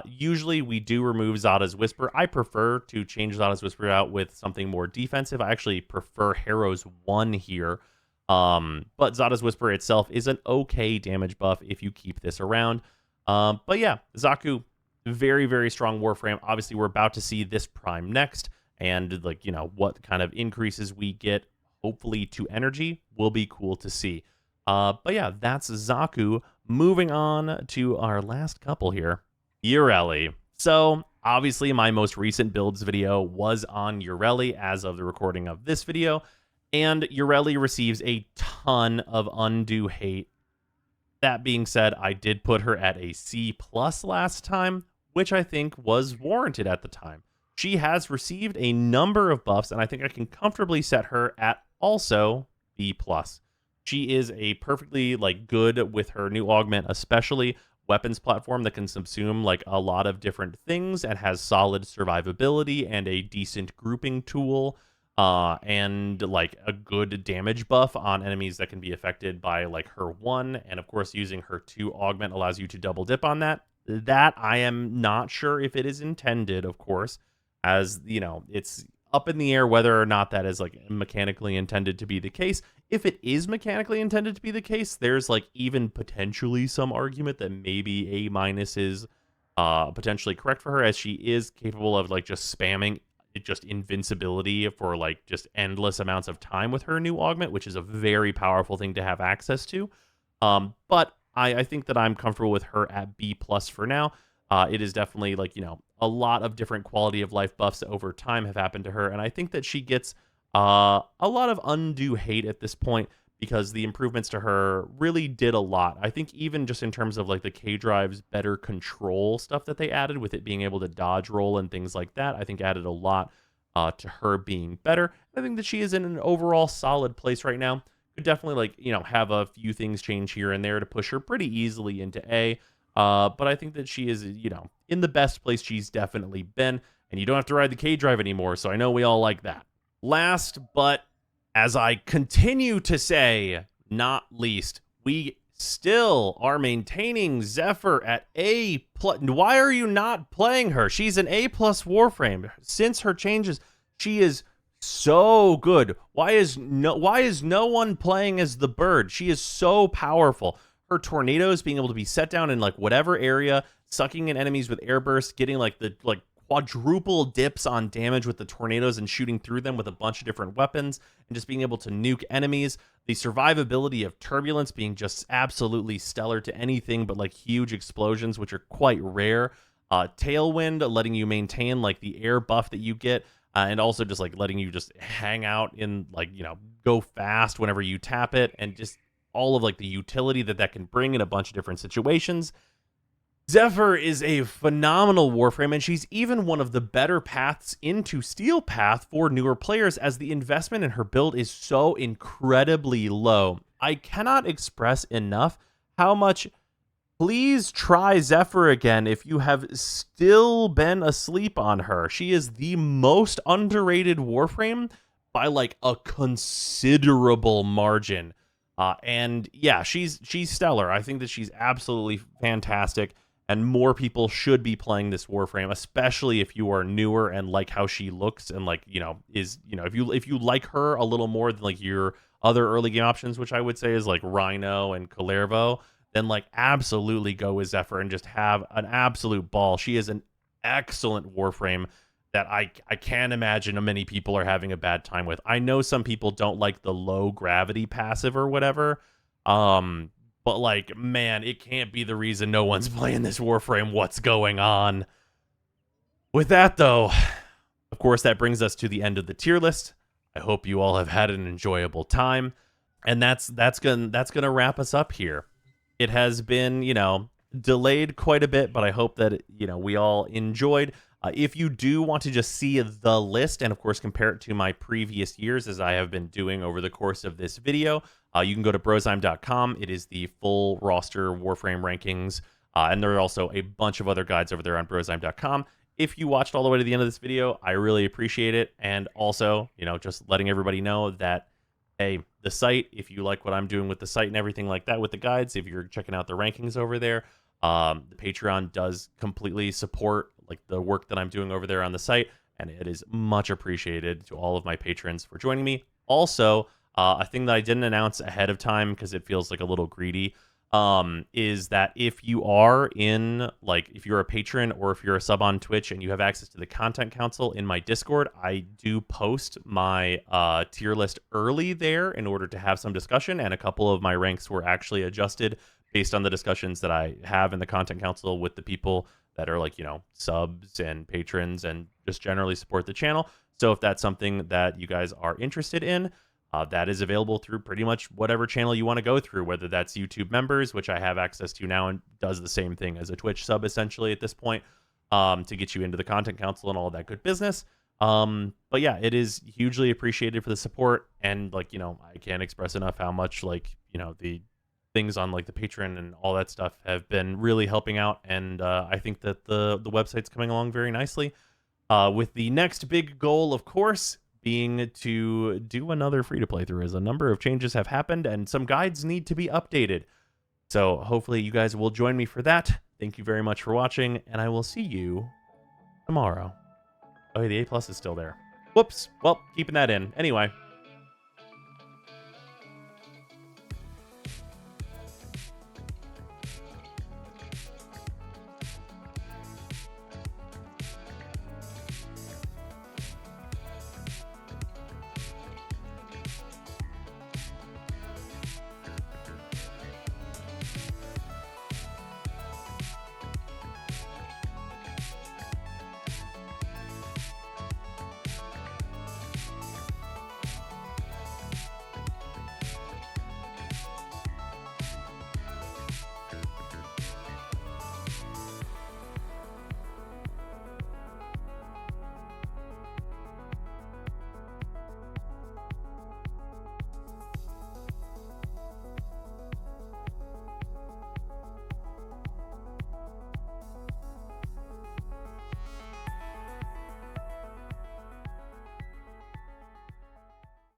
Usually we do remove Zada's Whisper. I prefer to change Zada's Whisper out with something more defensive. I actually prefer Harrow's 1 here. But Zada's Whisper itself is an okay damage buff if you keep this around. But yeah, Zaku, very, very strong Warframe. Obviously, we're about to see this Prime next. And what kind of increases we get, hopefully to energy, will be cool to see. But yeah, that's Zaku. Moving on to our last couple here. Ureli. So, obviously, my most recent builds video was on Ureli as of the recording of this video, and Ureli receives a ton of undue hate. That being said, I did put her at a C+ last time, which I think was warranted at the time. She has received a number of buffs, and I think I can comfortably set her at also B+. She is a perfectly good with her new augment, especially weapons platform that can subsume a lot of different things and has solid survivability and a decent grouping tool. and like a good damage buff on enemies that can be affected by like her 1, and of course using her 2 augment allows you to double dip on that. That I am not sure if it is intended, of course, as you know, it's up in the air whether or not that is like mechanically intended to be the case. If it is mechanically intended to be the case, there's like even potentially some argument that maybe A minus is potentially correct for her, as she is capable of like just spamming just invincibility for like just endless amounts of time with her new augment, which is a very powerful thing to have access to. But I think that I'm comfortable with her at B plus for now. It is definitely like, you know, a lot of different quality of life buffs over time have happened to her, and I think that she gets a lot of undue hate at this point because the improvements to her really did a lot. I think even just in terms of like the K drive's better control stuff that they added with it being able to dodge roll and things like that, I think added a lot to her being better. I think that she is in an overall solid place right now. Could definitely like, you know, have a few things change here and there to push her pretty easily into A. But I think that she is, you know, in the best place she's definitely been, and you don't have to ride the K drive anymore. So I know we all like that. Last, but as I continue to say, not least, we still are maintaining Zephyr at A plus. Why are you not playing her? She's an A plus Warframe. Since her changes, she is so good. Why is no one playing as the bird? She is so powerful. Her tornadoes being able to be set down in like whatever area, sucking in enemies with air burst, getting like the quadruple dips on damage with the tornadoes and shooting through them with a bunch of different weapons, and just being able to nuke enemies. The survivability of turbulence being just absolutely stellar to anything but like huge explosions, which are quite rare. Tailwind letting you maintain like the air buff that you get, and also just like letting you just hang out in like, you know, go fast whenever you tap it, and just all of like the utility that can bring in a bunch of different situations. Zephyr is a phenomenal Warframe, and she's even one of the better paths into Steel Path for newer players, as the investment in her build is so incredibly low. I cannot express enough how much please try Zephyr again if you have still been asleep on her. She is the most underrated Warframe by like a considerable margin. And yeah, she's stellar. I think that she's absolutely fantastic, and more people should be playing this Warframe, especially if you are newer and like how she looks, and like, you know, is, you know, if you like her a little more than like your other early game options, which I would say is like Rhino and Kalervo, then like absolutely go with Zephyr and just have an absolute ball. She is an excellent Warframe that I can't imagine many people are having a bad time with. I know some people don't like the low gravity passive or whatever, but like, man, it can't be the reason no one's playing this Warframe. What's going on? With that, though, of course, that brings us to the end of the tier list. I hope you all have had an enjoyable time, and that's gonna wrap us up here. It has been, you know, delayed quite a bit, but I hope that, you know, we all enjoyed. If you do want to just see the list and, of course, compare it to my previous years, as I have been doing over the course of this video, you can go to brozime.com. It is the full roster Warframe rankings, and there are also a bunch of other guides over there on brozime.com. If you watched all the way to the end of this video, I really appreciate it. And also, you know, just letting everybody know that, hey, the site, if you like what I'm doing with the site and everything like that with the guides, if you're checking out the rankings over there, the Patreon does completely support like the work that I'm doing over there on the site, and it is much appreciated to all of my patrons for joining me. Also, a thing that I didn't announce ahead of time because it feels like a little greedy, is that if you are in, like, if you're a patron or if you're a sub on Twitch and you have access to the Content Council in my Discord, I do post my tier list early there in order to have some discussion, and a couple of my ranks were actually adjusted based on the discussions that I have in the Content Council with the people that are like, you know, subs and patrons and just generally support the channel. So if that's something that you guys are interested in, that is available through pretty much whatever channel you want to go through, whether that's YouTube members, which I have access to now and does the same thing as a Twitch sub essentially at this point, to get you into the Content Council and all that good business. But yeah, it is hugely appreciated for the support, and like, you know, I can't express enough how much, like, you know, the things on like the Patreon and all that stuff have been really helping out, and I think that the website's coming along very nicely, with the next big goal, of course, being to do another free-to-play through, as a number of changes have happened and some guides need to be updated. So hopefully you guys will join me for that. Thank you very much for watching, and I will see you tomorrow. Oh, yeah, the A+ is still there. Whoops. Well, keeping that in. Anyway.